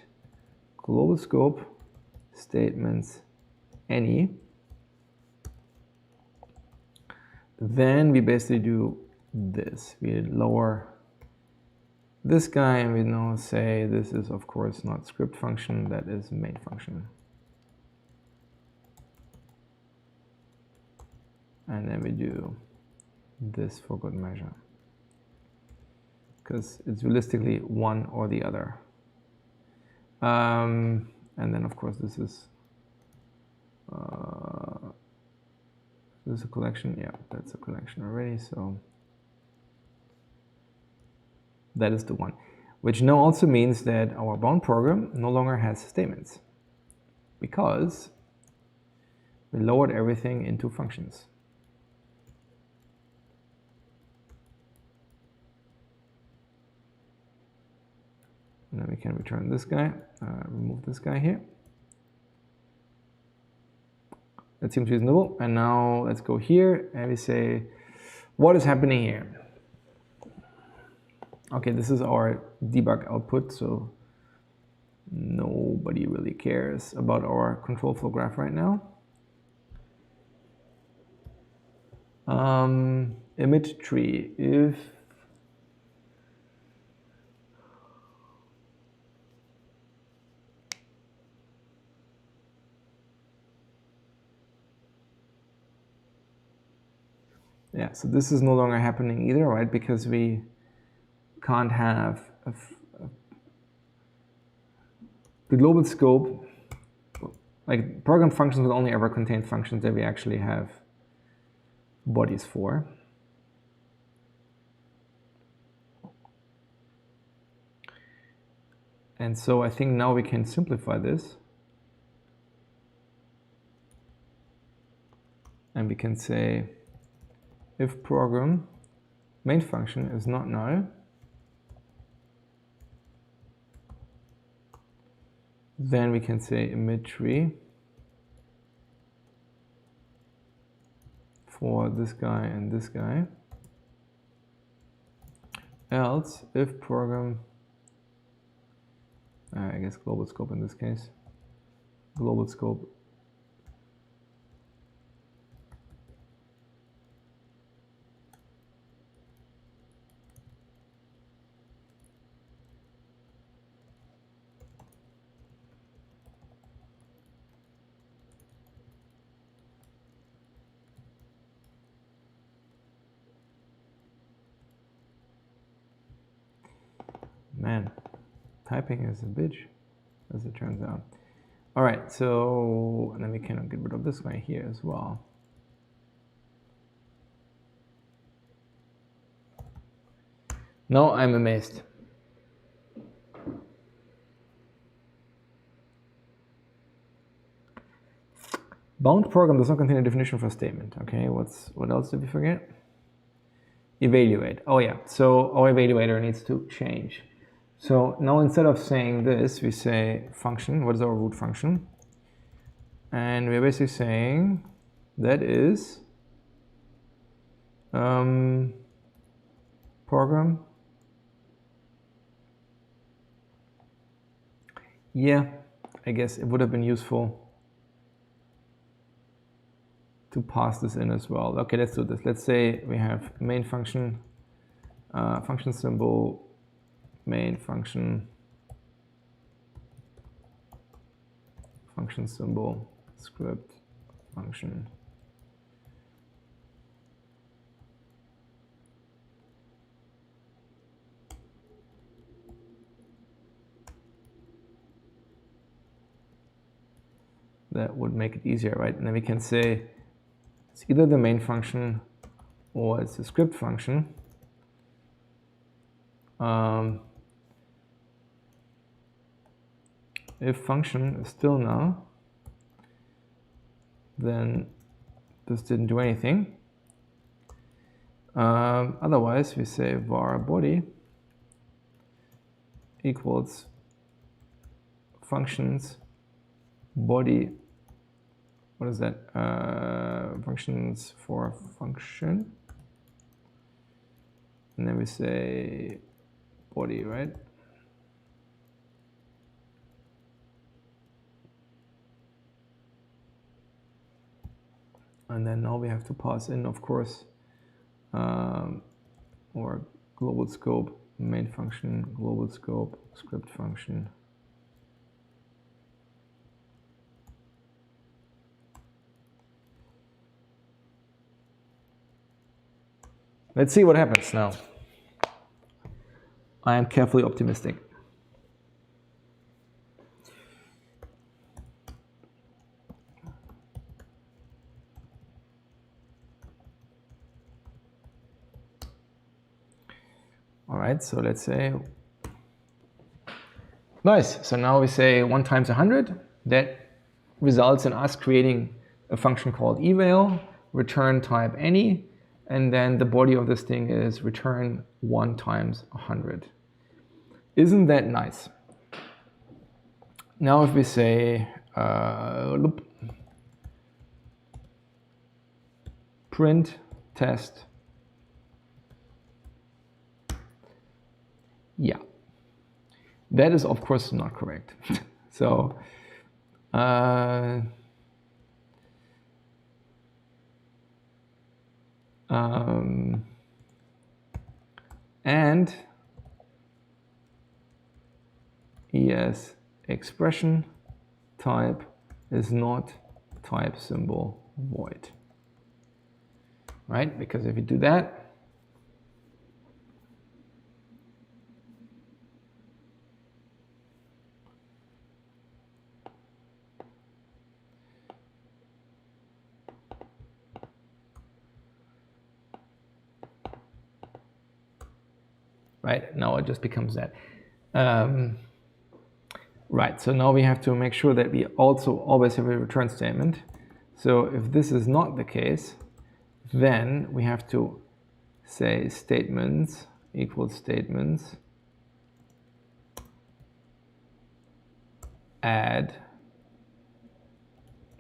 global scope statements any, then we basically do this. We lower this guy and we now say this is of course not script function, that is main function. And then we do this for good measure, because it's realistically one or the other. And then of course this is a collection. Yeah, that's a collection already, so that is the one, which now also means that our bound program no longer has statements because we lowered everything into functions. And then we can return this guy, remove this guy here. That seems reasonable. And now let's go here and we say, what is happening here? Okay, this is our debug output, so nobody really cares about our control flow graph right now. Emit tree, if yeah, so this is no longer happening either, right? Because we can't have the global scope, like program functions will only ever contain functions that we actually have bodies for. And so I think now we can simplify this. And we can say if program main function is not null, then we can say emit tree for this guy and this guy. Else, if program, I guess global scope in this case, global scope typing is a bitch, as it turns out. All right, so then we can get rid of this guy here as well. No, I'm amazed. Bound program does not contain a definition for a statement. Okay, what else did we forget? Evaluate. Oh yeah, so our evaluator needs to change. So now instead of saying this, we say function. What is our root function? And we're basically saying that is program. Yeah, I guess it would have been useful to pass this in as well. Okay, let's do this. Let's say we have main function, function symbol, main function, function symbol, script, function. That would make it easier, right? And then we can say it's either the main function or it's the script function. If function is still null, then this didn't do anything. Otherwise, we say var body equals functions body. What is that? Functions for function. And then we say body, right? And then now we have to pass in, of course, or global scope, main function, global scope, script function. Let's see what happens now. I am carefully optimistic. All right, so let's say, nice. So now we say 1 times 100. That results in us creating a function called eval, return type any, and then the body of this thing is return 1 times 100. Isn't that nice? Now if we say print test, yeah, that is of course not correct. So and ES expression type is not type symbol void, right? Because if you do that, right, now it just becomes that. Right, so now we have to make sure that we also always have a return statement. So if this is not the case, then we have to say statements equals statements, add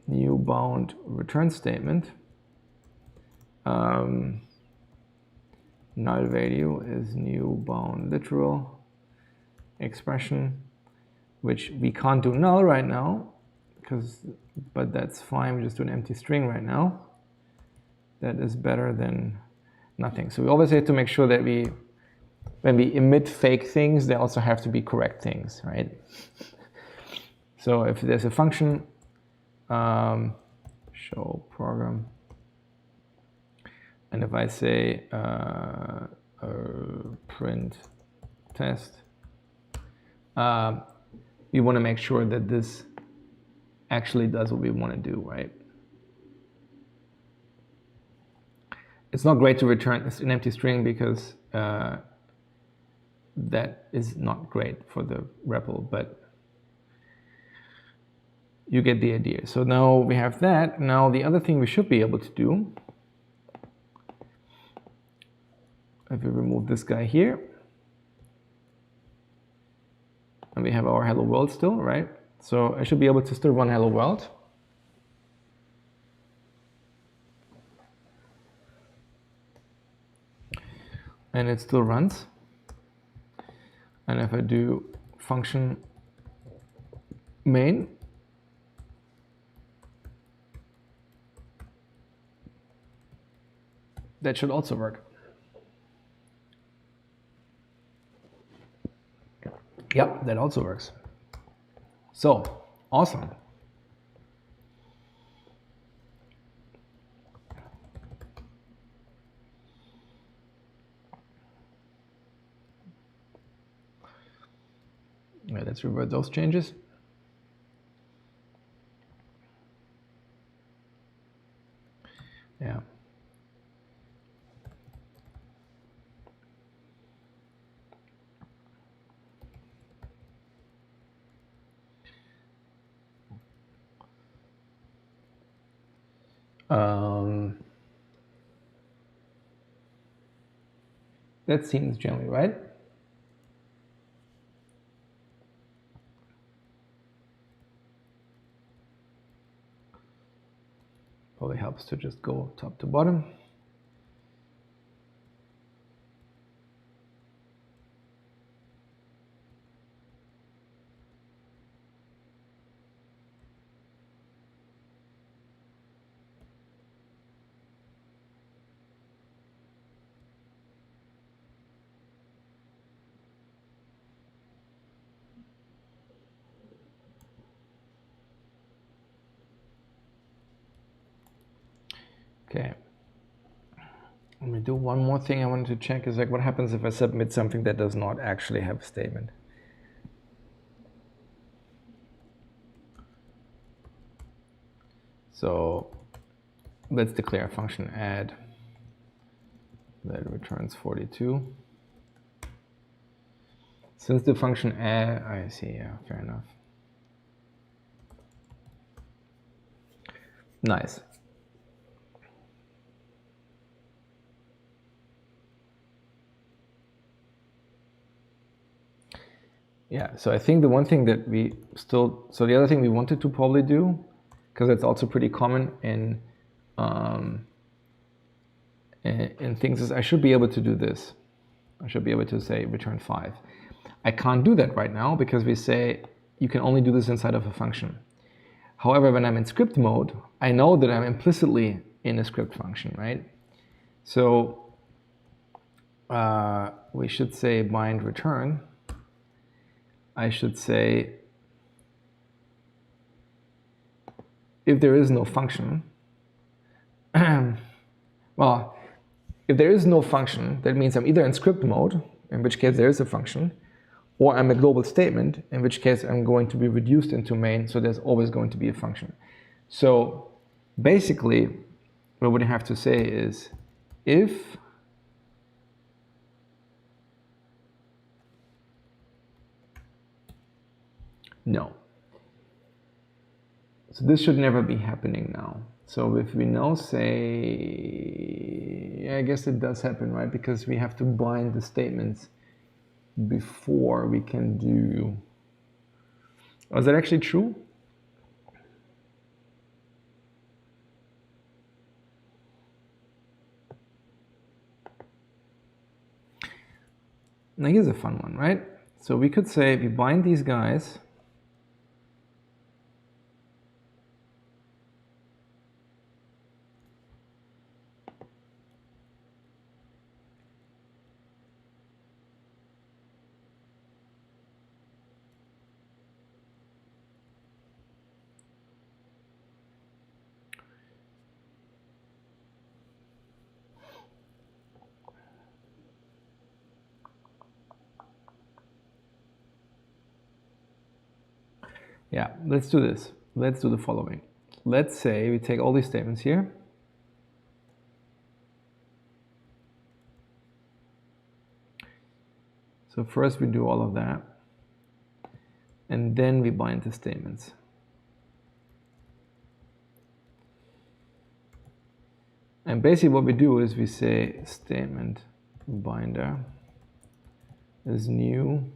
new bound return statement. Null value is new bound literal expression, which we can't do null right now, but that's fine. We just do an empty string right now. That is better than nothing. So we always have to make sure that when we emit fake things, they also have to be correct things, right? So if there's a function, show program, and if I say print test, we want to make sure that this actually does what we want to do, right? It's not great to return an empty string because that is not great for the REPL, but you get the idea. So now we have that. Now the other thing we should be able to do, if we remove this guy here, and we have our hello world still, right? So I should be able to still run hello world. And it still runs. And if I do function main, that should also work. Yep, that also works. So, awesome. Right, let's revert those changes. Yeah. That seems generally right. Probably helps to just go top to bottom. Okay. Let me do one more thing I wanted to check is like what happens if I submit something that does not actually have a statement. So let's declare a function add that returns 42. Since the function add, I see, yeah, fair enough. Nice. Yeah, so I think the one thing that we still, so the other thing we wanted to probably do, because it's also pretty common in things, is I should be able to do this. I should be able to say return 5. I can't do that right now because we say you can only do this inside of a function. However, when I'm in script mode, I know that I'm implicitly in a script function, right? So we should say bind return. I should say if there is no function, well, if there is no function, that means I'm either in script mode, in which case there is a function, or I'm a global statement, in which case I'm going to be reduced into main, so there's always going to be a function. So basically, what we have to say is if no. So this should never be happening now. So if we now say, yeah, I guess it does happen, right? Because we have to bind the statements before we can do. Oh, is that actually true? Now here's a fun one, right? So we could say we bind these guys. Yeah, let's do this. Let's do the following. Let's say we take all these statements here. So first we do all of that, and then we bind the statements. And basically what we do is we say statement binder is new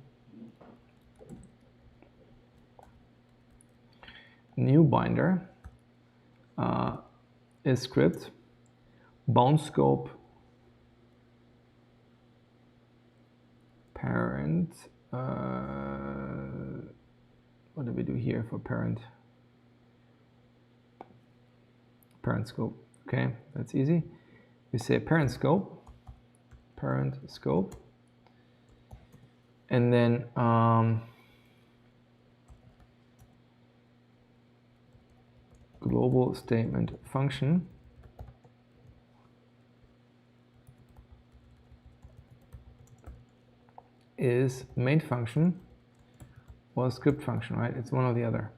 binder is script bound scope parent. What do we do here for parent scope? Okay, that's easy. We say parent scope, and then global statement function is main function or script function, right? It's one or the other.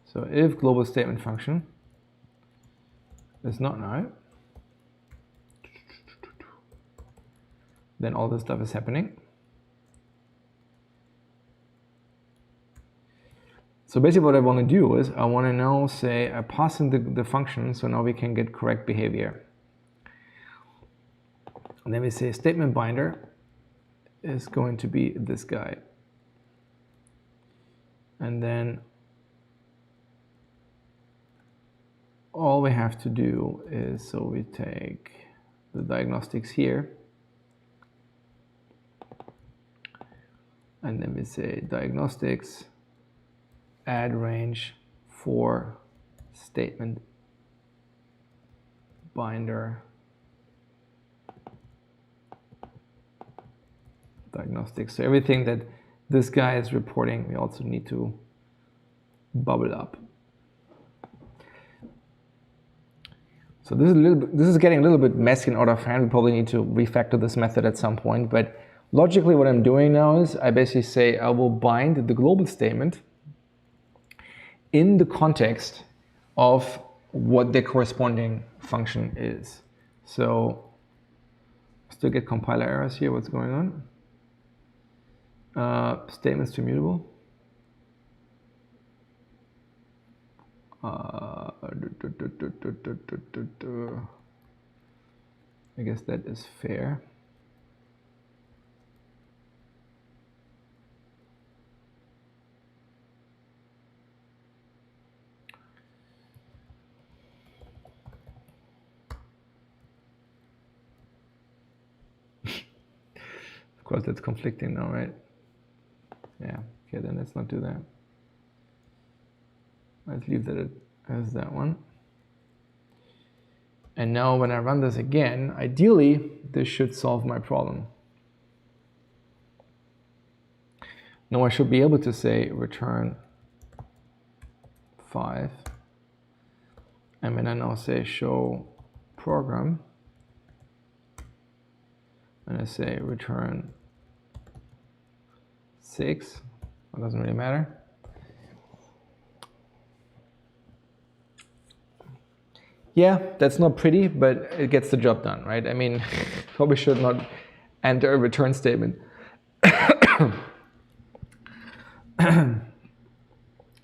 So if global statement function is not null, then all this stuff is happening. So basically what I want to do is I want to now say I pass in the function, so now we can get correct behavior. And then we say statement binder is going to be this guy. And then all we have to do is, so we take the diagnostics here, and then we say diagnostics add range for statement binder diagnostics. So everything that this guy is reporting, we also need to bubble up. So this is getting a little bit messy and out of hand. We probably need to refactor this method at some point, but logically what I'm doing now is I basically say I will bind the global statement in the context of what the corresponding function is. So still get compiler errors here. What's going on? Statements to immutable. I guess that is fair. Of course, that's conflicting now, right? Yeah, okay, then let's not do that. Let's leave that as that one. And now when I run this again, ideally, this should solve my problem. Now I should be able to say return 5. And when I now say show program, and I say return 6, it doesn't really matter. Yeah, that's not pretty, but it gets the job done, right? I mean, probably should not enter a return statement.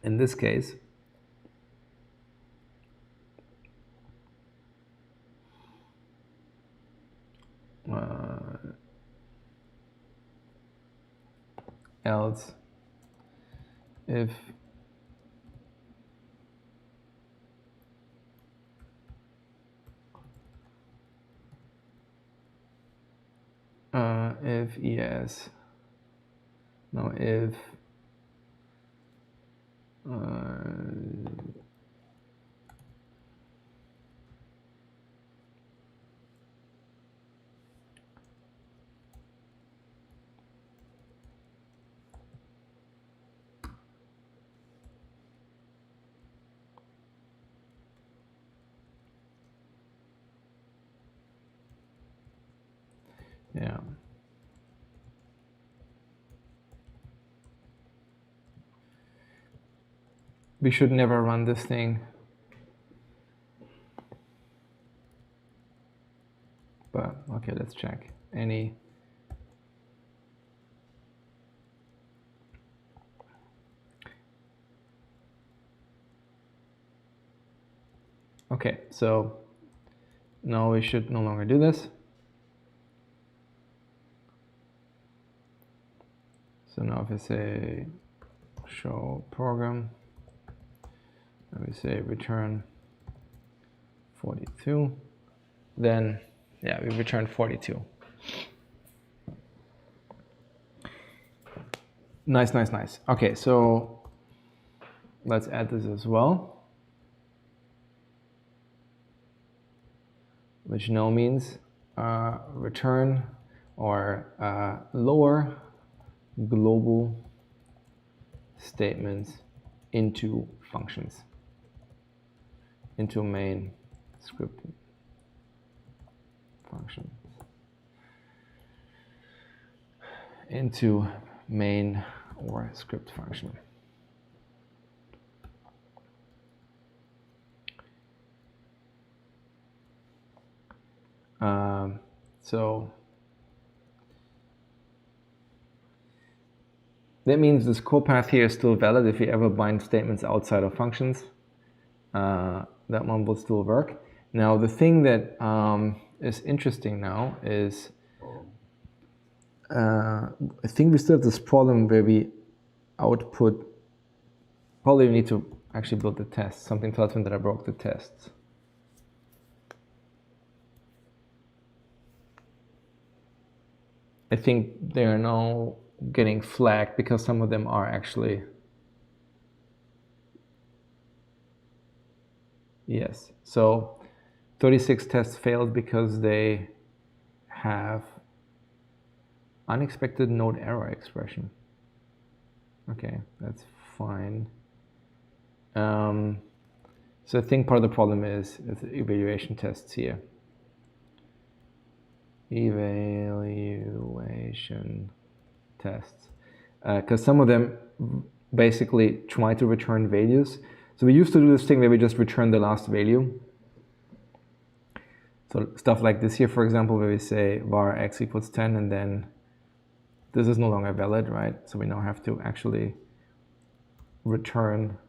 In this case, else if yes, no, if Yeah. We should never run this thing. But okay, let's check. Any. Okay, so now we should no longer do this. So now if I say show program, and we say return 42, then yeah, we return 42. Nice, nice, nice. Okay, so let's add this as well, which now means return or lower global statements into functions, into main script function, into main or script function. So that means this core path here is still valid if you ever bind statements outside of functions. That one will still work. Now the thing that is interesting now is I think we still have this problem where we output. Probably we need to actually build the test. Something tells me that I broke the tests. I think they are now getting flagged because some of them are actually. Yes. So 36 tests failed because they have unexpected node error expression. Okay, that's fine. So I think part of the problem is evaluation tests here. Evaluation tests. Because some of them basically try to return values. So we used to do this thing where we just return the last value. So stuff like this here, for example, where we say var x equals 10, and then this is no longer valid, right? So we now have to actually return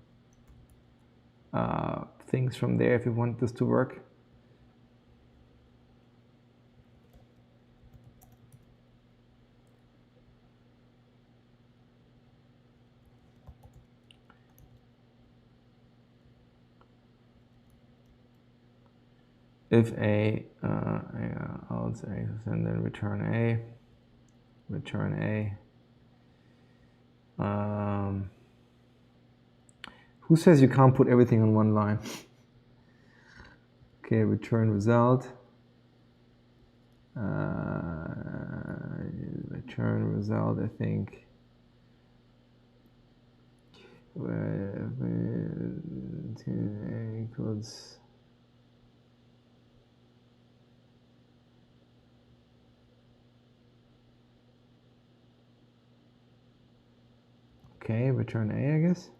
things from there if we want this to work. If a else a, and then return a. Who says you can't put everything on one line? Okay, return result. Return result, I think. Where a equals. Okay, return A, I guess.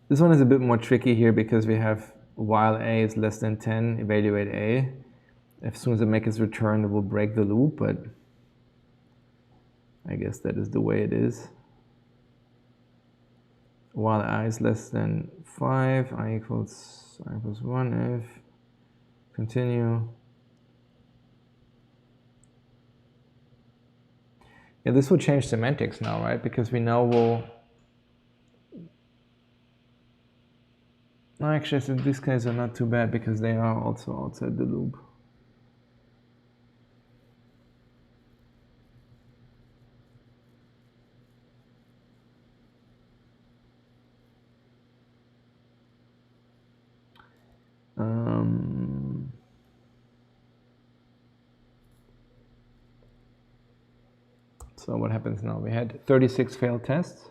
This one is a bit more tricky here because we have while A is less than 10, evaluate A. As soon as it makes its return, it will break the loop, but I guess that is the way it is. While I is less than 5, I equals 1 if, continue. Yeah, this will change semantics now, right? Because we now will. No, actually, in this case are not too bad because they are also outside the loop. So what happens now? We had 36 failed tests.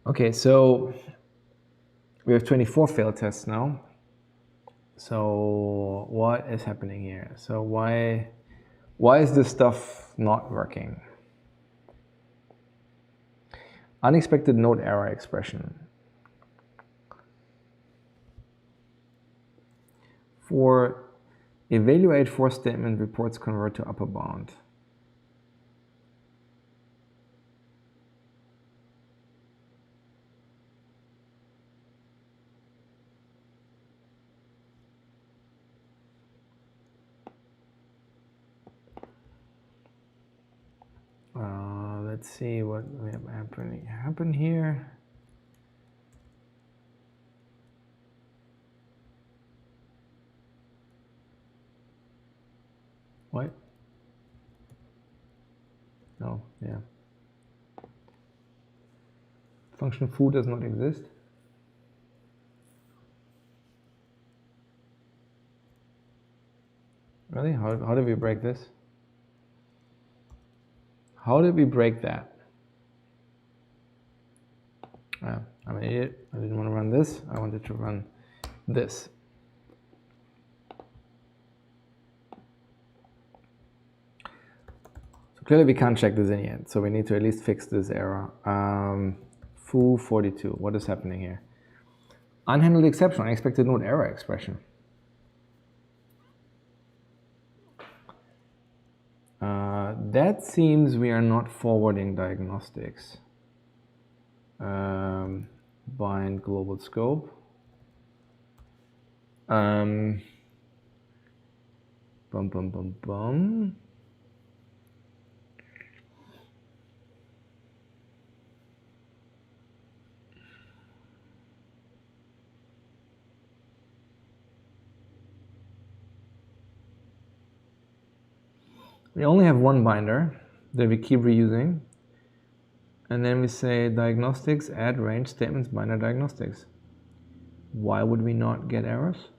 Okay, so we have 24 failed tests now. So what is happening here? So why is this stuff not working? Unexpected node error expression. For evaluate for statement reports convert to upper bound. Let's see what we have happen here. What? Oh, yeah. Function foo does not exist. Really? How did we break this? How did we break that? I'm an idiot. I didn't want to run this. I wanted to run this. So clearly we can't check this in yet. So we need to at least fix this error. Foo 42. What is happening here? Unhandled exception, unexpected node error expression. That seems we are not forwarding diagnostics. Bind global scope. Bum. We only have one binder that we keep reusing. And then we say diagnostics, add range statements, binder diagnostics. Why would we not get errors?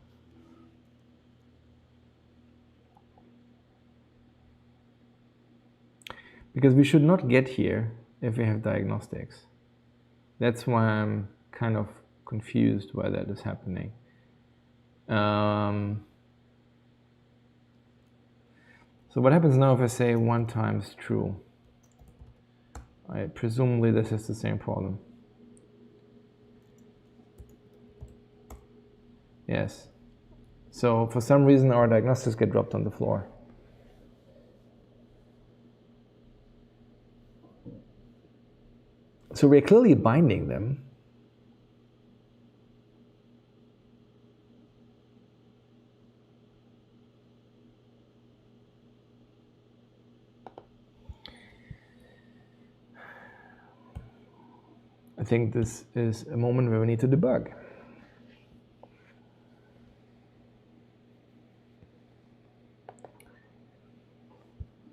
Because we should not get here if we have diagnostics. That's why I'm kind of confused why that is happening. So what happens now if I say 1 times true? Presumably this is the same problem. Yes. So for some reason our diagnostics get dropped on the floor. So we're clearly binding them. I think this is a moment where we need to debug.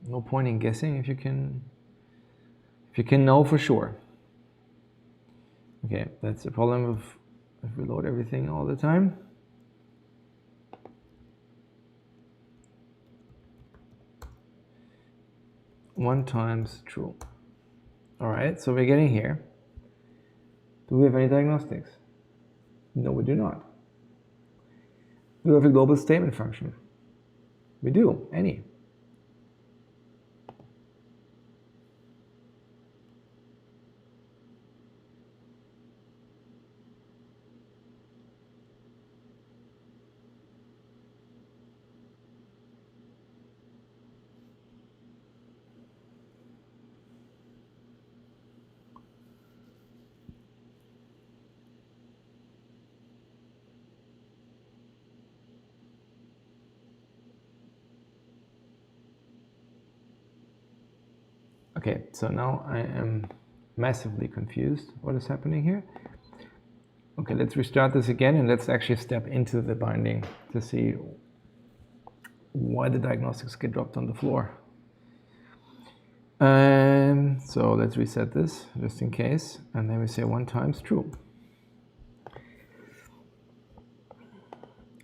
No point in guessing if you can know for sure. Okay, that's the problem if we load everything all the time. One times true. All right, so we're getting here. Do we have any diagnostics? No, we do not. Do we have a global statement function? We do, any. Okay, so now I am massively confused. What is happening here? Okay, let's restart this again and let's actually step into the binding to see why the diagnostics get dropped on the floor. So let's reset this just in case, and then we say 1 times true.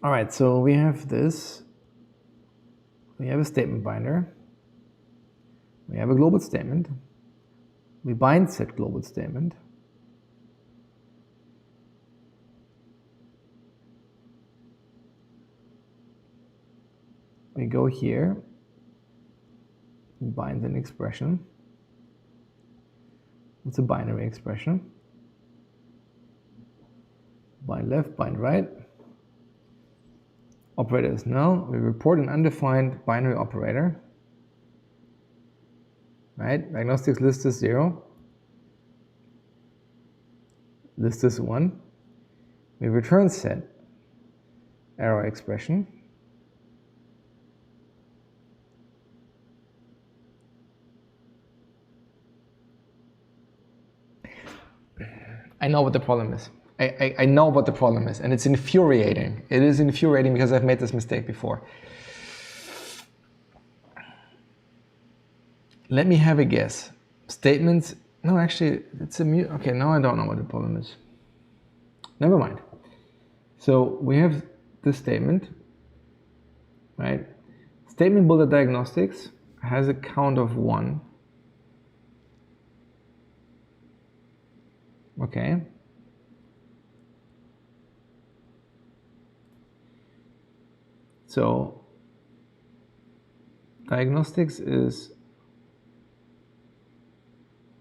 All right, so we have this. We have a statement binder. We have a global statement. We bind said global statement. We go here, bind an expression. It's a binary expression. Bind left, bind right. Operator is null. We report an undefined binary operator. Right? Diagnostics list is 0. List is 1. We return set error expression. I know what the problem is. I know what the problem is, and it's infuriating. It is infuriating because I've made this mistake before. Let me have a guess. Statements, no, actually, it's a mute. Okay, now I don't know what the problem is. Never mind. So we have this statement, right? Statement builder diagnostics has a count of 1. Okay. So diagnostics is,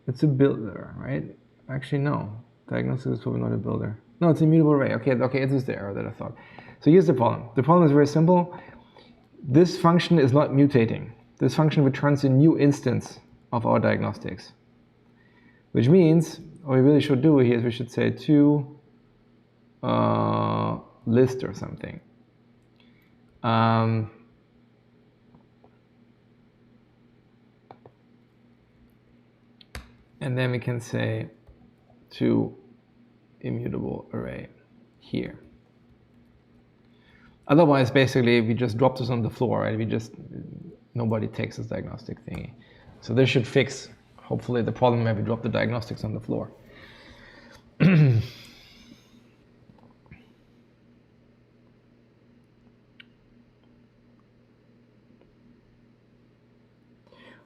it's a builder, right? Actually, no. Diagnostics is probably not a builder. No, it's a immutable array. Okay, it is the error that I thought. So here's the problem. The problem is very simple. This function is not mutating. This function returns a new instance of our diagnostics. Which means, what we really should do here is we should say to list or something. And then we can say to immutable array here. Otherwise, basically, we just drop this on the floor, right? Nobody takes this diagnostic thingy. So this should fix, hopefully, the problem where we drop the diagnostics on the floor.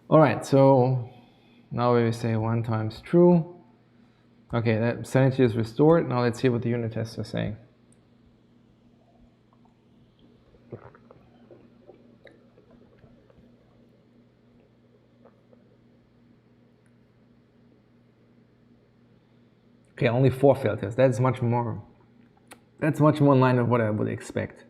All right, so now we say 1 times true. Okay, that sanity is restored. Now let's see what the unit tests are saying. Okay, only 4 failed tests. That's much more in line with what I would expect.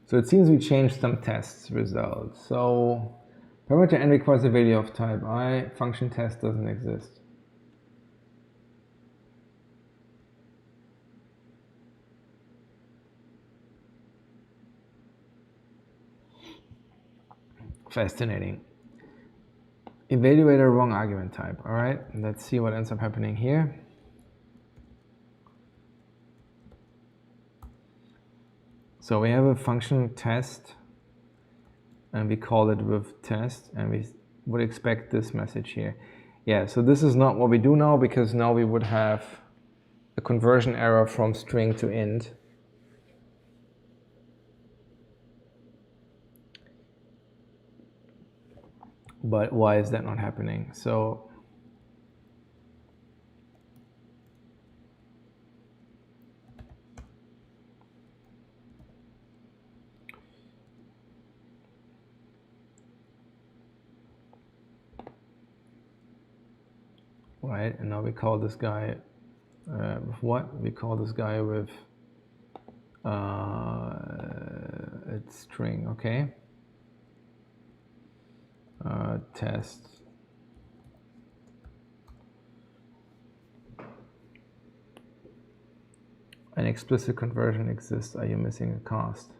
So it seems we changed some tests results. So parameter n requires a value of type I, function test doesn't exist. Fascinating. Evaluator wrong argument type. All right, let's see what ends up happening here. So we have a function test, and we call it with test, and we would expect this message here. Yeah, so this is not what we do now, because now we would have a conversion error from string to int. But why is that not happening? So right, and now we call this guy with what? We call this guy with it's string, okay? Test. An explicit conversion exists. Are you missing a cast?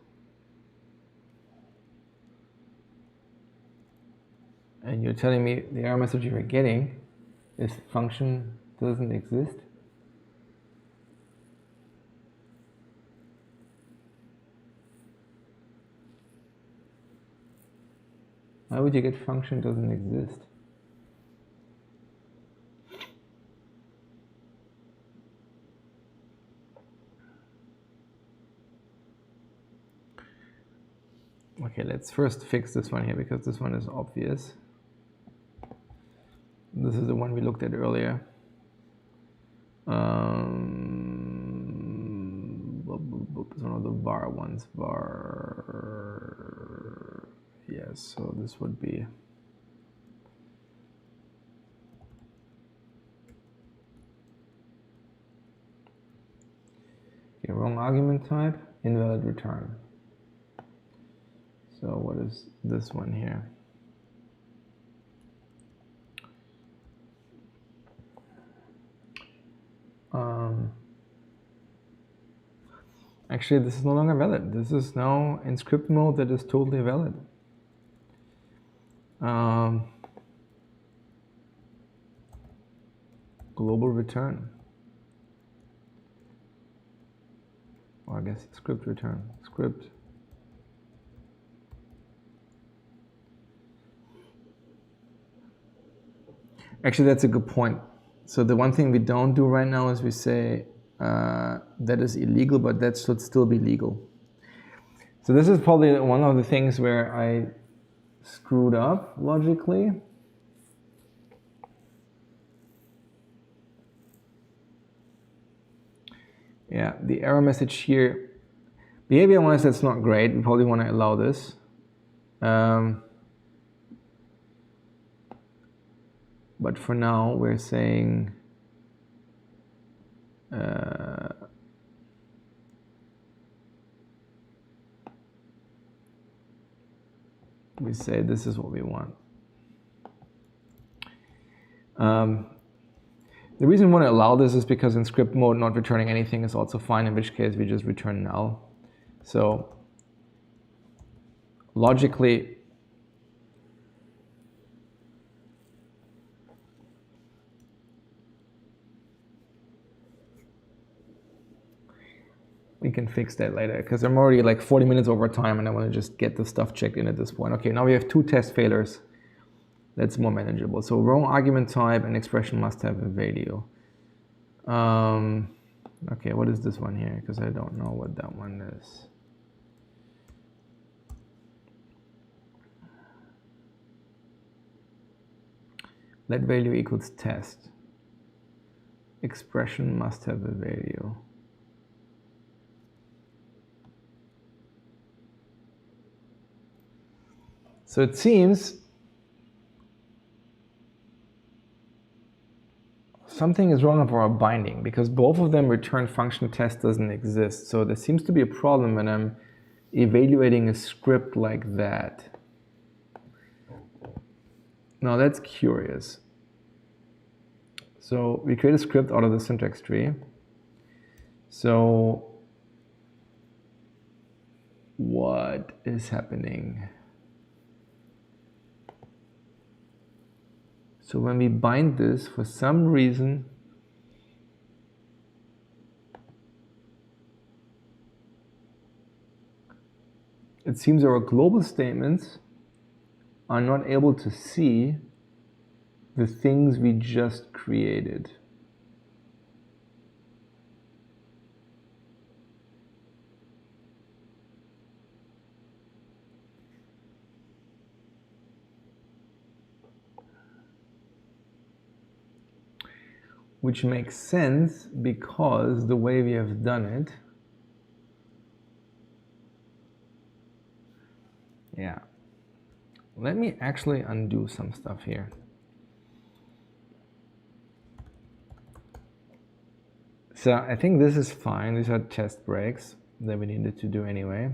you're telling me the error message you're getting is function doesn't exist? Why would you get function doesn't exist? Okay, let's first fix this one here because this one is obvious. This is the one we looked at earlier. It's one of the var ones. Var. Yes, so this would be. Okay, wrong argument type, invalid return. So what is this one here? Actually, this is no longer valid. This is now in script mode that is totally valid. Global return. Or I guess script return. Script. Actually, that's a good point. So the one thing we don't do right now is we say that is illegal, but that should still be legal. So this is probably one of the things where I screwed up logically. Yeah, the error message here, behavior-wise, that's not great. We probably want to allow this. But for now, we're saying we say this is what we want. The reason we want to allow this is because in script mode, not returning anything is also fine, in which case we just return null. So logically, we can fix that later because I'm already like 40 minutes over time and I want to just get the stuff checked in at this point. Okay, now we have 2 test failures. That's more manageable. So wrong argument type and expression must have a value. Okay, what is this one here? Because I don't know what that one is. Let value equals test. Expression must have a value. So it seems something is wrong with our binding because both of them return function test doesn't exist. So there seems to be a problem when I'm evaluating a script like that. Now that's curious. So we create a script out of the syntax tree. So what is happening? So when we bind this, for some reason, it seems our global statements are not able to see the things we just created. Which makes sense because the way we have done it, yeah. Let me actually undo some stuff here. So I think this is fine. These are test breaks that we needed to do anyway.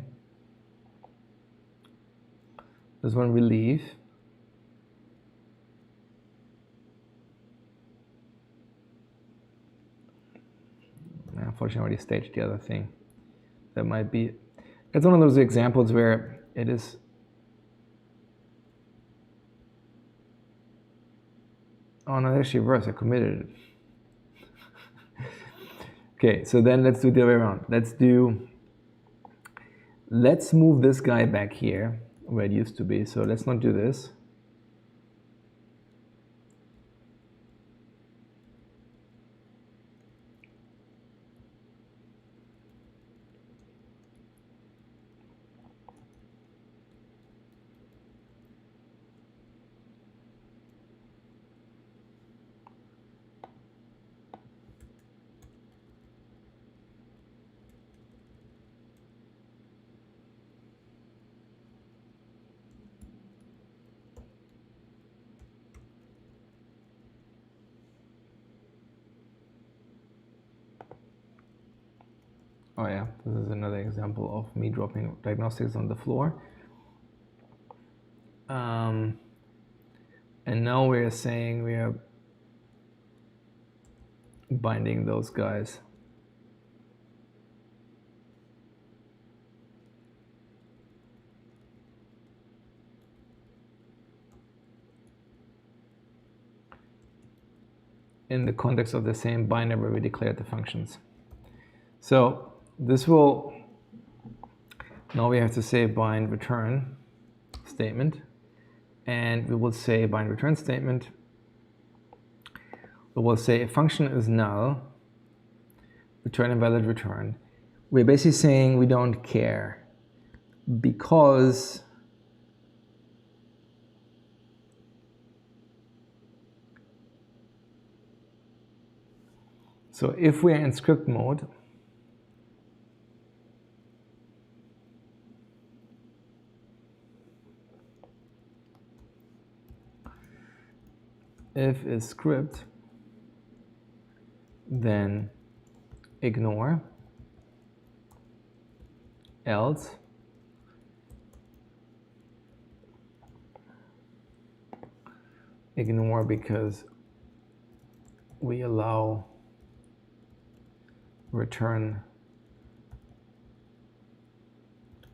This one we leave. Unfortunately, I already staged the other thing. That might be, it's one of those examples where it is, Oh no, actually reverse, I committed it. Okay, so then let's do the other way around. Let's move this guy back here where it used to be. So let's not do this. Oh yeah, this is another example of me dropping diagnostics on the floor. And now we're saying we are binding those guys. In the context of the same binder where we declared the functions. So this will, now we have to say bind return statement, and we will say bind return statement. We will say a function is null, return invalid return. We're basically saying we don't care because so if we're in script mode, if is script, then ignore, else, ignore because we allow return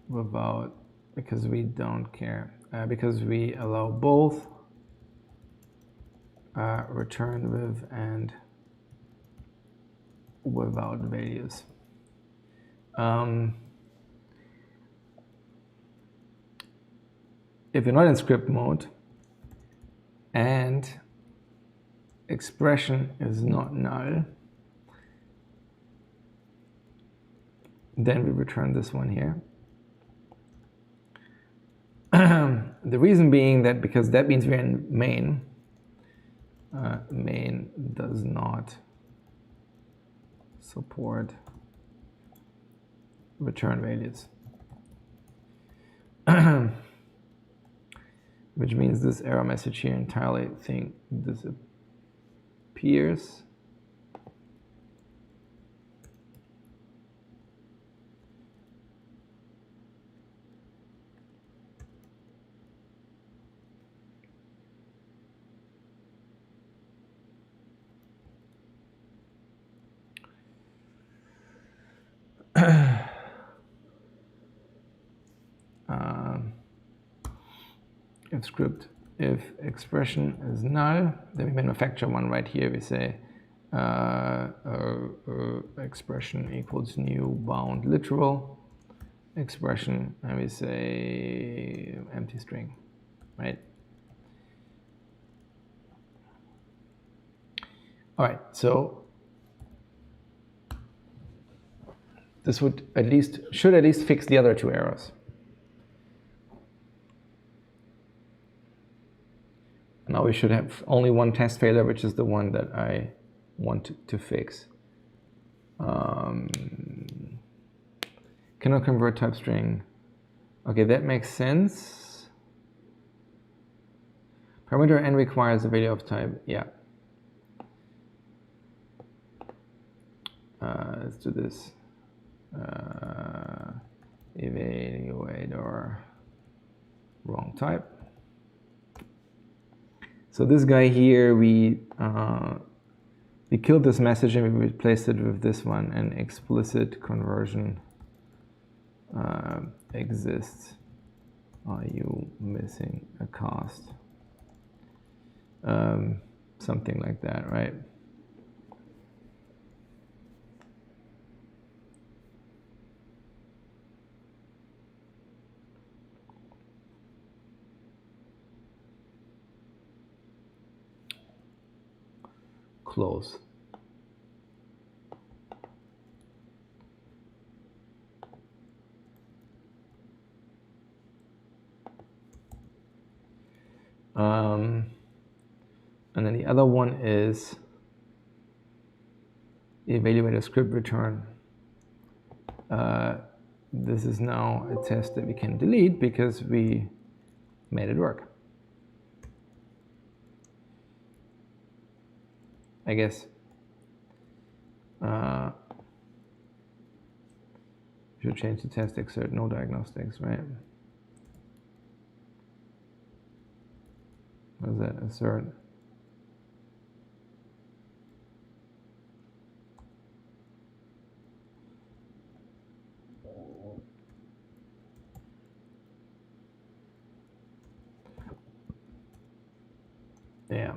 without, because we don't care, because we allow both return with and without values. If you're not in script mode and expression is not null, then we return this one here. The reason being that because that means we're in main. Main does not support return values. Which means this error message here entirely thing disappears. If script, if expression is null, then we manufacture one right here. We say expression equals new bound literal expression, and we say empty string, right? All right, so this would should at least fix the other two errors. Now we should have only one test failure, which is the one that I want to fix. Cannot convert type string. Okay, that makes sense. Parameter n requires a value of type, yeah. Let's do this. Evaluator wrong type. So this guy here, we killed this message and we replaced it with this one, an explicit conversion exists. Are you missing a cast? something like that, right? Close. And then the other one is evaluate a script return. This is now a test that we can delete because we made it work. I guess. Should change the test excerpt, no diagnostics, right? What is that? Assert. Yeah.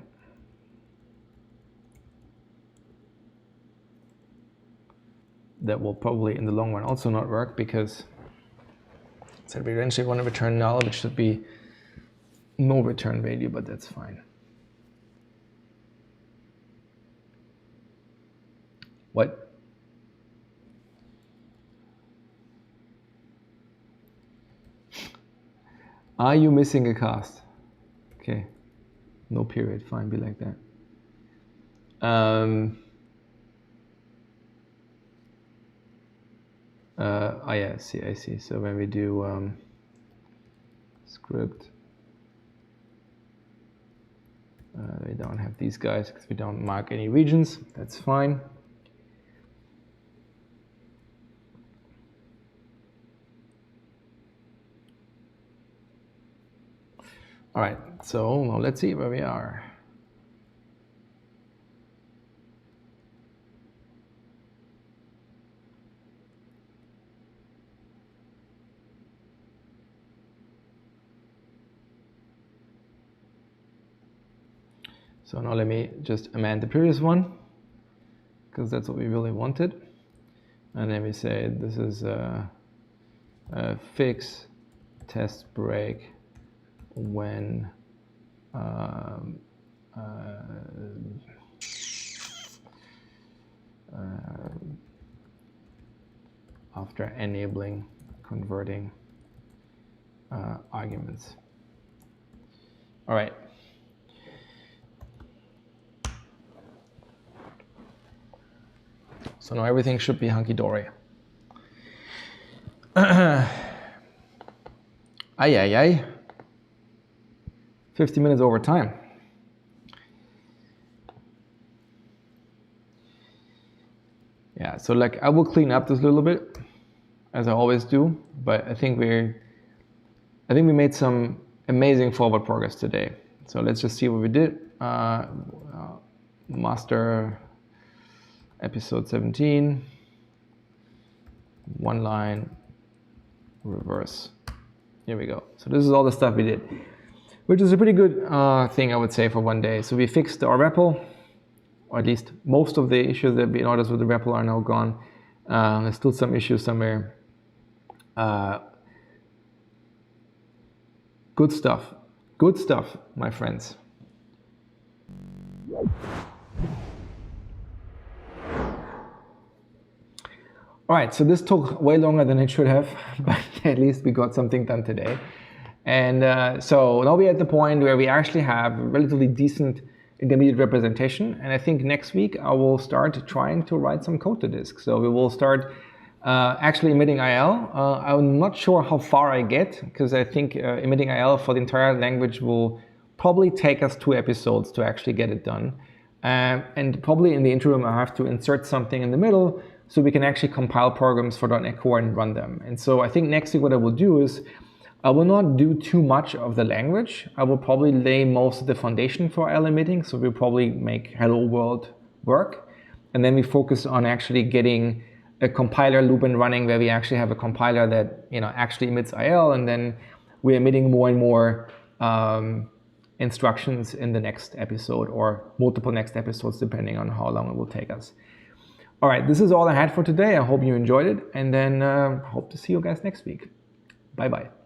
That will probably in the long run also not work because it said we eventually want to return null, which should be no return value, but that's fine. What? Are you missing a cast? Okay. No period. Fine, be like that. Oh yeah, I see. So when we do script, we don't have these guys because we don't mark any regions. That's fine. All right, so now let's see where we are. So now let me just amend the previous one because that's what we really wanted. And then we say this is a fix test break when after enabling converting arguments. All right. So now everything should be hunky-dory. Ay, ay, ay. 50 minutes over time. Yeah, so like I will clean up this a little bit, as I always do, but I think we made some amazing forward progress today. So let's just see what we did. Master episode 17, one line, reverse. Here we go. So this is all the stuff we did, which is a pretty good thing, I would say, for one day. So we fixed our REPL, or at least most of the issues that we noticed with the REPL are now gone. There's still some issues somewhere. Good stuff. Good stuff, my friends. All right, so this took way longer than it should have, but at least we got something done today. And so now we're at the point where we actually have a relatively decent intermediate representation. And I think next week I will start trying to write some code to disk. So we will start actually emitting IL. I'm not sure how far I get, because I think emitting IL for the entire language will probably take us 2 episodes to actually get it done. And probably in the interim, I have to insert something in the middle so we can actually compile programs for .NET Core and run them. And so I think next week what I will do is I will not do too much of the language. I will probably lay most of the foundation for IL emitting. So we'll probably make Hello World work. And then we focus on actually getting a compiler loop and running where we actually have a compiler that actually emits IL, and then we're emitting more and more instructions in the next episode or multiple next episodes, depending on how long it will take us. All right, this is all I had for today. I hope you enjoyed it, and then hope to see you guys next week. Bye-bye.